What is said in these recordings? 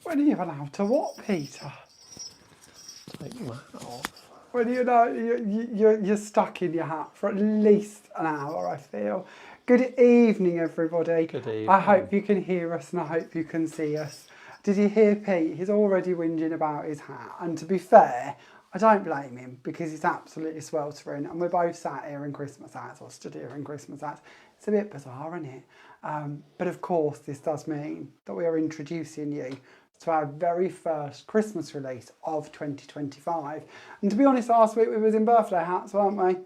When are you allowed to what, Peter? Take my hat off. When you're stuck in your hat for at least an hour, I feel. Good evening, everybody. Good evening. I hope you can hear us and I hope you can see us. Did you hear Pete? He's already whinging about his hat. And to be fair, I don't blame him because he's absolutely sweltering. And we're both sat here in Christmas hats or stood here in Christmas hats. It's a bit bizarre, isn't it? But of course, this does mean that we are introducing you to our very first Christmas release of 2025. And to be honest, last week we was in birthday hats, weren't we?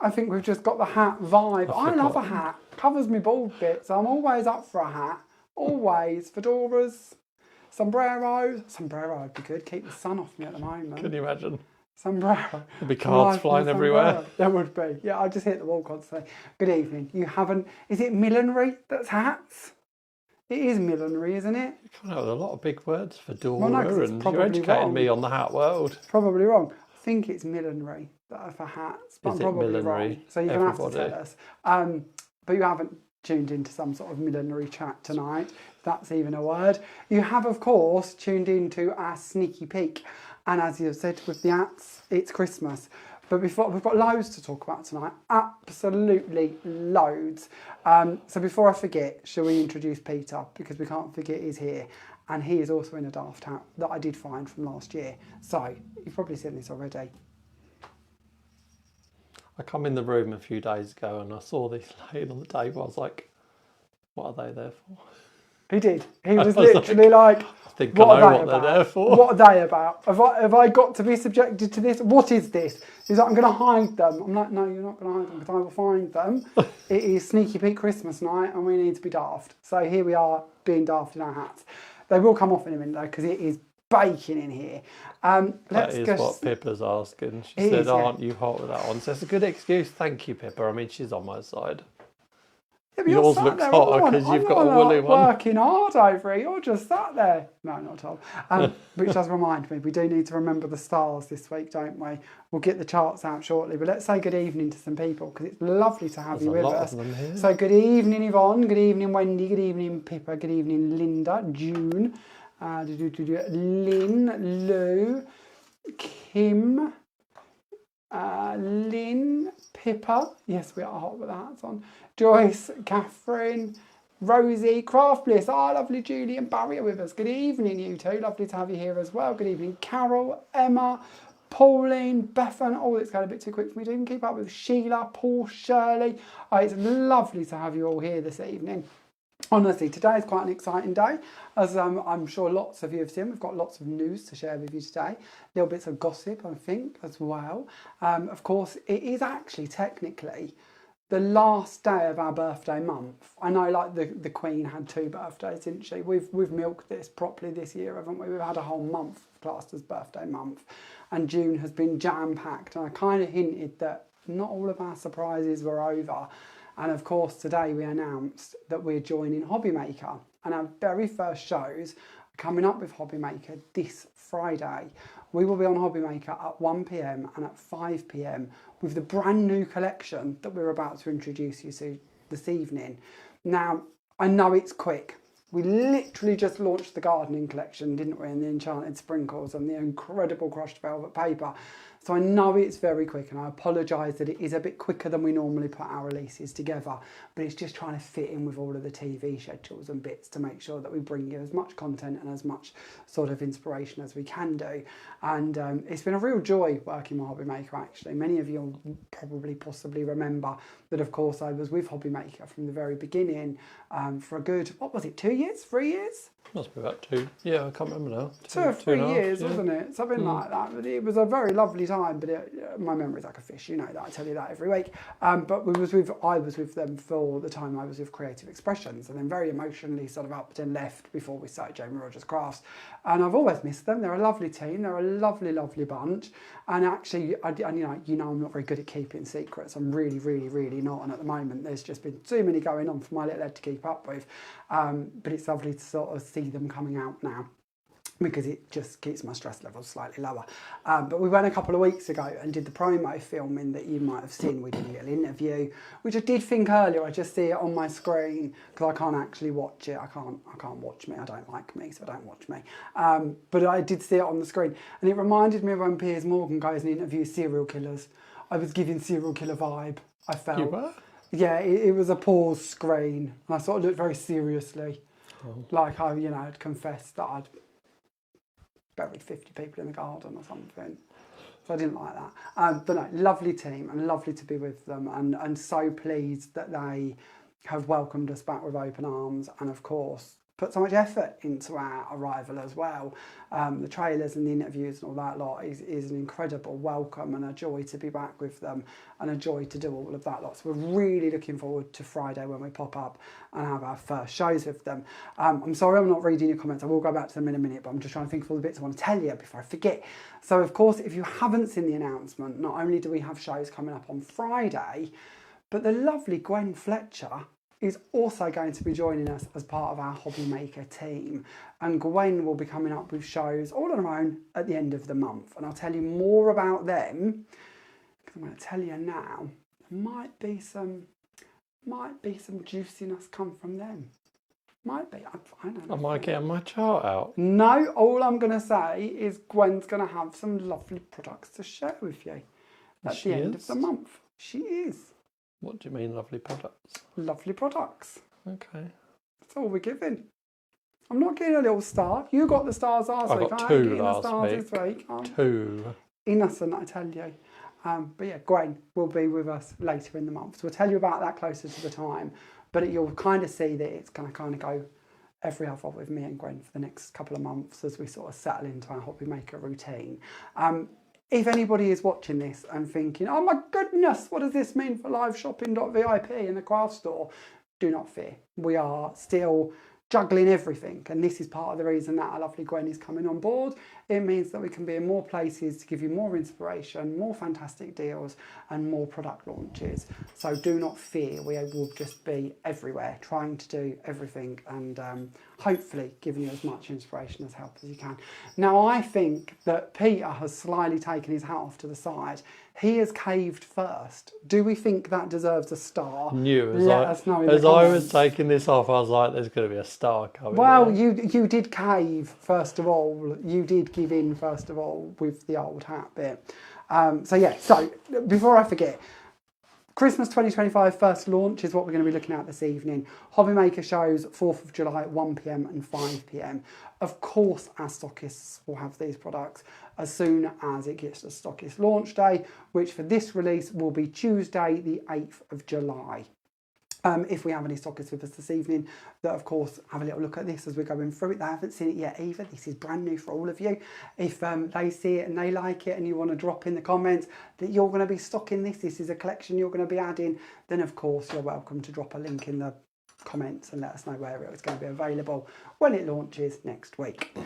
I think we've just got the hat vibe. I love a hat. Covers me bald bits. I'm always up for a hat. Always. Fedoras, sombrero. Sombrero would be good. Keep the sun off me at the moment. Can you imagine? Sombrero. There'd be cards flying everywhere. There would be. Yeah, I just hit the wall constantly. Good evening. You haven't... Is it millinery that's hats? It is millinery, isn't it? You come out with a lot of big words, fedora, Well, no, 'cause it's and probably you're educating wrong. me on the hat world. Probably wrong. I think it's millinery that are for hats, but Is I'm it probably millinery? wrong. So you're going to have to Everybody. tell us. But you haven't tuned into some sort of millinery chat tonight, if that's even a word. You have, of course, tuned into our sneaky peek. And as you have said with the hats, it's Christmas. But before, we've got loads to talk about tonight, absolutely loads. So before I forget, shall we introduce Peter? Because we can't forget he's here. And he is also in a daft hat that I did find from last year. So, you've probably seen this already. I come in the room a few days ago and I saw these laying on the table. I was like, what are they there for? He did. He was was literally like, I think what I know are they what about? they're there for. What are they about? Have I got to be subjected to this? What is this? He's like, I'm going to hide them. I'm like, no, you're not going to hide them because I will find them. It is Sneaky Pete Christmas night and we need to be daft. So here we are being daft in our hats. They will come off in a minute though because it is baking in here. That is what Pippa's asking. She said, aren't you hot with that one? So it's a good excuse. Thank you, Pippa. I mean, she's on my side. Yeah, but Yours looks hotter because you've got a woolly one. Working hard over it. You're just sat there. No, not at all. Which does remind me, we do need to remember the stars this week, don't we? We'll get the charts out shortly. But let's say good evening to some people because it's lovely to have you with us. So good evening, Yvonne. Good evening, Wendy. Good evening, Pippa. Good evening, Linda. June. Lynn. Lou. Kim. Lynn. Pippa. Yes, we are hot with the hats on. Joyce, Catherine, Rosie, Craft Bliss, lovely Julie and Barry are with us. Good evening, you two. Lovely to have you here as well. Good evening, Carol, Emma, Pauline, Bethan. Oh, it's going a bit too quick for me to even keep up with. Sheila, Paul, Shirley. Oh, it's lovely to have you all here this evening. Honestly, today is quite an exciting day, as I'm sure lots of you have seen. We've got lots of news to share with you today. Little bits of gossip, I think, as well. Of course, it is actually technically the last day of our birthday month. I know, like the Queen had 2 birthdays, didn't she? We've milked this properly this year, haven't we? We've had a whole month classed as birthday month, and June has been jam-packed. And I kind of hinted that not all of our surprises were over. And of course, today we announced that we're joining HobbyMaker, and our very first shows are coming up with HobbyMaker this Friday. We will be on HobbyMaker at 1 p.m. and at 5 p.m. with the brand new collection that we're about to introduce you to this evening. Now, I know it's quick. We literally just launched the gardening collection, didn't we? And the enchanted sprinkles and the incredible crushed velvet paper. So I know it's very quick, and I apologise that it is a bit quicker than we normally put our releases together, but it's just trying to fit in with all of the TV schedules and bits to make sure that we bring you as much content and as much sort of inspiration as we can do. And it's been a real joy working with HobbyMaker, actually. Many of you will probably possibly remember that, of course, I was with HobbyMaker from the very beginning for a good, what was it, 2 years, 3 years? Must be about 2. Yeah, I can't remember now. 2 or 3 years, yeah. wasn't it? Something like that. But it was a very lovely time. But my memory's like a fish, you know that. I tell you that every week. But I was with them for the time I was with Creative Expressions, and then very emotionally sort of upped and left before we started Jamie Rodgers Crafts. And I've always missed them. They're a lovely team. They're a lovely, lovely bunch. And actually, you know, I'm not very good at keeping secrets. I'm really, really, really not. And at the moment, there's just been too many going on for my little head to keep up with. But it's lovely to sort of see them coming out now. because it just keeps my stress levels slightly lower. But we went a couple of weeks ago and did the promo filming that you might have seen. We did a little interview, which I did think earlier, I just see it on my screen because I can't actually watch it. I can't watch me. I don't like me, so I don't watch me. But I did see it on the screen, and it reminded me of when Piers Morgan goes and interviews serial killers. I was giving serial killer vibe, I felt. You were? Yeah, it was a pause screen, and I sort of looked very seriously. Like I, had confessed that I'd buried 50 people in the garden or something. So I didn't like that. But no, lovely team and lovely to be with them, and so pleased that they have welcomed us back with open arms, and of course put so much effort into our arrival as well. The trailers and the interviews and all that lot is an incredible welcome and a joy to be back with them, and a joy to do all of that lot. So we're really looking forward to Friday when we pop up and have our first shows with them. I'm sorry I'm not reading your comments. I will go back to them in a minute, but I'm just trying to think of all the bits I want to tell you before I forget. So of course, if you haven't seen the announcement, not only do we have shows coming up on Friday, but the lovely Gwen Fletcher is also going to be joining us as part of our HobbyMaker team. And Gwen will be coming up with shows all on her own at the end of the month. And I'll tell you more about them, because I'm going to tell you now, there might be some juiciness come from them. Might be, I don't know. Am I getting my chart out? No, all I'm going to say is Gwen's going to have some lovely products to share with you at the end of the month. She is. What do you mean, lovely products? Lovely products. Okay. That's all we're giving. I'm not getting a little star. You got the stars last week. I got 2 last week. This week. 2. Innocent, I tell you. But yeah, Gwen will be with us later in the month. So we'll tell you about that closer to the time. But you'll kind of see that it's going to kind of go every other with me and Gwen for the next couple of months as we sort of settle into our HobbyMaker routine. If anybody is watching this and thinking, oh my goodness, what does this mean for liveshopping.vip in the craft store? Do not fear. We are still juggling everything, and this is part of the reason that our lovely Gwen is coming on board. It means that we can be in more places to give you more inspiration, more fantastic deals, and more product launches. So do not fear, we will just be everywhere, trying to do everything, and hopefully giving you as much inspiration as help as you can. Now, I think that Peter has slyly taken his hat off to the side. He has caved first. Do we think that deserves a star? Let us know in the comments. As I was taking this off, I was like, there's going to be a star coming. Well, you did cave, first of all. You did give in, first of all, with the old hat bit. So before I forget, Christmas 2025 first launch is what we're going to be looking at this evening. HobbyMaker shows 4th of July, 1 PM and 5 PM. Of course, our stockists will have these products as soon as it gets to stockist launch day, which for this release will be Tuesday, the 8th of July. If we have any stockists with us this evening, that of course have a little look at this as we're going through it. They haven't seen it yet either. This is brand new for all of you. If they see it and they like it and you want to drop in the comments that you're going to be stocking this is a collection you're going to be adding, then of course you're welcome to drop a link in the comments and let us know where it's going to be available when it launches next week.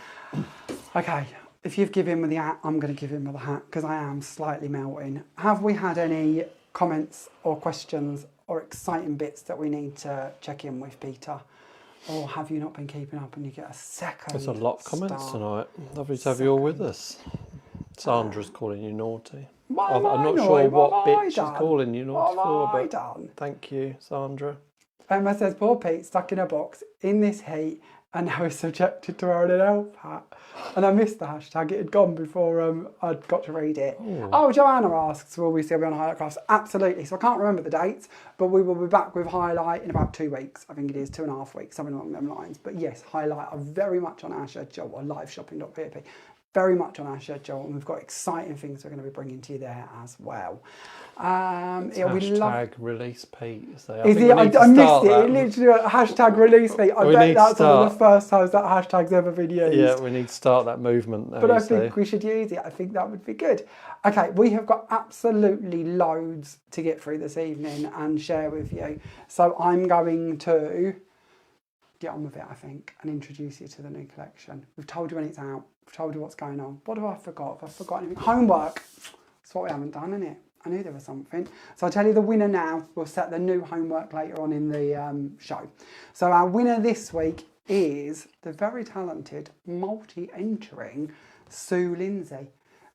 Okay, if you've given me the hat, I'm going to give him the hat because I am slightly melting. Have we had any comments or questions or exciting bits that we need to check in with, Peter? Or have you not been keeping up and you get a second? There's a lot of comments tonight. Lovely to have you all with us. Sandra's calling you naughty. I'm not sure what bitch she's calling you naughty for, but thank you, Sandra. Emma says, poor Pete stuck in a box in this heat and now he's subjected to wearing an elf hat. And I missed the hashtag, it had gone before I'd got to read it. Ooh. Oh, Joanna asks, will we still be on Highlight Crafts? Absolutely. So I can't remember the dates, but we will be back with Highlight in about 2 weeks. I think it is 2.5 weeks, something along them lines. But yes, Highlight are very much on our schedule, or liveshopping.vip. Very much on our schedule, and we've got exciting things we're going to be bringing to you there as well. Hashtag release Pete. I missed it. It literally hashtag release Pete. I bet that's one of the first times that hashtag's ever been used. Yeah, we need to start that movement. But I think we should use it. I think that would be good. Okay, we have got absolutely loads to get through this evening and share with you. So I'm going to get on with it, I think, and introduce you to the new collection. We've told you when it's out. We've told you what's going on. What have I forgot? Have I forgotten anything? Homework. That's what we haven't done, isn't it? I knew there was something. So I'll tell you the winner now. We'll set the new homework later on in the show. So our winner this week is the very talented, multi-entering Sue Lindsay.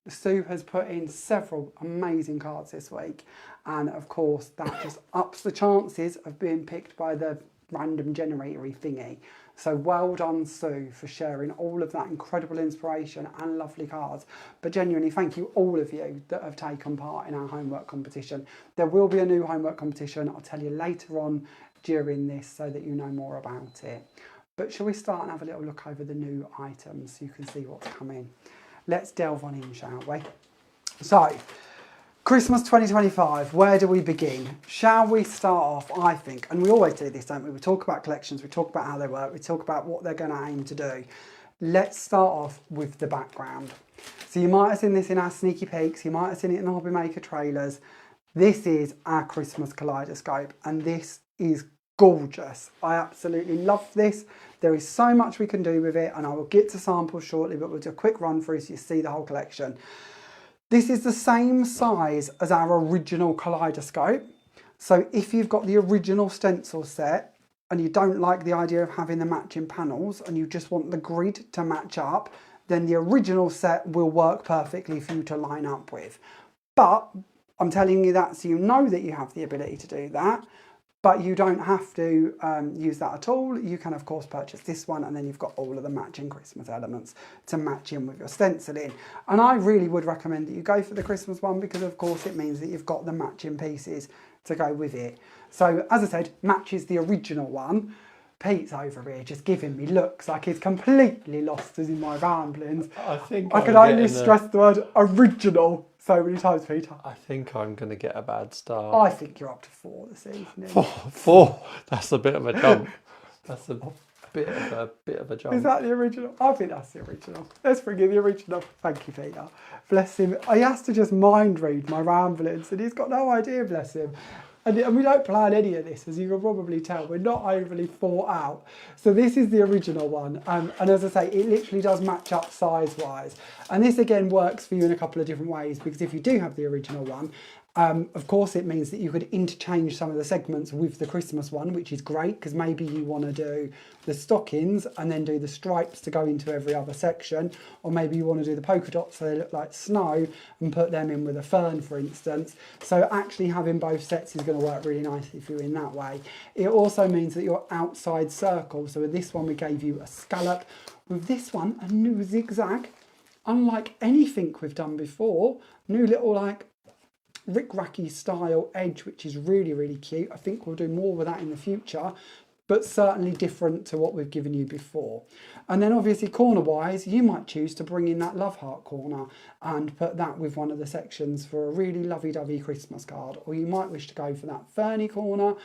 Sue has put in several amazing cards this week, and of course that just ups the chances of being picked by the random generatory thingy. So well done, Sue, for sharing all of that incredible inspiration and lovely cards. But genuinely, thank you all of you that have taken part in our homework competition. There will be a new homework competition. I'll tell you later on during this so that you know more about it. But shall we start and have a little look over the new items so you can see what's coming? Let's delve on in, shall we? So, Christmas 2025, where do we begin? Shall we start off, I think, and we always do this, don't we? We talk about collections, we talk about how they work, we talk about what they're going to aim to do. Let's start off with the background. So you might have seen this in our sneaky peeks, you might have seen it in the HobbyMaker trailers. This is our Christmas Kaleidoscope, and this is gorgeous. I absolutely love this. There is so much we can do with it, and I will get to samples shortly, but we'll do a quick run through so you see the whole collection. This is the same size as our original Kaleidoscope. So if you've got the original stencil set and you don't like the idea of having the matching panels and you just want the grid to match up, then the original set will work perfectly for you to line up with. But I'm telling you that so you know that you have the ability to do that. But you don't have to use that at all. You can, of course, purchase this one, and then you've got all of the matching Christmas elements to match in with your stenciling. And I really would recommend that you go for the Christmas one because, of course, it means that you've got the matching pieces to go with it. So, as I said, matches the original one. Pete's over here just giving me looks like he's completely lost as in my ramblings. I think I can only stress the word original so many times, Peter. I think I'm going to get a bad start. I think you're up to 4 this evening. Four? That's a bit of a jump. That's a bit of a jump. Is that the original? I think that's the original. Let's bring in the original. Thank you, Peter. Bless him. He has to just mind read my ramblings, and he's got no idea, bless him. And we don't plan any of this, as you can probably tell. We're not overly thought out. So this is the original one. And as I say, it literally does match up size-wise. And this, again, works for you in a couple of different ways, because if you do have the original one, of course, it means that you could interchange some of the segments with the Christmas one, which is great, because maybe you want to do the stockings and then do the stripes to go into every other section, or maybe you want to do the polka dots so they look like snow and put them in with a fern, for instance. So actually having both sets is going to work really nicely for you in that way. It also means that your outside circle, so with this one we gave you a scallop, with this one a new zigzag, unlike anything we've done before, new little like rick-racky style edge, which is really, really cute. I think we'll do more with that in the future, but certainly different to what we've given you before. And then obviously corner-wise, you might choose to bring in that love heart corner and put that with one of the sections for a really lovey-dovey Christmas card. Or you might wish to go for that ferny corner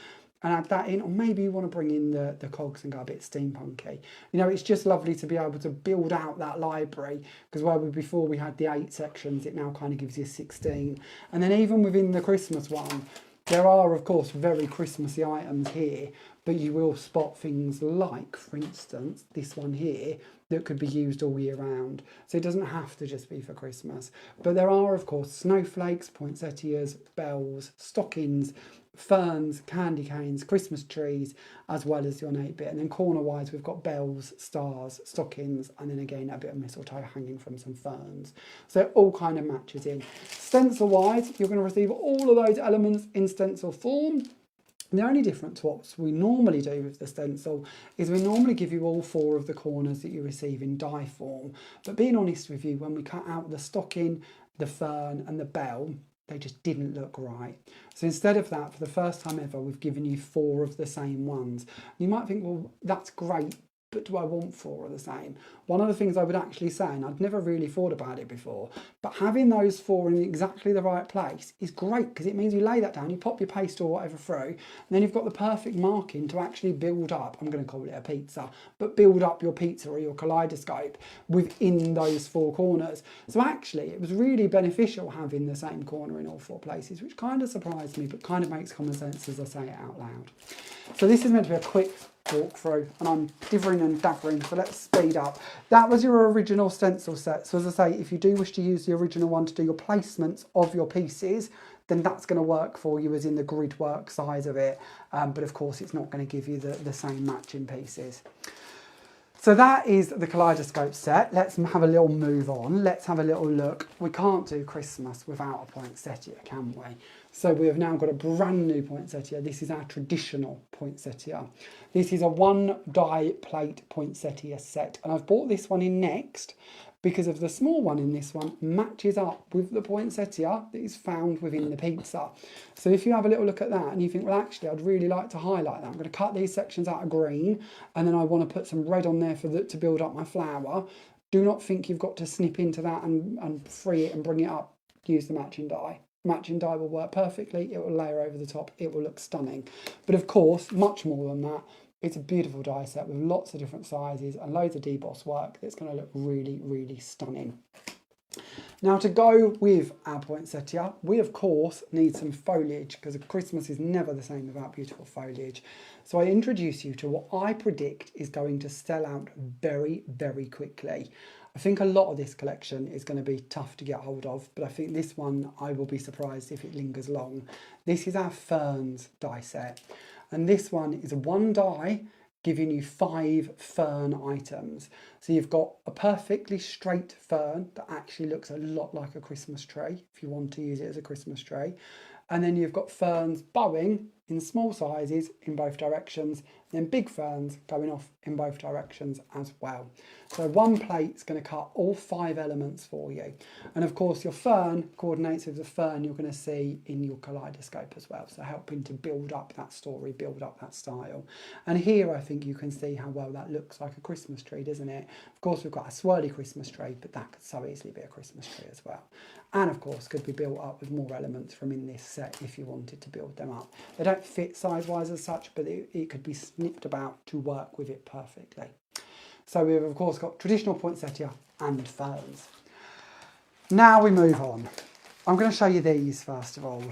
and add that in, or maybe you want to bring in the cogs and go a bit steampunky. You know, it's just lovely to be able to build out that library, because where before we had the 8 sections, it now kind of gives you 16. And then even within the Christmas one, there are, of course, very Christmassy items here, but you will spot things like, for instance, this one here, that could be used all year round. So it doesn't have to just be for Christmas. But there are, of course, snowflakes, poinsettias, bells, stockings, ferns, candy canes, Christmas trees, as well as your 8-bit. And then corner-wise, we've got bells, stars, stockings, and then again, a bit of mistletoe hanging from some ferns. So it all kind of matches in. Stencil-wise, you're going to receive all of those elements in stencil form. And the only difference to what we normally do with the stencil is we normally give you all 4 of the corners that you receive in die form. But being honest with you, when we cut out the stocking, the fern and the bell, they just didn't look right. So instead of that, for the first time ever, we've given you 4 of the same ones. You might think, well, that's great, but do I want 4 of the same? One of the things I would actually say, and I'd never really thought about it before, but having those 4 in exactly the right place is great, because it means you lay that down, you pop your paste or whatever through, and then you've got the perfect marking to actually build up, I'm going to call it a pizza, but build up your pizza or your kaleidoscope within those 4 corners. So actually, it was really beneficial having the same corner in all 4 places, which kind of surprised me, but kind of makes common sense as I say it out loud. So this is meant to be a quick walk through, and I'm divering and dabbering, so let's speed up. That was your original stencil set. So as I say, if you do wish to use the original one to do your placements of your pieces, then that's going to work for you as in the grid work size of it, but of course it's not going to give you the same matching pieces. So that is the Kaleidoscope set. Let's have a little move on. Let's have a little look. We can't do Christmas without a poinsettia, can we? So we have now got a brand new poinsettia. This is our traditional poinsettia. This is a 1 die plate poinsettia set. And I've bought this one in next because of the small one in this one matches up with the poinsettia that is found within the pizza. So if you have a little look at that and you think, well, actually, I'd really like to highlight that. I'm going to cut these sections out of green and then I want to put some red on there to build up my flower. Do not think you've got to snip into that and free it and bring it up. Use the matching die. Matching die will work perfectly. It will layer over the top. It will look stunning. But of course, much more than that, it's a beautiful die set with lots of different sizes and loads of deboss work that's going to look really, really stunning. Now, to go with our poinsettia, we of course need some foliage because Christmas is never the same without beautiful foliage. So I introduce you to what I predict is going to sell out very, very quickly. I think a lot of this collection is going to be tough to get hold of, but I think this one, I will be surprised if it lingers long. This is our ferns die set. And this one is a 1 die giving you 5 fern items. So you've got a perfectly straight fern that actually looks a lot like a Christmas tree, if you want to use it as a Christmas tree. And then you've got ferns bowing in small sizes in both directions, and then big ferns going off in both directions as well. So one plate's going to cut all 5 elements for you. And of course your fern coordinates with the fern you're going to see in your Kaleidoscope as well. So helping to build up that story, build up that style. And here I think you can see how well that looks like a Christmas tree, doesn't it? Of course we've got a swirly Christmas tree, but that could so easily be a Christmas tree as well. And of course could be built up with more elements from in this set if you wanted to build them up. They don't fit size-wise as such, but it could be snipped about to work with it perfectly. So we've of course got traditional poinsettia and ferns. Now we move on. I'm going to show you these first of all.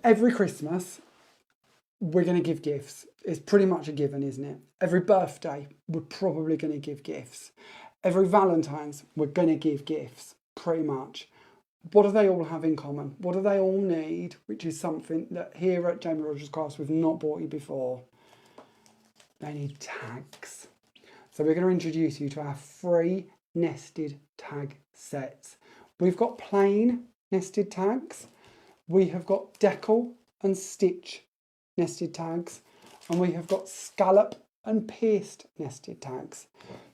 Every Christmas we're going to give gifts. It's pretty much a given, isn't it? Every birthday we're probably going to give gifts. Every Valentine's we're going to give gifts, pretty much. What do they all have in common? What do they all need? Which is something that here at Jamie Rodgers Crafts we've not bought you before. They need tags. So we're going to introduce you to our free nested tag sets. We've got plain nested tags. We have got decal and stitch nested tags. And we have got scallop and pierced nested tags.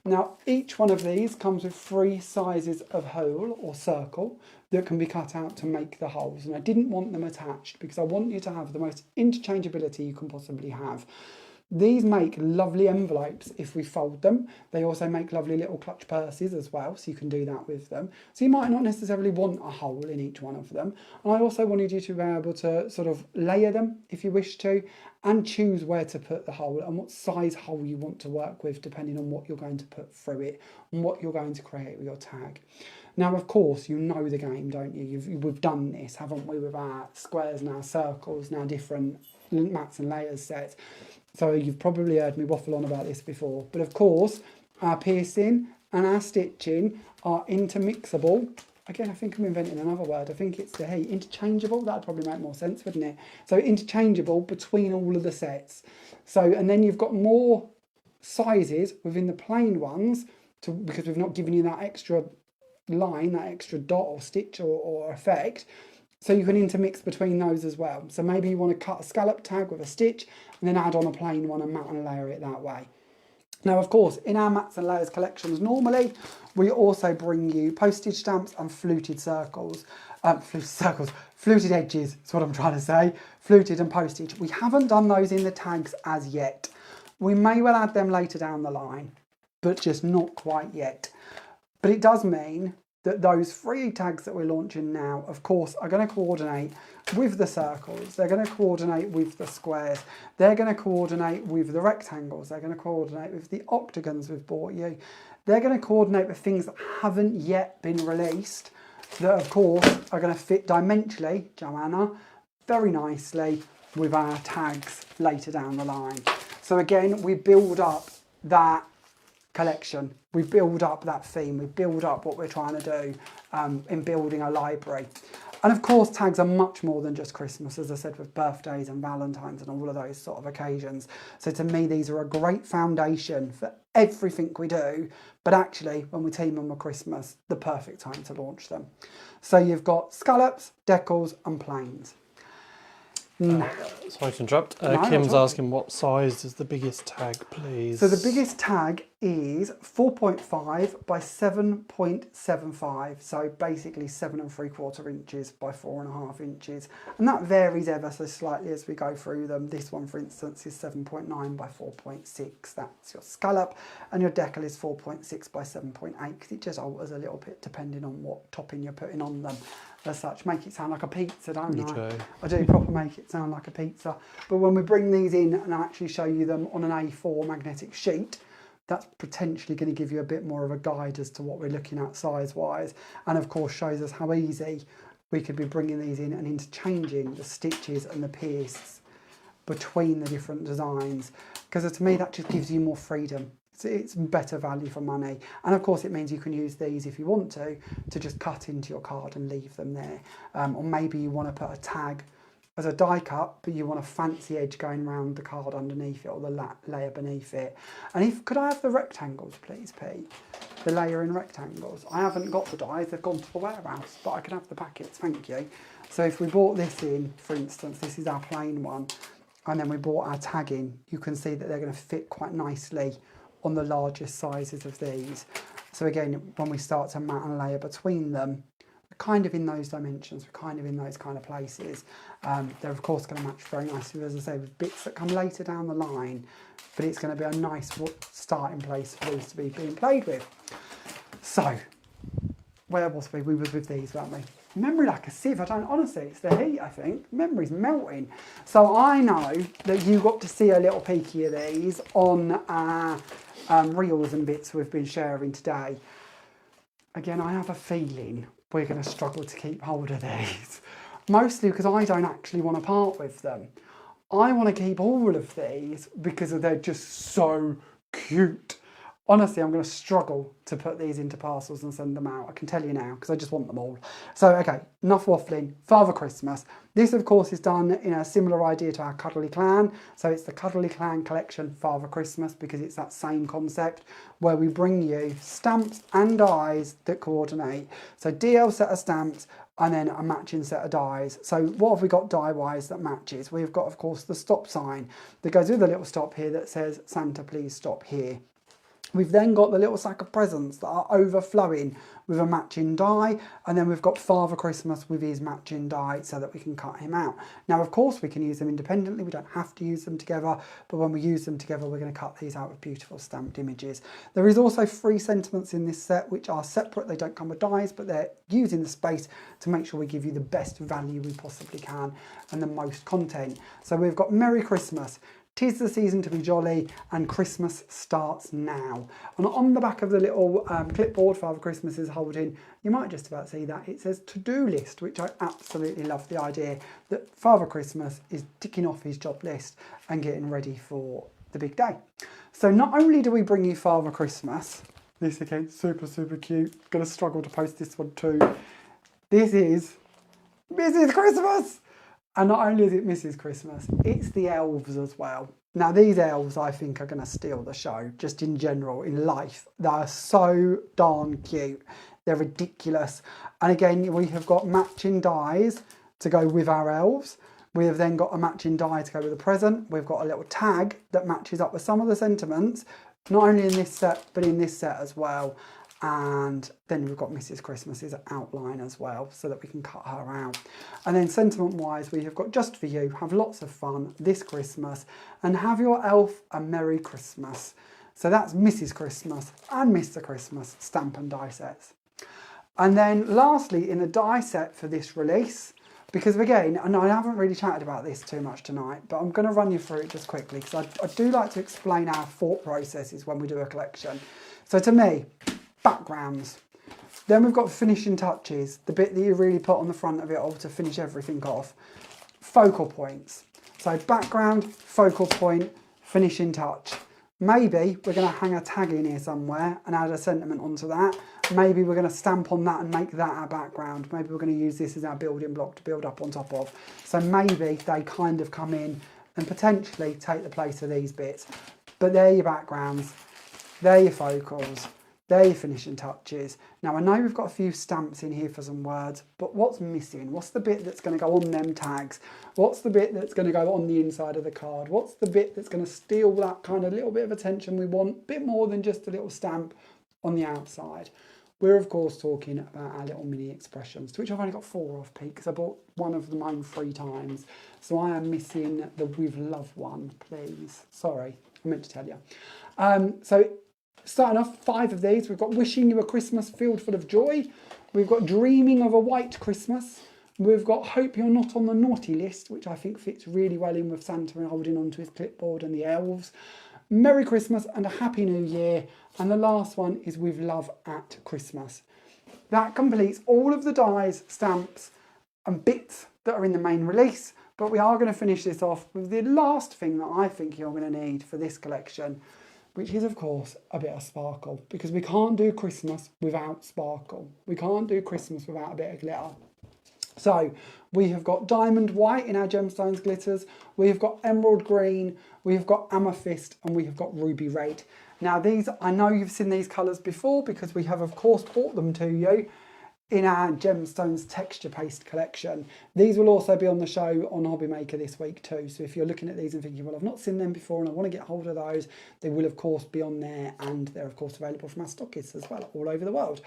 Now each one of these comes with 3 sizes of hole or circle that can be cut out to make the holes, and I didn't want them attached because I want you to have the most interchangeability you can possibly have. These make lovely envelopes if we fold them. They also make lovely little clutch purses as well, so you can do that with them. So you might not necessarily want a hole in each one of them. And I also wanted you to be able to sort of layer them if you wish to, and choose where to put the hole and what size hole you want to work with depending on what you're going to put through it and what you're going to create with your tag. Now, of course, you know the game, don't you? We've done this, haven't we, with our squares and our circles and our different mats and layers sets. So you've probably heard me waffle on about this before. But of course, our piercing and our stitching are intermixable. Again, I think I'm inventing another word. I think it's the heat. Interchangeable, that'd probably make more sense, wouldn't it? So interchangeable between all of the sets. So, and then you've got more sizes within the plain ones because we've not given you that extra line, that extra dot or stitch or effect. So you can intermix between those as well. So maybe you want to cut a scallop tag with a stitch and then add on a plain one and mat and layer it that way. Now, of course, in our mats and layers collections, normally we also bring you postage stamps and fluted circles. Fluted edges is what I'm trying to say. Fluted and postage. We haven't done those in the tags as yet. We may well add them later down the line, but just not quite yet. But it does mean that those free tags that we're launching now, of course, are going to coordinate with the circles. They're going to coordinate with the squares. They're going to coordinate with the rectangles. They're going to coordinate with the octagons we've bought you. They're going to coordinate with things that haven't yet been released that, of course, are going to fit dimensionally, Joanna, very nicely with our tags later down the line. So again, we build up that collection, we build up that theme, we build up what we're trying to do in building a library. And of course, tags are much more than just Christmas, as I said, with birthdays and Valentine's and all of those sort of occasions. So to me, these are a great foundation for everything we do. But actually, when we team them with Christmas, the perfect time to launch them. So you've got scallops, decals and plains. Sorry to interrupt. No, Kim's asking what size is the biggest tag, please? So the biggest tag is 4.5 by 7.75. So basically 7¾ inches by 4.5 inches. And that varies ever so slightly as we go through them. This one, for instance, is 7.9 by 4.6. That's your scallop. And your decal is 4.6 by 7.8 because it just alters a little bit depending on what topping you're putting on them. As such, make it sound like a pizza, don't I? I do proper make it sound like a pizza. But when we bring these in and I actually show you them on an A4 magnetic sheet, that's potentially going to give you a bit more of a guide as to what we're looking at size-wise. And of course shows us how easy we could be bringing these in and interchanging the stitches and the pierces between the different designs. Because to me, that just gives you more freedom. It's better value for money. And of course it means you can use these if you want to just cut into your card and leave them there. Or maybe you want to put a tag as a die cut, but you want a fancy edge going around the card underneath it or the layer beneath it. And could I have the rectangles, please, Pete? The layer in rectangles. I haven't got the dies, they've gone to the warehouse, but I can have the packets, thank you. So if we bought this in, for instance, this is our plain one, and then we bought our tag in, you can see that they're going to fit quite nicely on the largest sizes of these. So again, when we start to mat and layer between them, we're kind of in those dimensions, we're kind of in those kind of places. They're of course going to match very nicely, as I say, with bits that come later down the line, but it's going to be a nice starting place for these to be being played with. So, where was we? We was with these, weren't we? Memory like a sieve, honestly, it's the heat, I think. Memory's melting. So I know that you got to see a little peeky of these on our reels and bits we've been sharing today. Again, I have a feeling we're going to struggle to keep hold of these. Mostly because I don't actually want to part with them. I want to keep all of these because they're just so cute. Honestly, I'm going to struggle to put these into parcels and send them out. I can tell you now, because I just want them all. So, okay, enough waffling. Father Christmas. This, of course, is done in a similar idea to our Cuddly Clan. So it's the Cuddly Clan collection Father Christmas, because it's that same concept where we bring you stamps and dies that coordinate. So DL set of stamps and then a matching set of dies. So what have we got die-wise that matches? We've got, of course, the stop sign that goes with a little stop here that says, Santa, please stop here. We've then got the little sack of presents that are overflowing with a matching die, and then we've got Father Christmas with his matching die so that we can cut him out. Now, of course, we can use them independently. We don't have to use them together, but when we use them together, we're going to cut these out with beautiful stamped images. There is also 3 sentiments in this set, which are separate. They don't come with dies, but they're using the space to make sure we give you the best value we possibly can and the most content. So we've got Merry Christmas. 'Tis the season to be jolly and Christmas starts now. And on the back of the little clipboard Father Christmas is holding, you might just about see that, it says to-do list, which I absolutely love the idea that Father Christmas is ticking off his job list and getting ready for the big day. So not only do we bring you Father Christmas, this again, super, super cute, gonna struggle to post this one too. This is Mrs. Christmas! And not only is it Mrs. Christmas, it's the elves as well. Now these elves I think are going to steal the show, just in general, in life. They are so darn cute. They're ridiculous. And again, we have got matching dies to go with our elves. We have then got a matching die to go with the present. We've got a little tag that matches up with some of the sentiments, not only in this set, but in this set as well. And then we've got Mrs. Christmas's outline as well, so that we can cut her out. And then sentiment wise, we have got just for you, have lots of fun this Christmas and have your elf a Merry Christmas. So that's Mrs. Christmas and Mr. Christmas stamp and die sets. And then lastly, in the die set for this release, because again, and I haven't really chatted about this too much tonight, but I'm going to run you through it just quickly because I do like to explain our thought processes when we do a collection. So to me, backgrounds. Then we've got finishing touches, the bit that you really put on the front of it all to finish everything off. Focal points. So background, focal point, finishing touch. Maybe we're going to hang a tag in here somewhere and add a sentiment onto that. Maybe we're going to stamp on that and make that our background. Maybe we're going to use this as our building block to build up on top of. So maybe they kind of come in and potentially take the place of these bits. But they're your backgrounds, they're your focals, they're your finishing touches. Now I know we've got a few stamps in here for some words, but what's missing? What's the bit that's going to go on them tags? What's the bit that's going to go on the inside of the card? What's the bit that's going to steal that kind of little bit of attention we want? A bit more than just a little stamp on the outside. We're of course talking about our little mini expressions, to which I've only got 4 of, Pete, because I bought one of them home 3 times. So I am missing the with love one, please. Sorry, I meant to tell you. So starting off, 5 of these. We've got wishing you a Christmas filled full of joy. We've got dreaming of a white Christmas. We've got hope you're not on the naughty list, which I think fits really well in with Santa and holding onto his clipboard and the elves. Merry Christmas and a Happy New Year. And the last one is with love at Christmas. That completes all of the dies, stamps and bits that are in the main release. But we are going to finish this off with the last thing that I think you're going to need for this collection, which is of course a bit of sparkle, because we can't do Christmas without sparkle. We can't do Christmas without a bit of glitter. So we have got diamond white in our gemstones glitters, we have got emerald green, we have got amethyst, and we have got ruby red. Now these, I know you've seen these colours before because we have of course brought them to you in our gemstones texture paste collection. These will also be on the show on HobbyMaker this week too. So if you're looking at these and thinking, well, I've not seen them before and I want to get hold of those, they will of course be on there, and they're of course available from our stockists as well all over the world.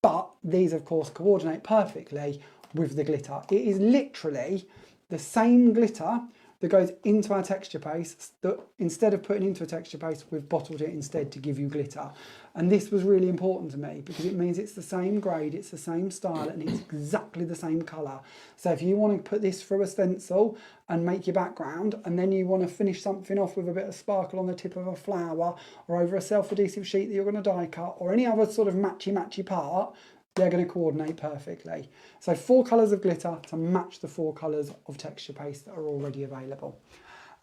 But these of course coordinate perfectly with the glitter. It is literally the same glitter that goes into our texture paste, that instead of putting into a texture paste, we've bottled it instead to give you glitter. And this was really important to me because it means it's the same grade, it's the same style, and it's exactly the same colour. So if you want to put this through a stencil and make your background, and then you want to finish something off with a bit of sparkle on the tip of a flower or over a self-adhesive sheet that you're going to die cut, or any other sort of matchy-matchy part, they're going to coordinate perfectly. So 4 colours of glitter to match the 4 colours of texture paste that are already available.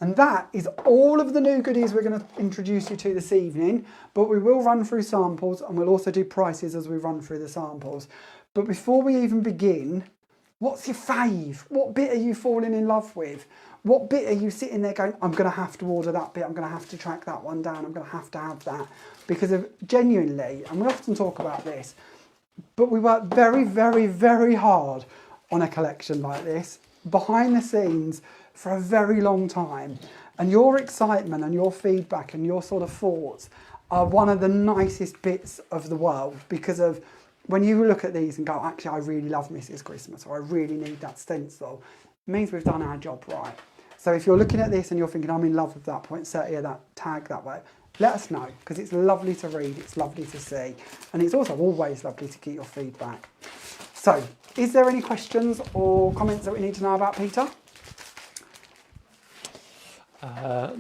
And that is all of the new goodies we're going to introduce you to this evening, but we will run through samples and we'll also do prices as we run through the samples. But before we even begin, what's your fave? What bit are you falling in love with? What bit are you sitting there going, I'm going to have to order that bit, I'm going to have to track that one down, I'm going to have that? Because of genuinely, and we often talk about this, but we work very, very, very hard on a collection like this, behind the scenes for a very long time. And your excitement and your feedback and your sort of thoughts are one of the nicest bits of the world, because of when you look at these and go, actually, I really love Mrs. Christmas, or I really need that stencil, it means we've done our job right. So if you're looking at this and you're thinking, I'm in love with that poinsettia, that tag, that way, let us know, because it's lovely to read, it's lovely to see, and it's also always lovely to get your feedback. So, is there any questions or comments that we need to know about, Peter? I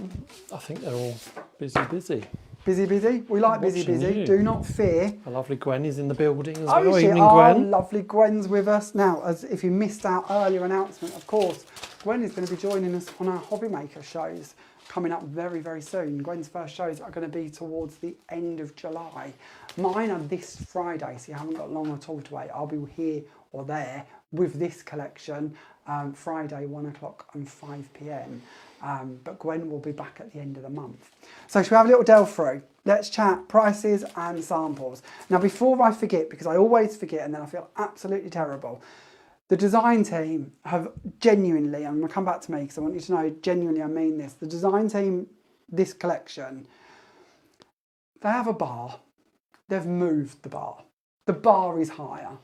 think they're all busy. Busy? We like busy. You. Do not fear. A lovely Gwen is in the building as well. Evening, Gwen. Lovely Gwen's with us. Now, as if you missed our earlier announcement, of course, Gwen is going to be joining us on our HobbyMaker shows coming up very, very soon. Gwen's first shows are going to be towards the end of July. Mine are this Friday, so you haven't got long at all to wait. I'll be here or there with this collection Friday, 1 o'clock and 5 p.m. But Gwen will be back at the end of the month. So shall we have a little delve through? Let's chat prices and samples. Now, before I forget, because I always forget and then I feel absolutely terrible, the design team have genuinely, and I'm going to come back to me because I want you to know genuinely I mean this, the design team, this collection, they have a bar. They've moved the bar. The bar is higher.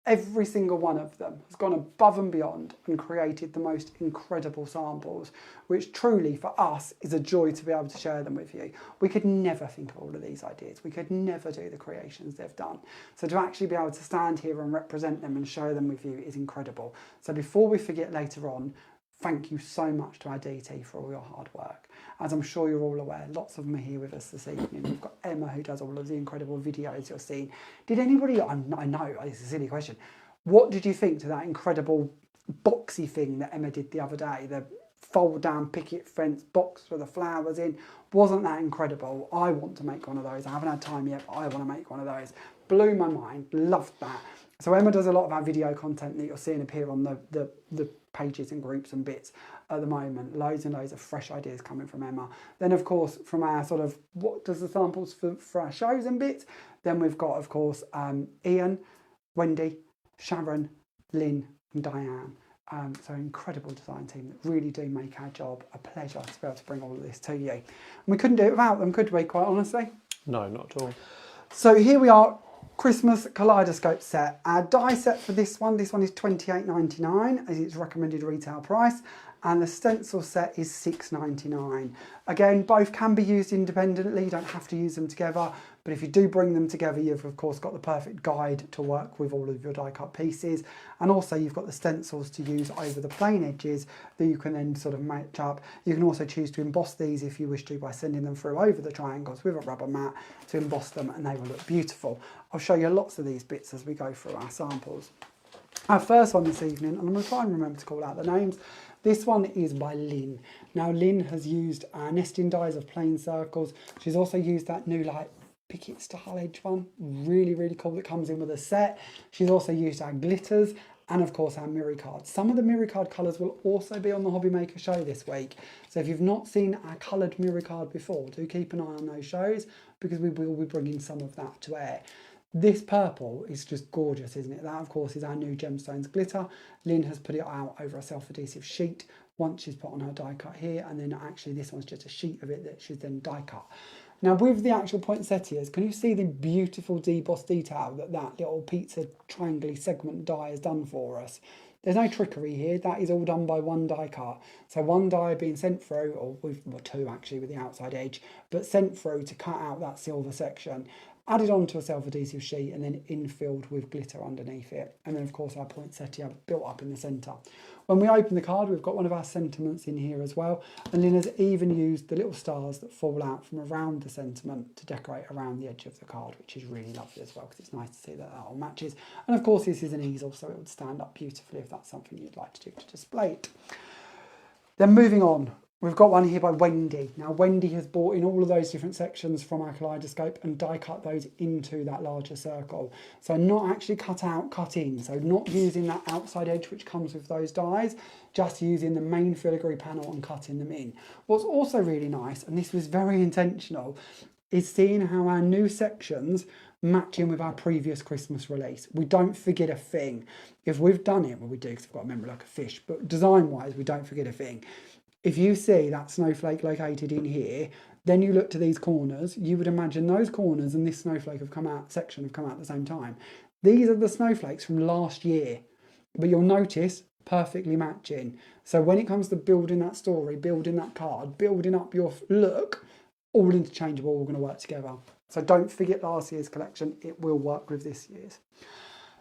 Every single one of them has gone above and beyond and created the most incredible samples, which truly for us is a joy to be able to share them with you. We could never think of all of these ideas. We could never do the creations they've done. So to actually be able to stand here and represent them and share them with you is incredible. So before we forget later on, thank you so much to our DT for all your hard work. As I'm sure you're all aware, lots of them are here with us this evening. We've got Emma, who does all of the incredible videos you're seeing. Did anybody, I know, it's a silly question, what did you think to that incredible boxy thing that Emma did the other day, the fold down picket fence box for the flowers in. Wasn't that incredible? I want to make one of those. I haven't had time yet, but I want to make one of those. Blew my mind, loved that. So Emma does a lot of our video content that you're seeing appear on the pages and groups and bits at the moment. Loads and loads of fresh ideas coming from Emma. Then of course from our sort of what does the samples for our shows and bits, then we've got of course Ian, Wendy, Sharon, Lynn and Diane. So incredible design team that really do make our job a pleasure to be able to bring all of this to you. And we couldn't do it without them, could we, quite honestly? No, not at all. So here we are, Christmas Kaleidoscope set. Our die set for this one is $28.99 as its recommended retail price, and the stencil set is $6.99. Again, both can be used independently, you don't have to use them together, but if you do bring them together, you've of course got the perfect guide to work with all of your die cut pieces, and also you've got the stencils to use over the plain edges that you can then sort of match up. You can also choose to emboss these if you wish to by sending them through over the triangles with a rubber mat to emboss them, and they will look beautiful. I'll show you lots of these bits as we go through our samples. Our first one this evening, and I'm going to try and remember to call out the names. This one is by Lynn. Now Lynn has used our nesting dies of plain circles. She's also used that new like picket style edge one, really, really cool, that comes in with a set. She's also used our glitters and of course our mirror cards. Some of the mirror card colours will also be on the HobbyMaker show this week. So if you've not seen our coloured mirror card before, do keep an eye on those shows because we will be bringing some of that to air. This purple is just gorgeous, isn't it? That, of course, is our new Gemstones glitter. Lynn has put it out over a self-adhesive sheet once she's put on her die cut here, and then actually this one's just a sheet of it that she's then die cut. Now, with the actual poinsettias, can you see the beautiful debossed detail that that little pizza triangle segment die has done for us? There's no trickery here. That is all done by one die cut. So one die being sent through, or with two actually with the outside edge, but sent through to cut out that silver section. Added onto a self-adhesive sheet and then infilled with glitter underneath it. And then of course our poinsettia built up in the centre. When we open the card, we've got one of our sentiments in here as well. And Lynn has even used the little stars that fall out from around the sentiment to decorate around the edge of the card, which is really lovely as well, because it's nice to see that that all matches. And of course this is an easel, so it would stand up beautifully if that's something you'd like to do to display it. Then moving on. We've got one here by Wendy. Now Wendy has brought in all of those different sections from our Kaleidoscope and die cut those into that larger circle. So not actually cut out, cut in. So not using that outside edge which comes with those dies, just using the main filigree panel and cutting them in. What's also really nice, and this was very intentional, is seeing how our new sections match in with our previous Christmas release. We don't forget a thing. If we've done it, well we do because I've got to remember like a fish, but design-wise we don't forget a thing. If you see that snowflake located in here, then you look to these corners, you would imagine those corners and this snowflake section have come out at the same time. These are the snowflakes from last year, but you'll notice perfectly matching. So when it comes to building that story, building that card, building up your look, all interchangeable, all going to work together. So don't forget last year's collection, it will work with this year's.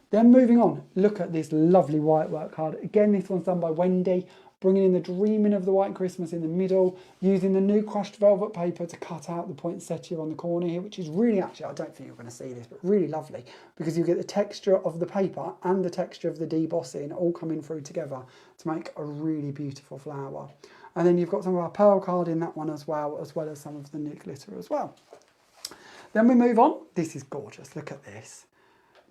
Then moving on, look at this lovely white work card. Again, this one's done by Wendy. Bringing in the dreaming of the white Christmas in the middle, using the new crushed velvet paper to cut out the poinsettia on the corner here, which is really, actually, I don't think you're going to see this, but really lovely, because you get the texture of the paper and the texture of the debossing all coming through together to make a really beautiful flower. And then you've got some of our pearl card in that one as well as some of the new glitter as well. Then we move on. This is gorgeous. Look at this.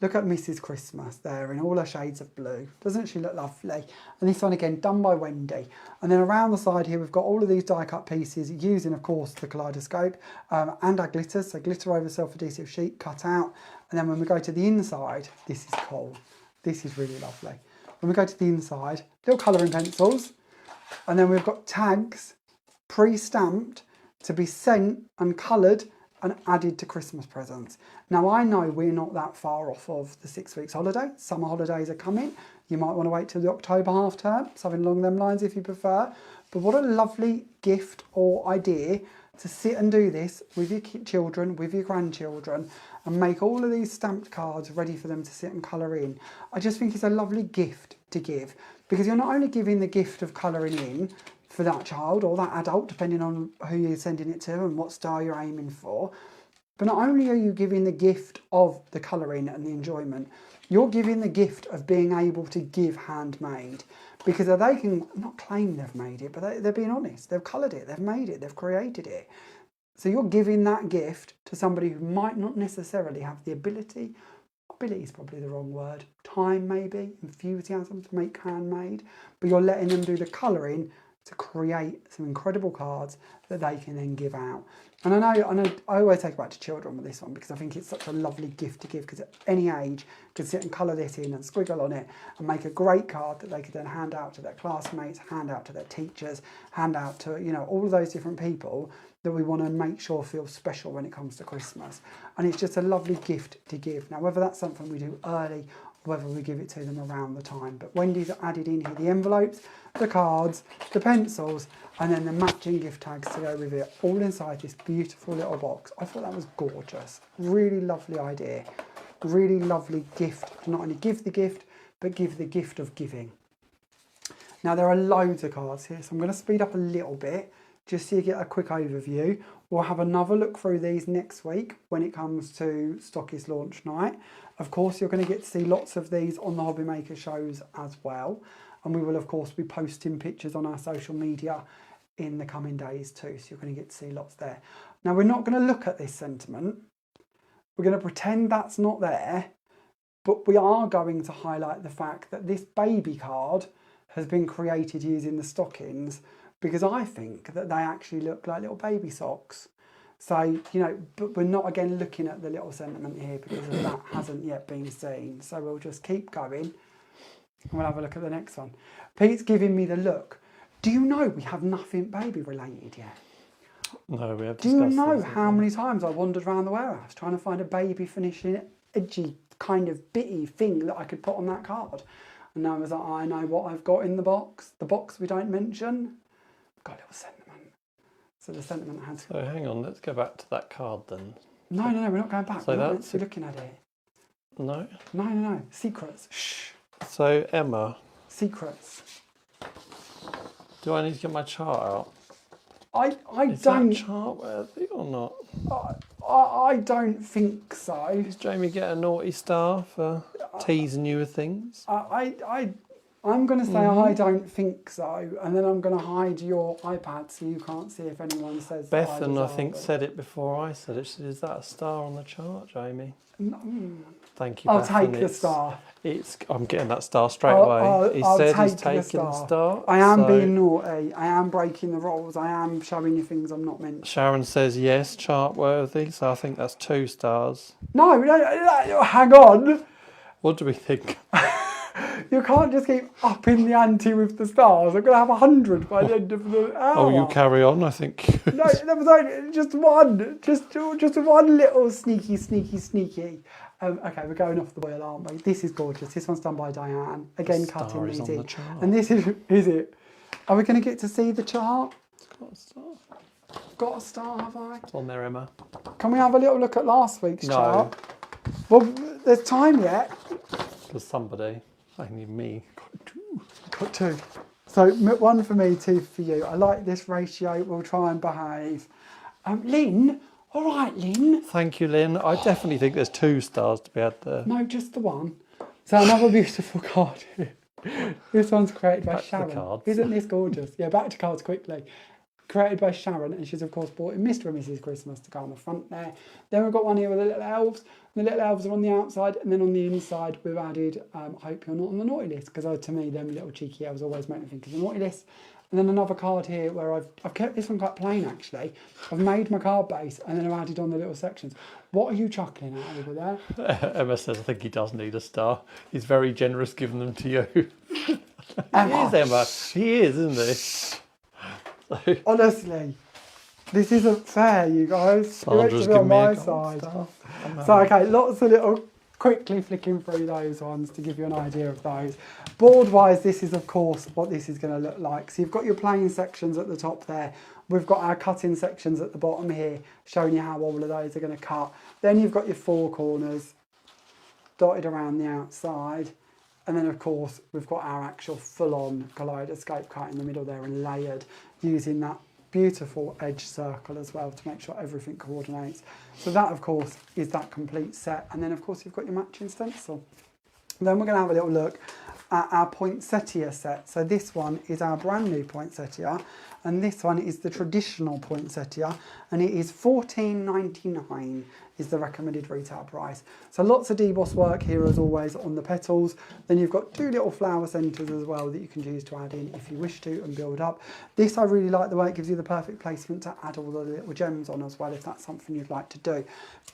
Look at Mrs. Christmas there in all her shades of blue. Doesn't she look lovely? And this one again done by Wendy. And then around the side here we've got all of these die cut pieces using of course the Kaleidoscope and our glitters. So glitter over self-adhesive sheet cut out. And then when we go to the inside, this is cool. This is really lovely. When we go to the inside, little colouring pencils. And then we've got tags pre-stamped to be sent and coloured and added to Christmas presents. Now I know we're not that far off of the 6 weeks holiday. Summer holidays are coming. You might want to wait till the October half term, something along them lines if you prefer. But what a lovely gift or idea to sit and do this with your children, with your grandchildren, and make all of these stamped cards ready for them to sit and colour in. I just think it's a lovely gift to give, because you're not only giving the gift of colouring in for that child or that adult, depending on who you're sending it to and what style you're aiming for. But not only are you giving the gift of the colouring and the enjoyment, you're giving the gift of being able to give handmade. because they can not claim they've made it, but they're being honest. They've coloured it, they've made it, they've created it. So you're giving that gift to somebody who might not necessarily have the ability is probably the wrong word, time maybe, enthusiasm to make handmade, but you're letting them do the colouring to create some incredible cards that they can then give out. And I know I always take it back to children with this one because I think it's such a lovely gift to give, because at any age you could sit and colour this in and squiggle on it and make a great card that they could then hand out to their classmates, hand out to their teachers, hand out to, you know, all of those different people that we want to make sure feel special when it comes to Christmas. And it's just a lovely gift to give. Now, whether that's something we do early or whether we give it to them around the time. But Wendy's added in here the envelopes, the cards, the pencils, and then the matching gift tags to go with it, all inside this beautiful little box. I thought that was gorgeous. Really lovely idea. Really lovely gift to not only give the gift, but give the gift of giving. Now, there are loads of cards here, so I'm going to speed up a little bit just so you get a quick overview. We'll have another look through these next week when it comes to Stockists launch night. Of course, you're going to get to see lots of these on the HobbyMaker shows as well. And we will, of course, be posting pictures on our social media in the coming days too. So you're going to get to see lots there. Now, we're not going to look at this sentiment. We're going to pretend that's not there. But we are going to highlight the fact that this baby card has been created using the stockings, because I think that they actually look like little baby socks. So, you know, but we're not again looking at the little sentiment here because that hasn't yet been seen. So we'll just keep going and we'll have a look at the next one. Pete's giving me the look. Do you know we have nothing baby related yet? No, we have discussed. Do you know how many times I wandered around the warehouse trying to find a baby finishing edgy kind of bitty thing that I could put on that card? And I was like, I know what I've got in the box. The box we don't mention. Got a little sentiment. So the sentiment has... So hang on, let's go back to that card then. No, we're not going back. So we're looking at it. No? No. Secrets. Shh. So Emma. Secrets. Do I need to get my chart out? I Is don't... that chart worthy or not? I don't think so. Does Jamie get a naughty star for teasing you with things? I'm going to say I don't think so, and then I'm going to hide your iPad so you can't see if anyone says... Bethan, I think, said it before I said it. She said, is that a star on the chart, Jamie? No. Thank you, I'll Bethan. take the star. I'm getting that star straight away. He said he's taking the star. I am being naughty. I am breaking the rules. I am showing you things I'm not meant to. Sharon says yes, chart worthy, so I think that's 2 stars. No, hang on. What do we think? You can't just keep upping the ante with the stars. I'm going to have 100 by the end of the hour. Oh, you carry on, I think. No, there was only just one. Just one little sneaky. Okay, we're going off the wheel, aren't we? This is gorgeous. This one's done by Diane. Again, cutting these in. And this is it. Are we going to get to see the chart? It's got a star. Got a star, have I? It's on there, Emma. Can we have a little look at last week's chart? Well, there's time yet. Because somebody, I mean me, Got 2. So 1 for me, 2 for you. I like this ratio. We'll try and behave. Lynn. All right, Lynn. Thank you, Lynn. I definitely think there's 2 stars to be had there. No, just the 1. So another beautiful card here. This one's created by Sharon. Isn't this gorgeous? Yeah, back to cards quickly. Created by Sharon, and she's of course bought in Mr. and Mrs. Christmas to go on the front there. Then we've got one here with the little elves. The little elves are on the outside, and then on the inside we've added hope you're not on the naughty list, because to me them little cheeky elves always make me think of the naughty list. And then another card here where I've kept this one quite plain actually. I've made my card base and then I've added on the little sections. What are you chuckling at over there? Emma says I think he does need a star. He's very generous giving them to you. Emma. He is, Emma. He is, isn't he? Honestly, this isn't fair, you guys. Sandra's You're meant to be on giving me my a gold side. star. So okay, lots of little, quickly flicking through those ones to give you an idea of those. Board wise, this is of course what this is going to look like. So you've got your plain sections at the top there. We've got our cutting sections at the bottom here, showing you how all of those are going to cut. Then you've got your 4 corners dotted around the outside. And then, of course, we've got our actual full-on kaleidoscope cut in the middle there and layered using that beautiful edge circle as well to make sure everything coordinates. So that, of course, is that complete set. And then, of course, you've got your matching stencil. Then we're going to have a little look at our poinsettia set. So this one is our brand new poinsettia, and this one is the traditional poinsettia, and it is $14.99 is the recommended retail price. So lots of deboss work here as always on the petals. Then you've got 2 little flower centres as well that you can choose to add in if you wish to and build up. This I really like the way it gives you the perfect placement to add all the little gems on as well if that's something you'd like to do.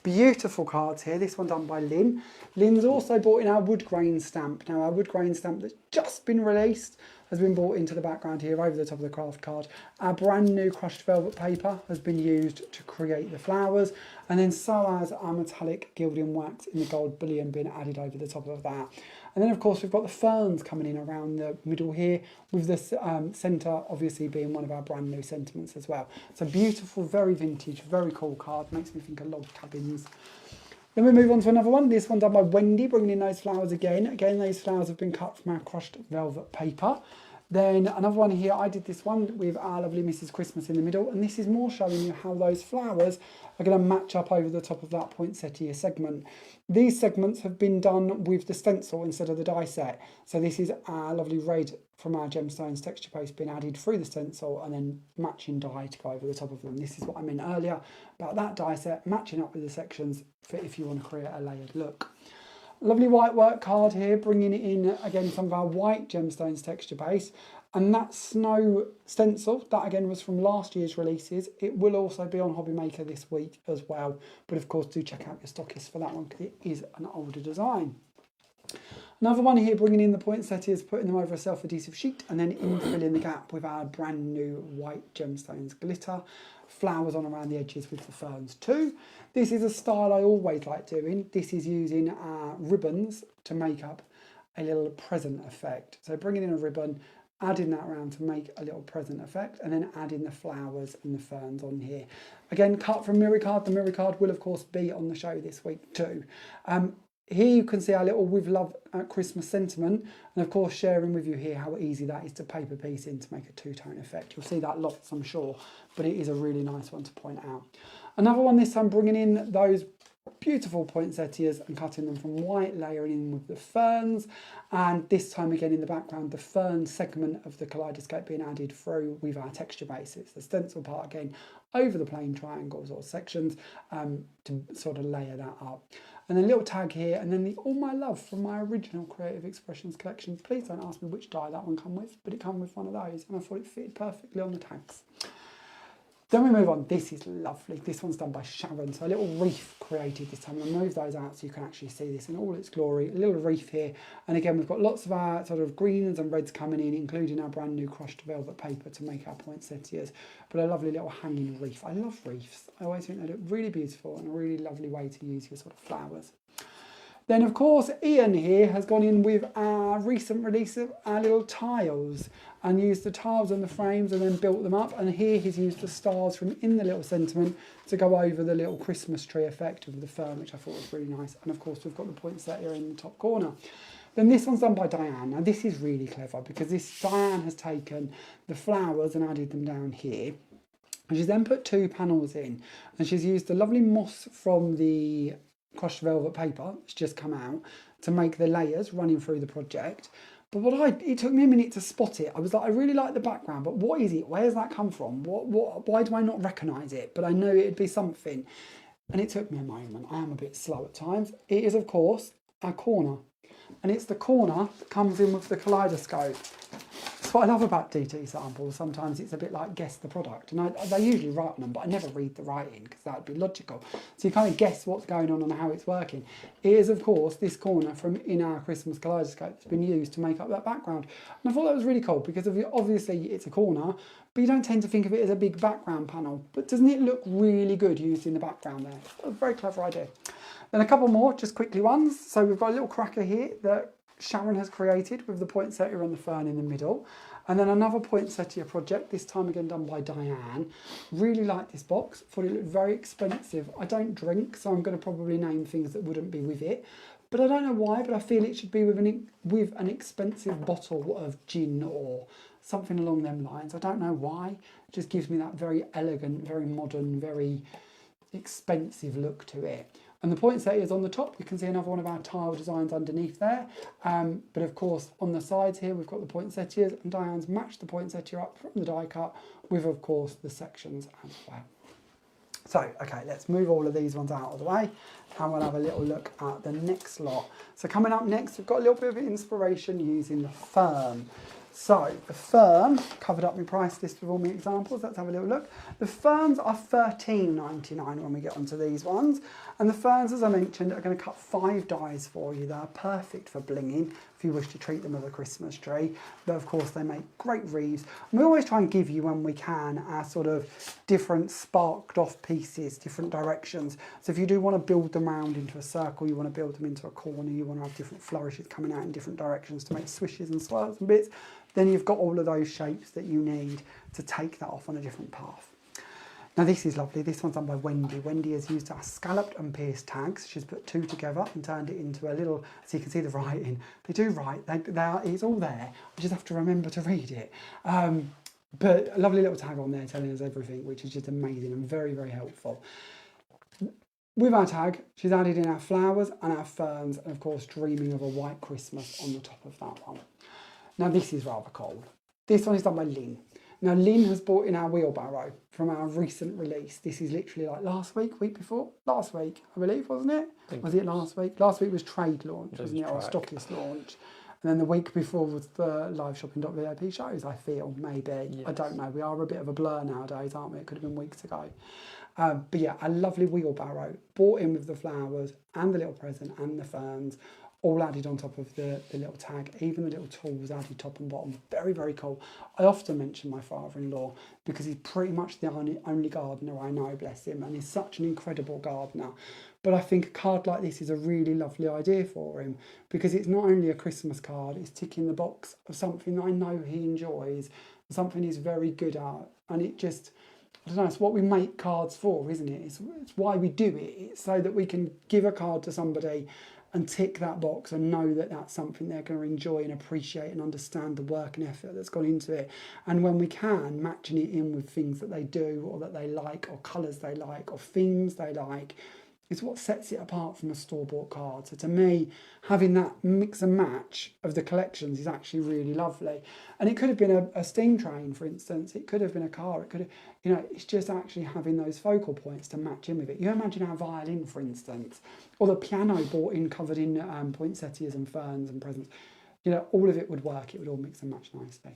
Beautiful cards here. This one done by Lynn. Lynn's also brought in our wood grain stamp. Now our wood grain stamp that's just been released has been brought into the background here over the top of the craft card. Our brand new crushed velvet paper has been used to create the flowers, and then so has our metallic gilding wax in the gold bullion being added over the top of that. And then of course we've got the ferns coming in around the middle here, with the centre obviously being one of our brand new sentiments as well. So beautiful, very vintage, very cool card, makes me think of log cabins. Then we move on to another one. This one done by Wendy, bringing in those flowers again. Again, those flowers have been cut from our crushed velvet paper. Then another one here, I did this one with our lovely Mrs. Christmas in the middle, and this is more showing you how those flowers are going to match up over the top of that poinsettia segment. These segments have been done with the stencil instead of the die set. So this is our lovely red from our gemstones texture paste being added through the stencil and then matching die to go over the top of them. This is what I meant earlier about that die set matching up with the sections for if you want to create a layered look. Lovely white work card here, bringing in again some of our white gemstones texture base, and that snow stencil, that again was from last year's releases. It will also be on HobbyMaker this week as well, but of course do check out your stockists for that one because it is an older design. Another one here, bringing in the poinsettias, putting them over a self-adhesive sheet and then infilling the gap with our brand new white gemstones glitter. Flowers on around the edges with the ferns too. This is a style I always like doing. This is using ribbons to make up a little present effect. So bringing in a ribbon, adding that around to make a little present effect, and then adding the flowers and the ferns on here. Again, cut from Mirror Card. The Mirror Card will of course be on the show this week too. Here you can see our little With Love Christmas sentiment, and of course sharing with you here how easy that is to paper piece in to make a two-tone effect. You'll see that lots, I'm sure, but it is a really nice one to point out. Another one this time, bringing in those beautiful poinsettias and cutting them from white, layering in with the ferns, and this time again in the background the fern segment of the kaleidoscope being added through with our texture bases. The stencil part again over the plain triangles or sections to sort of layer that up. And then a little tag here, and then the All My Love from my original Creative Expressions collection. Please don't ask me which die that one come with, but it came with one of those, and I thought it fitted perfectly on the tags. Then we move on. This is lovely. This one's done by Sharon. So a little wreath created this time. I'll move those out so you can actually see this in all its glory. A little wreath here. And again, we've got lots of our sort of greens and reds coming in, including our brand new crushed velvet paper to make our poinsettias. But a lovely little hanging wreath. I love wreaths. I always think they look really beautiful and a really lovely way to use your sort of flowers. Then of course Ian here has gone in with our recent release of our little tiles and used the tiles on the frames and then built them up, and here he's used the stars from in the little sentiment to go over the little Christmas tree effect of the fern, which I thought was really nice. And of course we've got the poinsettia in the top corner. Then this one's done by Diane. Now this is really clever because Diane has taken the flowers and added them down here. And she's then put 2 panels in, and she's used the lovely moss from the crushed velvet paper that's just come out to make the layers running through the project. But it took me a minute to spot it. I was like, I really like the background, but what is it? Where's that come from? Why do I not recognise it? But I know it'd be something. And it took me a moment. I am a bit slow at times. It is, of course, our corner. And it's the corner that comes in with the kaleidoscope. That's what I love about DT samples. Sometimes it's a bit like guess the product. And they usually write on them, but I never read the writing because that would be logical. So you kind of guess what's going on and how it's working. It is, of course, this corner from in our Christmas kaleidoscope that's been used to make up that background. And I thought that was really cool because obviously it's a corner, but you don't tend to think of it as a big background panel. But doesn't it look really good used in the background there? A very clever idea. Then a couple more, just quickly ones. So we've got a little cracker here that Sharon has created with the poinsettia and the fern in the middle. And then another poinsettia project, this time again done by Diane. Really like this box, thought it looked very expensive. I don't drink, so I'm going to probably name things that wouldn't be with it. But I don't know why, but I feel it should be with an expensive bottle of gin or something along them lines. I don't know why. It just gives me that very elegant, very modern, very expensive look to it. And the poinsettia is on the top. You can see another one of our tile designs underneath there. But of course, on the sides here, we've got the poinsettias, and Diane's matched the poinsettia up from the die cut with, of course, the sections as well. So, okay, let's move all of these ones out of the way, and we'll have a little look at the next lot. So coming up next, we've got a little bit of inspiration using the fern. So the fern, covered up my price list with all my examples. Let's have a little look. The ferns are $13.99 when we get onto these ones. And the ferns, as I mentioned, are going to cut 5 dies for you. They're perfect for blinging if you wish to treat them as a Christmas tree. But of course, they make great wreaths. And we always try and give you, when we can, our sort of different sparked off pieces, different directions. So if you do want to build them round into a circle, you want to build them into a corner, you want to have different flourishes coming out in different directions to make swishes and swirls and bits, then you've got all of those shapes that you need to take that off on a different path. Now this is lovely. This one's done by Wendy. Wendy has used our scalloped and pierced tags. She's put 2 together and turned it into a little, so you can see the writing. They do write, it's all there. I just have to remember to read it. But a lovely little tag on there telling us everything, which is just amazing and very, very helpful. With our tag, she's added in our flowers and our ferns, and of course dreaming of a white Christmas on the top of that one. Now this is rather cool. This one is done by Lynn. Now Lynn has brought in our wheelbarrow from our recent release. This is literally like last week, week before? Last week, I believe, wasn't it? Was it last week? Last week was trade launch, wasn't it? Or stockist launch. And then the week before was the live shopping.vip shows, I feel, maybe. Yes. I don't know. We are a bit of a blur nowadays, aren't we? It could have been weeks ago. But yeah, a lovely wheelbarrow, bought in with the flowers and the little present and the ferns, all added on top of the little tag. Even the little tools added top and bottom. Very, very cool. I often mention my father-in-law because he's pretty much the only gardener I know, bless him, and he's such an incredible gardener. But I think a card like this is a really lovely idea for him because it's not only a Christmas card, it's ticking the box of something that I know he enjoys, something he's very good at, and it just, I don't know, it's what we make cards for, isn't it? It's why we do it. It's so that we can give a card to somebody and tick that box and know that that's something they're going to enjoy and appreciate and understand the work and effort that's gone into it. And when we can, matching it in with things that they do or that they like or colours they like or themes they like, is what sets it apart from a store-bought card. So to me, having that mix and match of the collections is actually really lovely. And it could have been a steam train, for instance. It could have been a car. It could have, you know, it's just actually having those focal points to match in with it. You imagine our violin, for instance, or the piano bought in, covered in poinsettias and ferns and presents. You know, all of it would work. It would all mix and match nicely.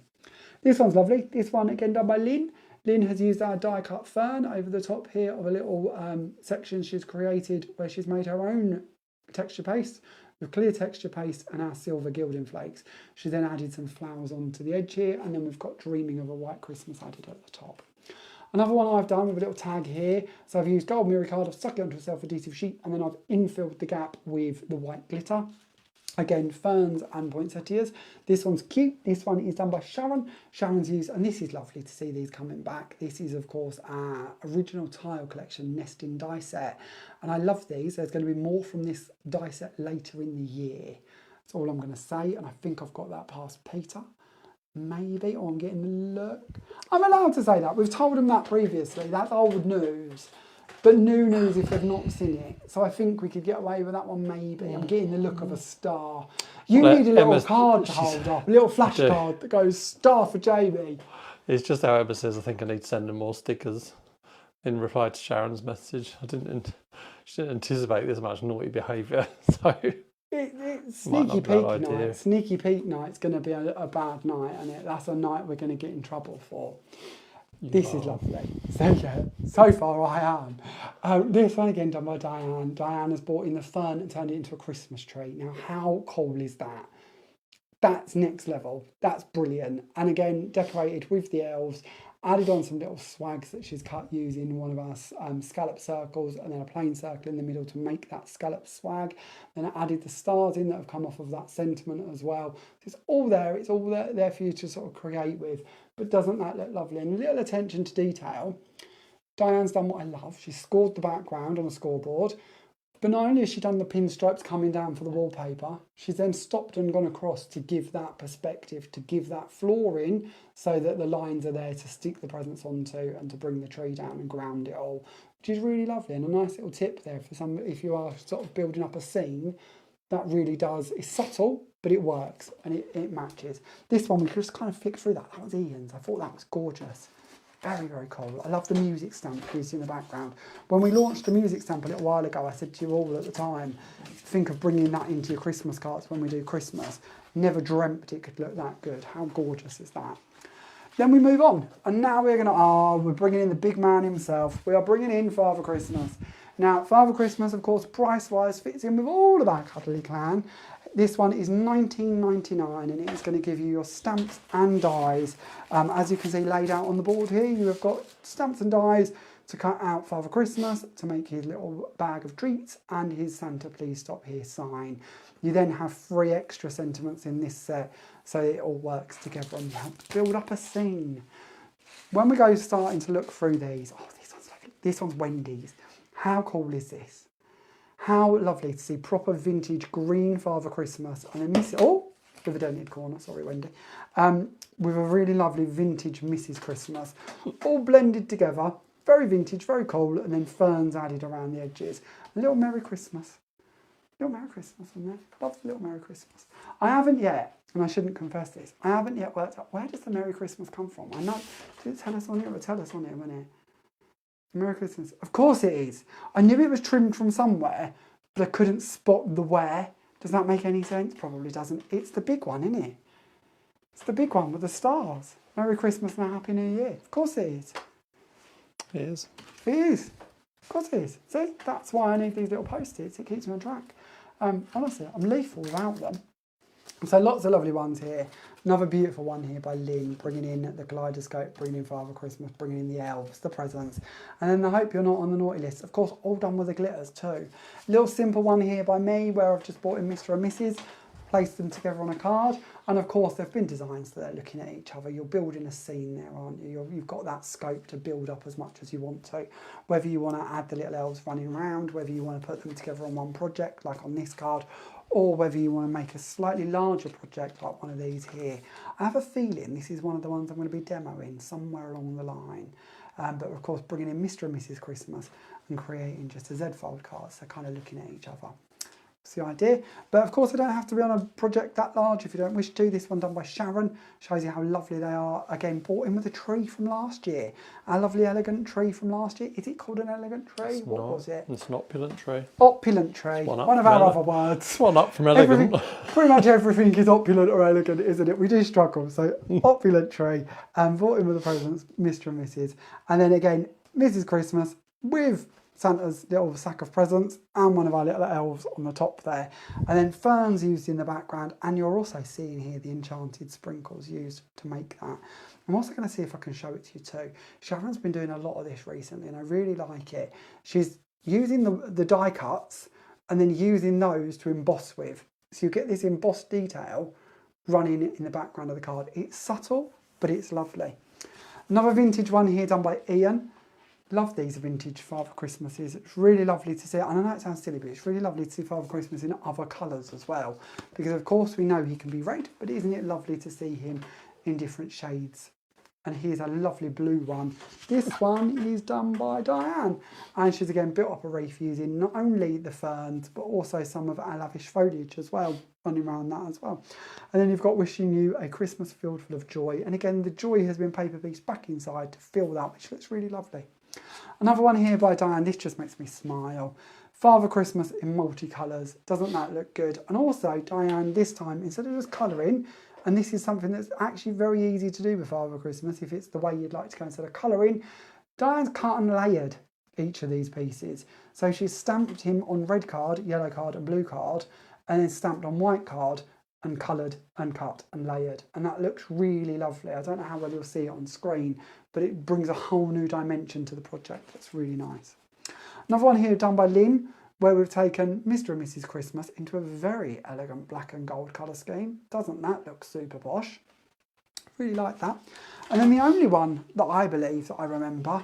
This one's lovely. This one, again, done by Lynn. Lynn has used our die-cut fern over the top here of a little section she's created where she's made her own texture paste with clear texture paste and our silver gilding flakes. She then added some flowers onto the edge here, and then we've got Dreaming of a White Christmas added at the top. Another one I've done with a little tag here. So I've used gold mirror card, I've stuck it onto a self-adhesive sheet, and then I've infilled the gap with the white glitter. Again, ferns and poinsettias. This one's cute. This one is done by Sharon. Sharon's used, and this is lovely to see these coming back. This is, of course, our original tile collection, nesting die set. And I love these. There's going to be more from this die set later in the year. That's all I'm going to say. And I think I've got that past Peter. Maybe, or I'm getting the look. I'm allowed to say that. We've told them that previously. That's old news. But new news if they've not seen it. So I think we could get away with that one, maybe. I'm getting the look of a star. You need a little card to hold up, a little flash card that goes star for Jamie. It's just how Emma says, I think I need to send them more stickers in reply to Sharon's message. She didn't anticipate this much naughty behaviour. So it's sneaky peek night. Sneaky peek night's going to be a bad night, and that's a night we're going to get in trouble for. This is lovely. So yeah, so far I am. This one again done by Diane. Diane has brought in the fern and turned it into a Christmas tree. Now how cool is that? That's next level. That's brilliant. And again, decorated with the elves, added on some little swags that she's cut using one of our scallop circles and then a plain circle in the middle to make that scallop swag. Then I added the stars in that have come off of that sentiment as well. It's all there. It's all there for you to sort of create with. But doesn't that look lovely? And a little attention to detail. Diane's done what I love. She's scored the background on a scoreboard. But not only has she done the pinstripes coming down for the wallpaper, she's then stopped and gone across to give that perspective, to give that flooring so that the lines are there to stick the presents onto and to bring the tree down and ground it all. which is really lovely, and a nice little tip there for some, if you are sort of building up a scene, that really does, it's subtle, but it works, and it matches. This one, we could just kind of flick through that. That was Ian's. I thought that was gorgeous. Very, very cool. I love the music stamp used in the background. When we launched the music stamp a little while ago, I said to you all at the time, think of bringing that into your Christmas cards when we do Christmas. Never dreamt it could look that good. How gorgeous is that? Then we move on, and now we're bringing in the big man himself. We are bringing in Father Christmas. Now, Father Christmas, of course, price-wise, fits in with all of our Cuddly Clan. This one is $19.99, and it is going to give you your stamps and dies. As you can see laid out on the board here, you have got stamps and dies to cut out Father Christmas, to make his little bag of treats, and his Santa Please Stop Here sign. You then have 3 extra sentiments in this set, so it all works together and you help build up a scene. When we go starting to look through these, oh, this one's lovely. This one's Wendy's. How cool is this? How lovely to see proper vintage green Father Christmas. And then this, oh, with a dented corner, sorry Wendy. With a really lovely vintage Mrs. Christmas. All blended together, very vintage, very cool, and then ferns added around the edges. A little Merry Christmas. Little Merry Christmas on there. Love the little Merry Christmas. I haven't yet, and I shouldn't confess this, I haven't yet worked out, where does the Merry Christmas come from? I know, did it tell us on here? It would tell us on here, wouldn't it? Merry Christmas. Of course it is. I knew it was trimmed from somewhere, but I couldn't spot the where. Does that make any sense? Probably doesn't. It's the big one, isn't it? It's the big one with the stars. Merry Christmas and a Happy New Year. Of course it is. It is. It is. Of course it is. See, that's why I need these little post-its. It keeps me on track. Honestly, I'm lethal without them. So lots of lovely ones here. Another beautiful one here by Lynn, bringing in the Kaleidoscope, bringing in Father Christmas, bringing in the elves, the presents. And then I hope you're not on the naughty list. Of course, all done with the glitters too. Little simple one here by me where I've just brought in Mr. and Mrs. Placed them together on a card. And of course, they've been designed so they're looking at each other. You're building a scene there, aren't you? You've got that scope to build up as much as you want to. Whether you want to add the little elves running around, whether you want to put them together on one project, like on this card, or whether you want to make a slightly larger project like one of these here. I have a feeling this is one of the ones I'm going to be demoing somewhere along the line. But of course, bringing in Mr. and Mrs. Christmas and creating just a Z-fold card, so kind of looking at each other. That's the idea. But of course, I don't have to be on a project that large if you don't wish to. This one done by Sharon shows you how lovely they are. Again, bought in with a tree from last year. A lovely elegant tree from last year. Is it called an elegant tree? It's what not. Was it? It's an opulent tree. Opulent tree. One of our other words. One up from elegant. Pretty much everything is opulent or elegant, isn't it? We do struggle. So opulent tree. Bought in with the presents, Mr. and Mrs. And then again, Mrs. Christmas with Santa's little sack of presents and one of our little elves on the top there. And then ferns used in the background, and you're also seeing here the enchanted sprinkles used to make that. I'm also going to see if I can show it to you too. Sharon's been doing a lot of this recently and I really like it. She's using the die cuts and then using those to emboss with. So you get this embossed detail running in the background of the card. It's subtle, but it's lovely. Another vintage one here done by Ian. Love these vintage Father Christmases. It's really lovely to see, and I know it sounds silly, but it's really lovely to see Father Christmas in other colours as well. Because of course we know he can be red, but isn't it lovely to see him in different shades? And here's a lovely blue one. This one is done by Diane. And she's again built up a wreath using not only the ferns, but also some of our lavish foliage as well, running around that as well. And then you've got wishing you a Christmas filled full of joy. And again, the joy has been paper pieced back inside to fill that, which looks really lovely. Another one here by Diane, this just makes me smile. Father Christmas in multicolours, doesn't that look good? And also Diane, this time, instead of just colouring, and this is something that's actually very easy to do with Father Christmas, if it's the way you'd like to go instead of colouring, Diane's cut and layered each of these pieces. So she's stamped him on red card, yellow card and blue card, and then stamped on white card and coloured and cut and layered. And that looks really lovely. I don't know how well you'll see it on screen, but it brings a whole new dimension to the project. That's really nice. Another one here done by Lynn, where we've taken Mr. and Mrs. Christmas into a very elegant black and gold colour scheme. Doesn't that look super posh? Really like that. And then the only one that I believe that I remember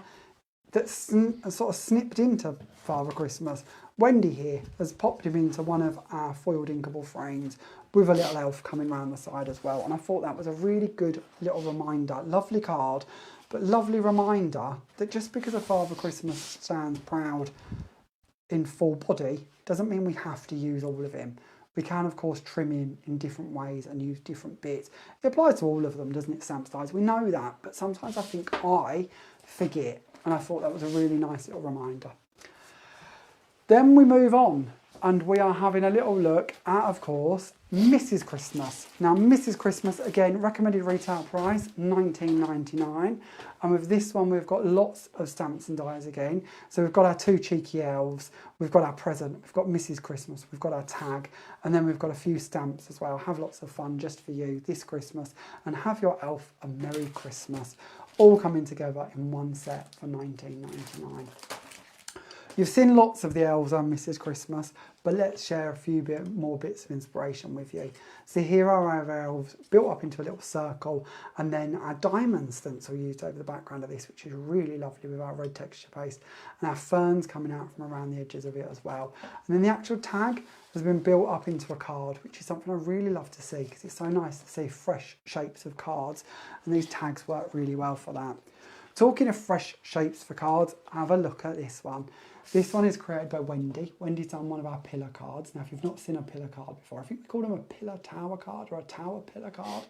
that's sort of snipped into Father Christmas, Wendy here has popped him into one of our foiled inkable frames with a little elf coming around the side as well. And I thought that was a really good little reminder. Lovely card, But lovely reminder that just because a Father Christmas stands proud in full body doesn't mean we have to use all of him. We can, of course, trim in different ways and use different bits. It applies to all of them, doesn't it, stamp size? We know that, but sometimes I think I forget, and I thought that was a really nice little reminder. Then we move on, and we are having a little look at, of course, Mrs. Christmas. Now, Mrs. Christmas, again, recommended retail price, $19.99. And with this one, we've got lots of stamps and dies again. So we've got our 2 cheeky elves, we've got our present, we've got Mrs. Christmas, we've got our tag, and then we've got a few stamps as well. Have lots of fun just for you this Christmas, and have your elf a Merry Christmas. All coming together in one set for $19.99. You've seen lots of the elves on Mrs. Christmas, but let's share a few more bits of inspiration with you. So here are our elves built up into a little circle, and then our diamond stencil used over the background of this, which is really lovely with our red texture paste, and our ferns coming out from around the edges of it as well. And then the actual tag has been built up into a card, which is something I really love to see because it's so nice to see fresh shapes of cards, and these tags work really well for that. Talking of fresh shapes for cards, have a look at this one. This one is created by Wendy. Wendy's done one of our pillar cards. Now, if you've not seen a pillar card before, I think they call them a pillar tower card or a tower pillar card.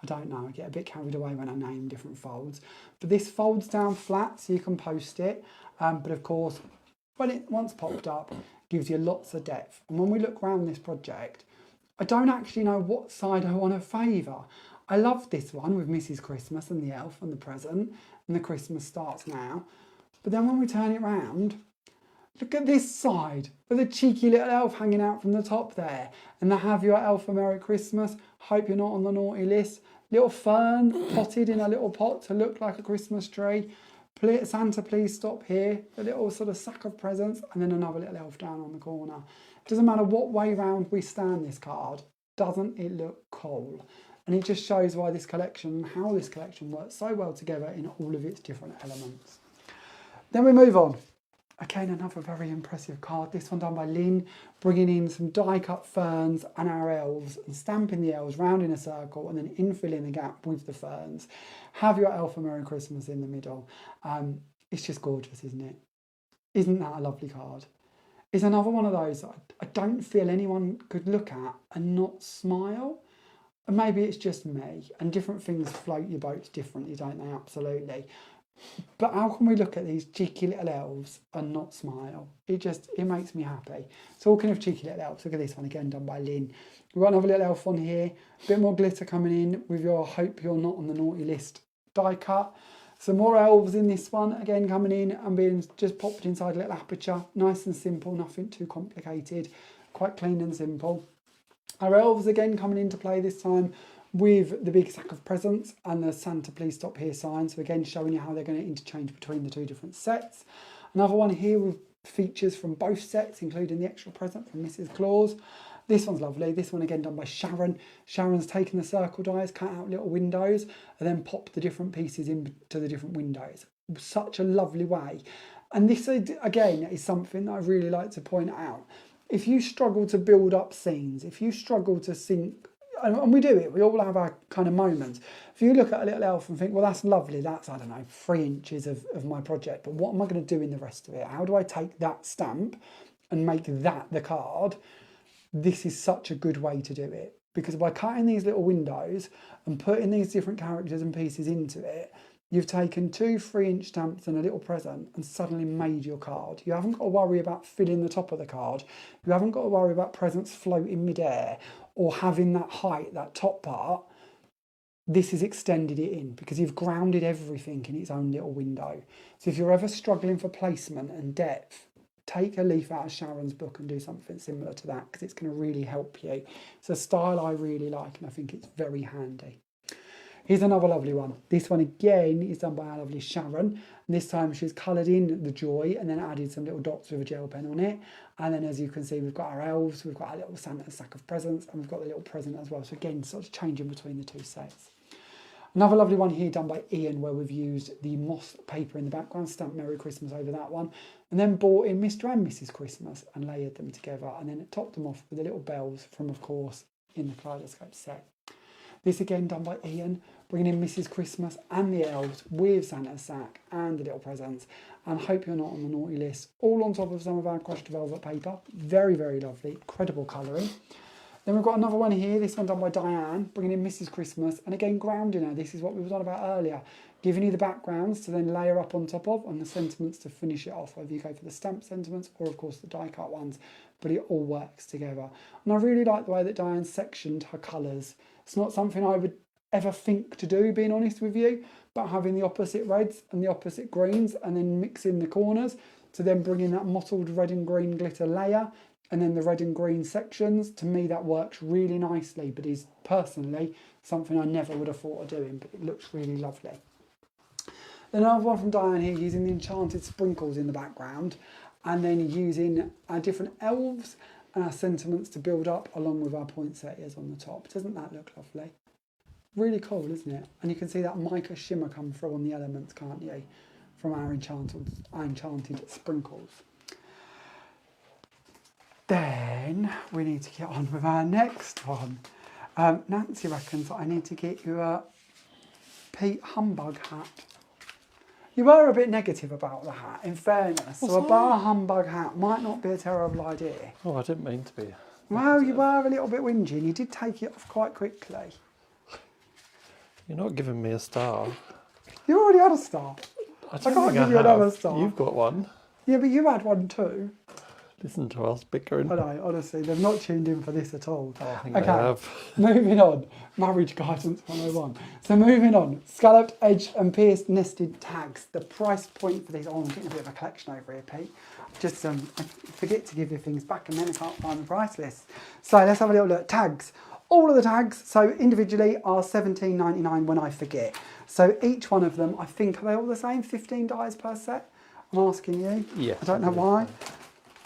I don't know, I get a bit carried away when I name different folds. But this folds down flat so you can post it. But of course, when it once popped up, gives you lots of depth. And when we look around this project, I don't actually know what side I want to favour. I love this one with Mrs. Christmas and the elf and the present, and the Christmas starts now. But then when we turn it round, look at this side with a cheeky little elf hanging out from the top there. And the Have Your Elf a Merry Christmas. Hope you're not on the naughty list. Little fern potted in a little pot to look like a Christmas tree. Santa, please stop here. A little sort of sack of presents. And then another little elf down on the corner. It doesn't matter what way round we stand this card. Doesn't it look cool? And it just shows why this collection and how this collection works so well together in all of its different elements. Then we move on. Again, another very impressive card. This one done by Lynn, bringing in some die-cut ferns and our elves and stamping the elves round in a circle and then infilling the gap with the ferns. Have Your Elf a Merry Christmas in the middle. It's just gorgeous, isn't it? Isn't that a lovely card? It's another one of those that I don't feel anyone could look at and not smile. And maybe it's just me, and different things float your boats differently, don't they? Absolutely. But how can we look at these cheeky little elves and not smile? It makes me happy. Talking of cheeky little elves, look at this one again, done by Lynn. We've got another little elf on here, a bit more glitter coming in with your Hope You're Not on the Naughty List die cut. Some more elves in this one, again coming in and being just popped inside a little aperture. Nice and simple, nothing too complicated, quite clean and simple. Our elves again coming into play this time with the big sack of presents and the Santa Please Stop Here sign. So again, showing you how they're going to interchange between the two different sets. Another one here with features from both sets, including the extra present from Mrs. Claus. This one's lovely. This one again done by Sharon. Sharon's taken the circle dies, cut out little windows, and then popped the different pieces into the different windows. Such a lovely way. And this again is something that I really like to point out. If you struggle to build up scenes, if you struggle to think, and we do it, we all have our kind of moments. If you look at a little elf and think, well, that's lovely, that's, I don't know, 3 inches of my project, but what am I going to do in the rest of it? How do I take that stamp and make that the card? This is such a good way to do it, because by cutting these little windows and putting these different characters and pieces into it, you've taken 2 3-inch stamps and a little present and suddenly made your card. You haven't got to worry about filling the top of the card. You haven't got to worry about presents floating midair or having that height, that top part. This has extended it in because you've grounded everything in its own little window. So if you're ever struggling for placement and depth, take a leaf out of Sharon's book and do something similar to that, because it's going to really help you. It's a style I really like and I think it's very handy. Here's another lovely one. This one again is done by our lovely Sharon. And this time she's coloured in the joy and then added some little dots with a gel pen on it. And then as you can see, we've got our elves, we've got our little Santa sack of presents, and we've got the little present as well. So again, sort of changing between the two sets. Another lovely one here done by Ian, where we've used the moss paper in the background, stamped Merry Christmas over that one, and then brought in Mr. and Mrs. Christmas and layered them together, and then topped them off with the little bells from, of course, in the Kaleidoscope set. This again done by Ian, bringing in Mrs. Christmas and the elves with Santa's sack and the little presents. And hope you're not on the naughty list. All on top of some of our crushed velvet paper. Very, very lovely. Incredible colouring. Then we've got another one here, this one done by Diane, bringing in Mrs. Christmas, and again grounding her. This is what we were on about earlier, giving you the backgrounds to then layer up on top of, and the sentiments to finish it off, whether you go for the stamp sentiments or of course the die cut ones, but it all works together. And I really like the way that Diane sectioned her colours. It's not something I would ever think to do, being honest with you, but having the opposite reds and the opposite greens and then mixing the corners to then bring in that mottled red and green glitter layer, and then the red and green sections. To me that works really nicely, but is personally something I never would have thought of doing, but it looks really lovely. Then another one from Diane here, using the enchanted sprinkles in the background, and then using our different elves and our sentiments to build up along with our poinsettias on the top. Doesn't that look lovely? Really cool, isn't it? And you can see that mica shimmer come through on the elements, can't you? From our enchanted sprinkles. Then we need to get on with our next one. Nancy reckons that I need to get you a Pete Humbug hat. You were a bit negative about the hat, in fairness. So a bar humbug hat might not be a terrible idea. Oh, I didn't mean to be. Well, you were a little bit whingy and you did take it off quite quickly. You're not giving me a star. You already had a star. I can't give you another star. You've got one. Yeah, but you had one too. Listen to us bickering. I know, honestly, they've not tuned in for this at all. Oh, I think they have. Moving on. Marriage Guidance 101. So moving on. Scalloped, edged and pierced nested tags. The price point for these... Oh, I'm getting a bit of a collection over here, Pete. Just I forget to give you things back and then I can't find the price list. So let's have a little look. Tags. All of the tags, so individually, are $17.99 when I forget. So each one of them, I think, are they all the same? 15 dies per set? I'm asking you. Yes. I don't know why.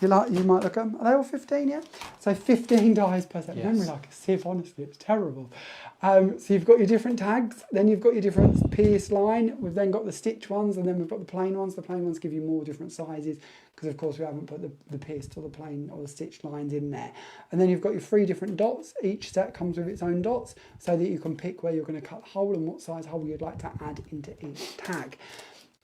You might look at them. Are they all 15, yeah? So 15 dies per set. Yes. Memory like a sieve, honestly, it's terrible. So you've got your different tags, then you've got your different pierced line. We've then got the stitch ones, and then we've got the plain ones. The plain ones give you more different sizes, because of course we haven't put the pierced or the plain or the stitched lines in there. And then you've got your 3 different dots. Each set comes with its own dots, so that you can pick where you're going to cut the hole and what size hole you'd like to add into each tag.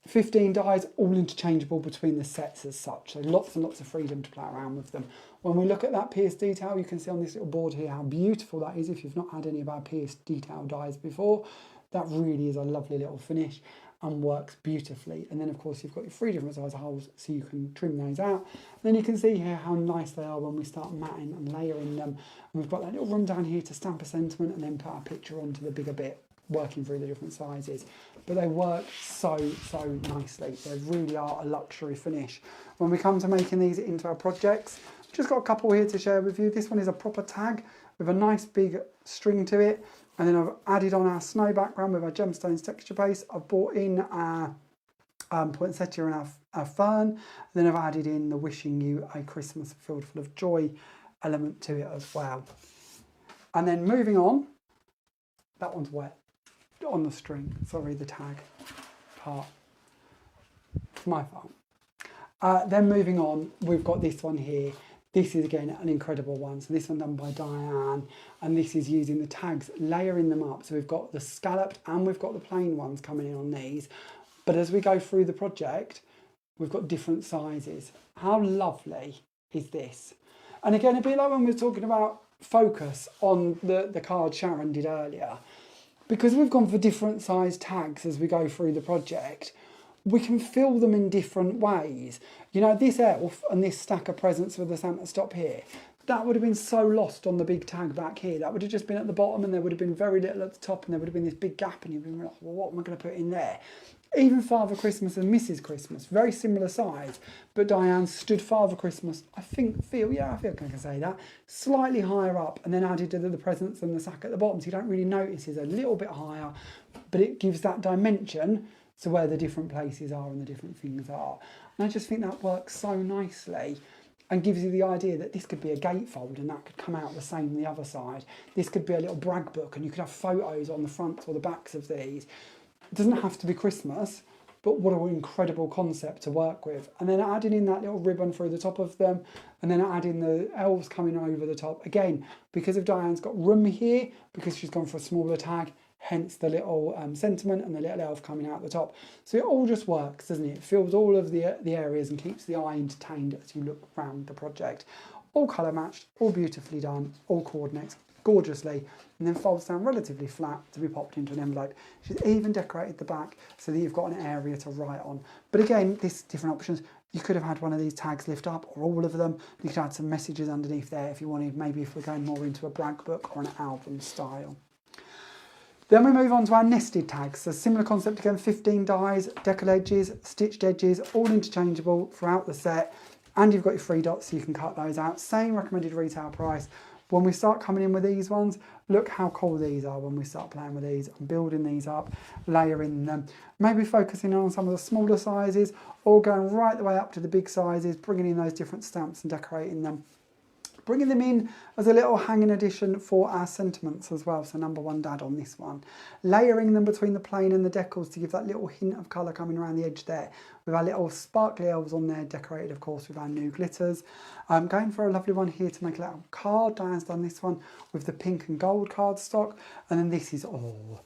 15 dies, all interchangeable between the sets as such, so lots and lots of freedom to play around with them. When we look at that pierced detail, you can see on this little board here how beautiful that is. If you've not had any of our pierced detail dies before, that really is a lovely little finish and works beautifully. And then of course you've got your 3 different size holes, so you can trim those out. And then you can see here how nice they are when we start matting and layering them. And we've got that little room down here to stamp a sentiment and then put our picture onto the bigger bit, working through the different sizes. But they work so nicely. They really are a luxury finish. When we come to making these into our projects, I've just got a couple here to share with you. This one is a proper tag with a nice big string to it. And then I've added on our snow background with our gemstones texture base. I've brought in our poinsettia and our fern. And then I've added in the wishing you a Christmas filled full of joy element to it as well. And then moving on, that one's wet. On the string, sorry, the tag part. It's my fault. Then moving on, we've got this one here. This is again an incredible one. So this one done by Diane, and this is using the tags, layering them up. So we've got the scalloped and we've got the plain ones coming in on these. But as we go through the project, we've got different sizes. How lovely is this? And again, a bit like when we were talking about focus on the card Sharon did earlier. Because we've gone for different size tags as we go through the project, we can fill them in different ways. You know, this elf and this stack of presents with the Santa stop here, that would have been so lost on the big tag back here. That would have just been at the bottom and there would have been very little at the top and there would have been this big gap and you'd been like, well, what am I going to put in there? Even Father Christmas and Mrs. Christmas, very similar size, but Diane stood Father Christmas, I feel I can say that, slightly higher up and then added to the presents and the sack at the bottom, so you don't really notice it's a little bit higher, but it gives that dimension to where the different places are and the different things are. And I just think that works so nicely and gives you the idea that this could be a gatefold and that could come out the same on the other side. This could be a little brag book and you could have photos on the fronts or the backs of these. It doesn't have to be Christmas, but what an incredible concept to work with. And then adding in that little ribbon through the top of them, and then adding the elves coming over the top. Again, because of Diane's got room here, because she's gone for a smaller tag, hence the little sentiment and the little elf coming out the top. So it all just works, doesn't it? It fills all of the areas and keeps the eye entertained as you look around the project. All colour matched, all beautifully done, all coordinates gorgeously, and then folds down relatively flat to be popped into an envelope. She's even decorated the back so that you've got an area to write on. But again, there's different options. You could have had one of these tags lift up, or all of them. You could add some messages underneath there if you wanted, maybe if we're going more into a brag book or an album style. Then we move on to our nested tags. So similar concept again, 15 dies, decal edges, stitched edges, all interchangeable throughout the set. And you've got your 3 dots so you can cut those out. Same recommended retail price. When we start coming in with these ones, look how cool these are when we start playing with these and building these up, layering them. Maybe focusing on some of the smaller sizes or going right the way up to the big sizes, bringing in those different stamps and decorating them. Bringing them in as a little hanging addition for our sentiments as well, so number 1 dad on this one. Layering them between the plain and the decals to give that little hint of colour coming around the edge there, with our little sparkly elves on there, decorated of course with our new glitters. Going for a lovely one here to make a little card. Diane's done this one with the pink and gold cardstock, and then this is, oh,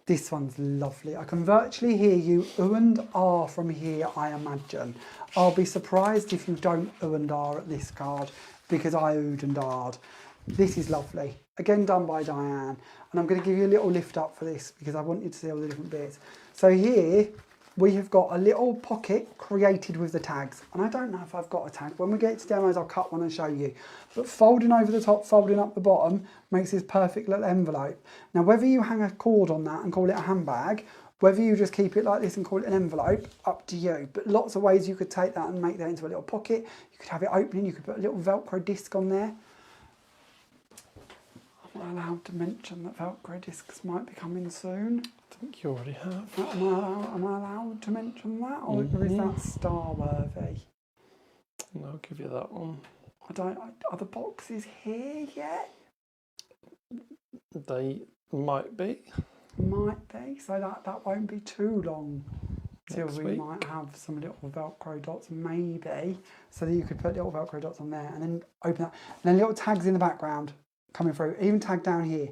this one's lovely. I can virtually hear you ooh and ah from here, I imagine. I'll be surprised if you don't ooh and ah at this card, because I oohed and ahed. This is lovely. Again, done by Diane. And I'm going to give you a little lift up for this because I want you to see all the different bits. So here we have got a little pocket created with the tags. And I don't know if I've got a tag. When we get to demos, I'll cut one and show you. But folding over the top, folding up the bottom makes this perfect little envelope. Now, whether you hang a cord on that and call it a handbag, whether you just keep it like this and call it an envelope, up to you. But lots of ways you could take that and make that into a little pocket. You could have it opening, you could put a little Velcro disc on there. I'm not allowed to mention that Velcro discs might be coming soon. I think you already have. Am I allowed to mention that? Or is that star-worthy? I'll give you that one. Are the boxes here yet? They might be. Might be, so that won't be too long till Next we week. might have some little Velcro dots, maybe, so that you could put little Velcro dots on there and then open that. And then little tags in the background coming through, even tag down here.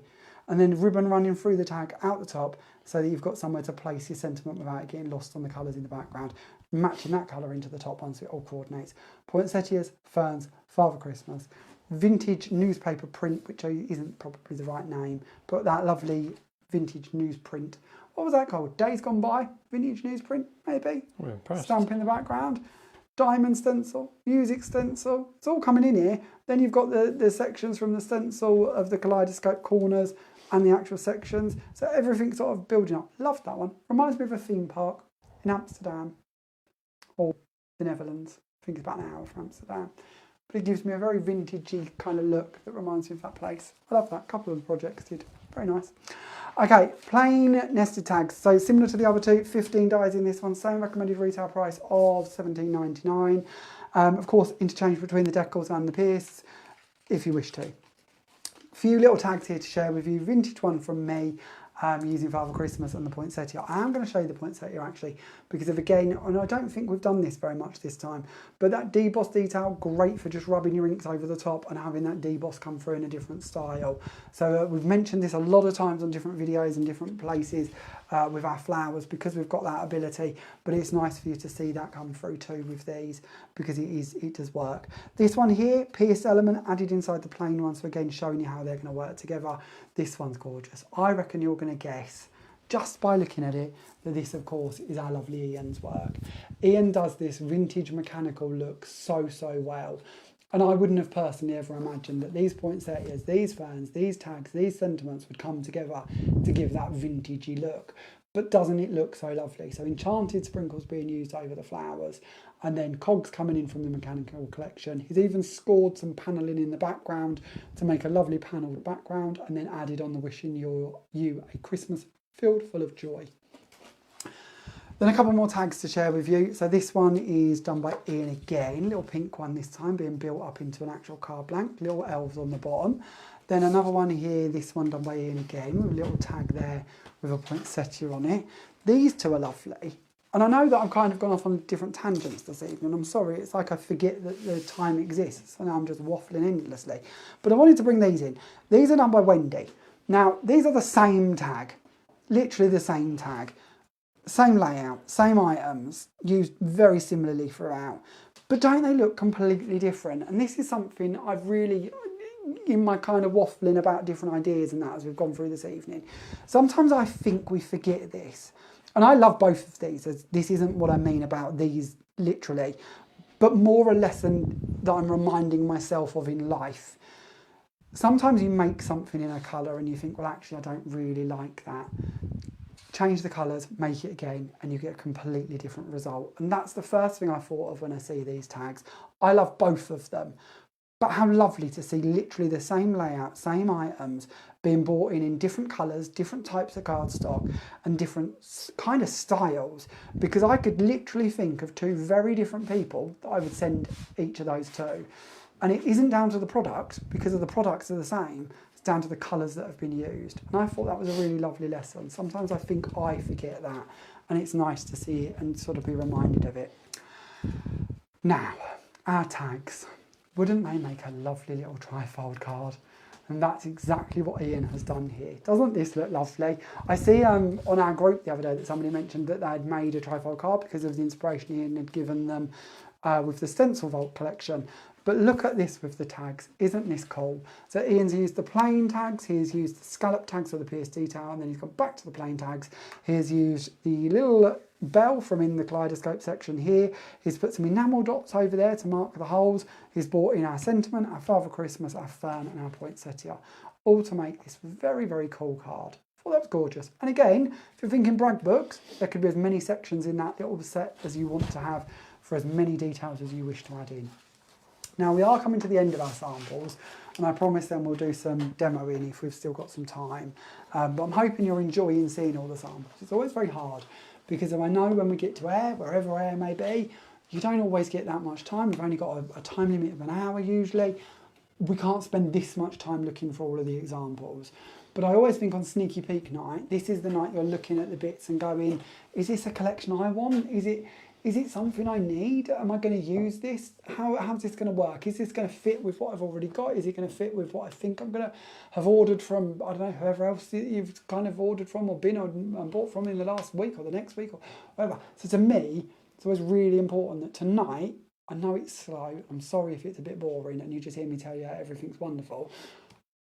And then ribbon running through the tag out the top so that you've got somewhere to place your sentiment without it getting lost on the colours in the background. Matching that colour into the top one so it all coordinates. Poinsettias, ferns, Father Christmas. Vintage newspaper print, which isn't probably the right name, but that lovely vintage newsprint. What was that called? Days Gone By? Vintage newsprint, maybe? We're impressed. Stamp in the background. Diamond stencil, music stencil. It's all coming in here. Then you've got the sections from the stencil of the Kaleidoscope corners and the actual sections. So everything's sort of building up. Love that one. Reminds me of a theme park in Amsterdam or the Netherlands. I think it's about an hour from Amsterdam. But it gives me a very vintagey kind of look that reminds me of that place. I love that. A couple of the projects did. Very nice. Okay, plain nested tags. So similar to the other two, 15 dies in this one. Same recommended retail price of $17.99. Of course, interchange between the decals and the pierce, if you wish to. A few little tags here to share with you. Vintage one from me. Using Father Christmas and the Poinsettia. I am going to show you the Poinsettia actually, because of again, and I don't think we've done this very much this time, but that deboss detail, great for just rubbing your inks over the top and having that deboss come through in a different style. So we've mentioned this a lot of times on different videos and different places with our flowers because we've got that ability, but it's nice for you to see that come through too with these because it does work. This one here, pierced element added inside the plain one, so again showing you how they're going to work together. This one's gorgeous. I reckon you're going to guess just by looking at it that this of course is our lovely Ian's work. Ian does this vintage mechanical look so well, and I wouldn't have personally ever imagined that these poinsettias, these ferns, these tags, these sentiments would come together to give that vintagey look. But doesn't it look so lovely? So enchanted sprinkles being used over the flowers, and then cogs coming in from the mechanical collection. He's even scored some panelling in the background to make a lovely panelled background, and then added on the wishing you a Christmas filled full of joy. Then a couple more tags to share with you. So this one is done by Ian again, little pink one this time, being built up into an actual card blank, little elves on the bottom. Then another one here, this one done by Ian again, with a little tag there with a poinsettia on it. These two are lovely. And I know that I've kind of gone off on different tangents this evening. I'm sorry, it's like I forget that the time exists and I'm just waffling endlessly. But I wanted to bring these in. These are done by Wendy. Now, these are the same tag, literally the same tag. Same layout, same items, used very similarly throughout. But don't they look completely different? And this is something I've really, in my kind of waffling about different ideas and that as we've gone through this evening, sometimes I think we forget this. And I love both of these. This isn't what I mean about these literally, but more a lesson that I'm reminding myself of in life. Sometimes you make something in a colour and you think, well, actually, I don't really like that. Change the colours, make it again, and you get a completely different result. And that's the first thing I thought of when I see these tags. I love both of them, but how lovely to see literally the same layout, same items being bought in different colours, different types of cardstock, and different kind of styles. Because I could literally think of two very different people that I would send each of those to. And it isn't down to the product, because of the products are the same. Down to the colours that have been used. And I thought that was a really lovely lesson. Sometimes I think I forget that, and it's nice to see it and sort of be reminded of it. Now, our tags. Wouldn't they make a lovely little trifold card? And that's exactly what Ian has done here. Doesn't this look lovely? I see on our group the other day that somebody mentioned that they had made a trifold card because of the inspiration Ian had given them with the stencil vault collection. But look at this with the tags. Isn't this cool? So Ian's used the plain tags, he's used the scallop tags or the pierced detail, and then he's gone back to the plain tags. He's used the little bell from in the Kaleidoscope section here. He's put some enamel dots over there to mark the holes. He's brought in our sentiment, our Father Christmas, our Fern, and our Poinsettia, all to make this very, very cool card. I thought that was gorgeous. And again, if you're thinking brag books, there could be as many sections in that little set as you want to have for as many details as you wish to add in. Now we are coming to the end of our samples, and I promise then we'll do some demoing if we've still got some time. But I'm hoping you're enjoying seeing all the samples. It's always very hard because I know when we get to air, wherever air may be, you don't always get that much time. We've only got a time limit of an hour usually. We can't spend this much time looking for all of the examples. But I always think on sneaky peek night, this is the night you're looking at the bits and going, is this a collection I want? Is it something I need? Am I going to use this? How's this going to work? Is this going to fit with what I've already got? Is it going to fit with what I think I'm going to have ordered from, I don't know, whoever else you've kind of ordered from or been or bought from in the last week or the next week or whatever. So to me, it's always really important that tonight, I know it's slow, I'm sorry if it's a bit boring and you just hear me tell you how everything's wonderful,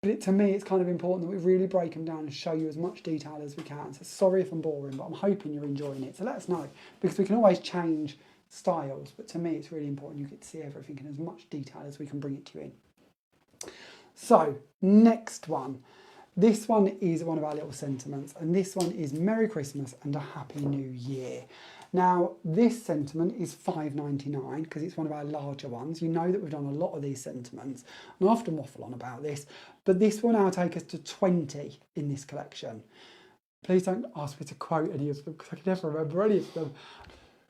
but to me it's kind of important that we really break them down and show you as much detail as we can. So sorry if I'm boring, but I'm hoping you're enjoying it. So let us know, because we can always change styles, but to me it's really important you get to see everything in as much detail as we can bring it to you in. So next one. This one is one of our little sentiments, and this one is Merry Christmas and a Happy New Year. Now, this sentiment is $5.99 because it's one of our larger ones. You know that we've done a lot of these sentiments, and I often waffle on about this, but this will now take us to 20 in this collection. Please don't ask me to quote any of them because I can never remember any of them.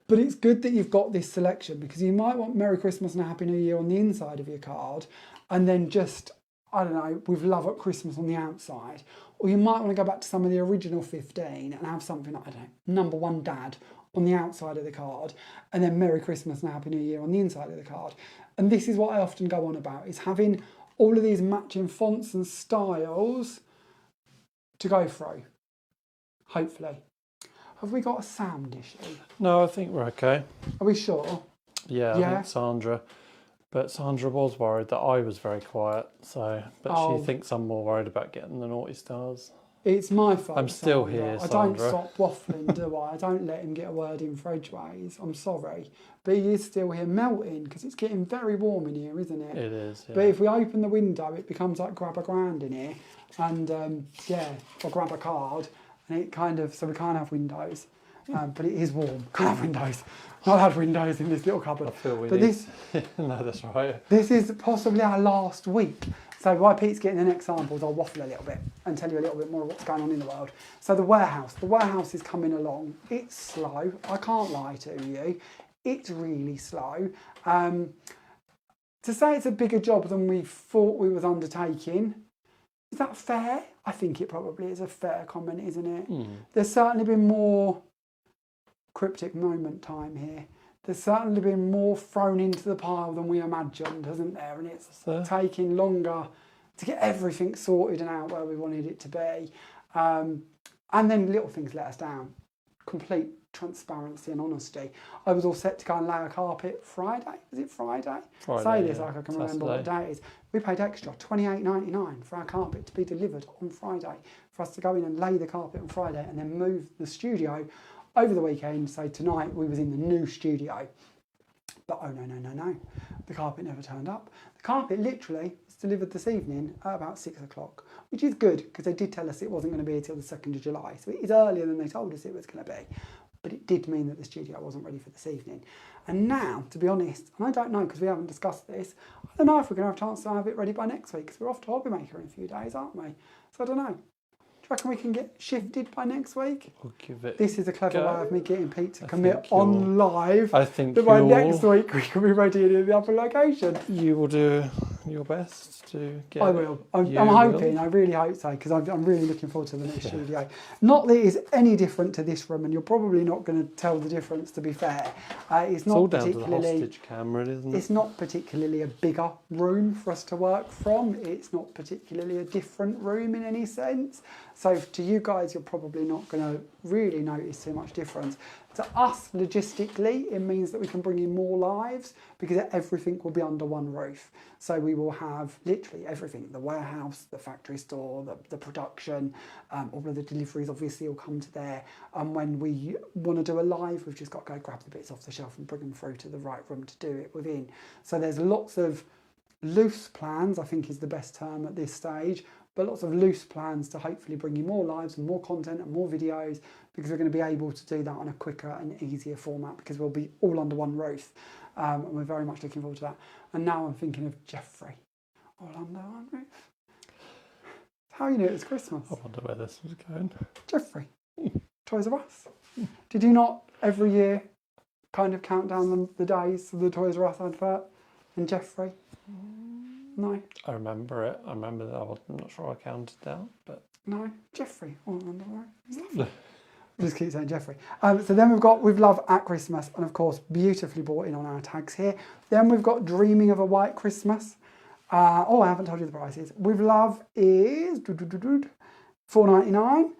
But it's good that you've got this selection because you might want Merry Christmas and a Happy New Year on the inside of your card, and then just, I don't know, with Love at Christmas on the outside. Or you might want to go back to some of the original 15 and have something like, I don't know, Number One Dad on the outside of the card, and then Merry Christmas and Happy New Year on the inside of the card. And this is what I often go on about, is having all of these matching fonts and styles to go through, hopefully. Have we got a sound issue? No, I think we're okay. Are we sure? Yeah, I think Sandra. But Sandra was worried that I was very quiet, so, but she thinks I'm more worried about getting the naughty stars. It's my fault. I'm still Sandra. here, I Sandra. don't stop waffling, do I? I don't let him get a word in for edgeways. I'm sorry. But he is still here melting because it's getting very warm in here, isn't it? It is, yeah. But if we open the window, it becomes like grab a grand in here. And or grab a card. And it kind of, so we can't have windows. But it is warm. Can't have windows. I'll have windows in this little cupboard. I feel but this. No, that's right. This is possibly our last week. So while Pete's getting the next samples, I'll waffle a little bit and tell you a little bit more of what's going on in the world. So the warehouse is coming along. It's slow. I can't lie to you. It's really slow. To say it's a bigger job than we thought we was undertaking, is that fair? I think it probably is a fair comment, isn't it? There's certainly been more cryptic moment time here. There's certainly been more thrown into the pile than we imagined, hasn't there? And it's taking longer to get everything sorted and out where we wanted it to be. And then little things let us down. Complete transparency and honesty. I was all set to go and lay a carpet Friday. Was it Friday? Say this like I can remember what day it is. We paid extra $28.99 for our carpet to be delivered on Friday, for us to go in and lay the carpet on Friday and then move the studio over the weekend. So tonight we was in the new studio. But oh no. The carpet never turned up. The carpet literally was delivered this evening at about 6 o'clock, which is good because they did tell us it wasn't going to be until the 2nd of July. So it is earlier than they told us it was going to be. But it did mean that the studio wasn't ready for this evening. And now, to be honest, and I don't know because we haven't discussed this, I don't know if we're going to have a chance to have it ready by next week because we're off to HobbyMaker in a few days, aren't we? So I don't know. Do you reckon we can get shifted by next week? We'll give it this is a clever way of me getting Pete to commit on live. I think that by next week we can be ready in the other location. You will do your best to get. I will. I'm hoping. I really hope so because I'm really looking forward to the next studio. Not that it is any different to this room, and you're probably not going to tell the difference. To be fair, it's not all particularly. Down to the hostage camera, isn't it? It's not particularly a bigger room for us to work from. It's not particularly a different room in any sense. So to you guys, you're probably not going to really notice too much difference. To us, logistically, it means that we can bring in more lives because everything will be under one roof. So we will have literally everything, the warehouse, the factory store, the production, all of the deliveries obviously will come to there. And when we want to do a live, we've just got to go grab the bits off the shelf and bring them through to the right room to do it within. So there's lots of loose plans, I think is the best term at this stage, but lots of loose plans to hopefully bring you more lives and more content and more videos because we're going to be able to do that on a quicker and easier format because we'll be all under one roof. And we're very much looking forward to that. And now I'm thinking of Jeffrey, all under one roof. How you knew it was Christmas? I wonder where this was going. Jeffrey, Toys R Us. Did you not every year kind of count down the days of the Toys R Us advert and Jeffrey? No. I remember it. I remember that. I'm not sure I counted down, but no, Jeffrey. All under one. It's lovely. Just keep saying Jeffrey. So then we've got With Love at Christmas, and of course beautifully brought in on our tags here. Then we've got Dreaming of a White Christmas. I haven't told you the prices. With Love is $4.99.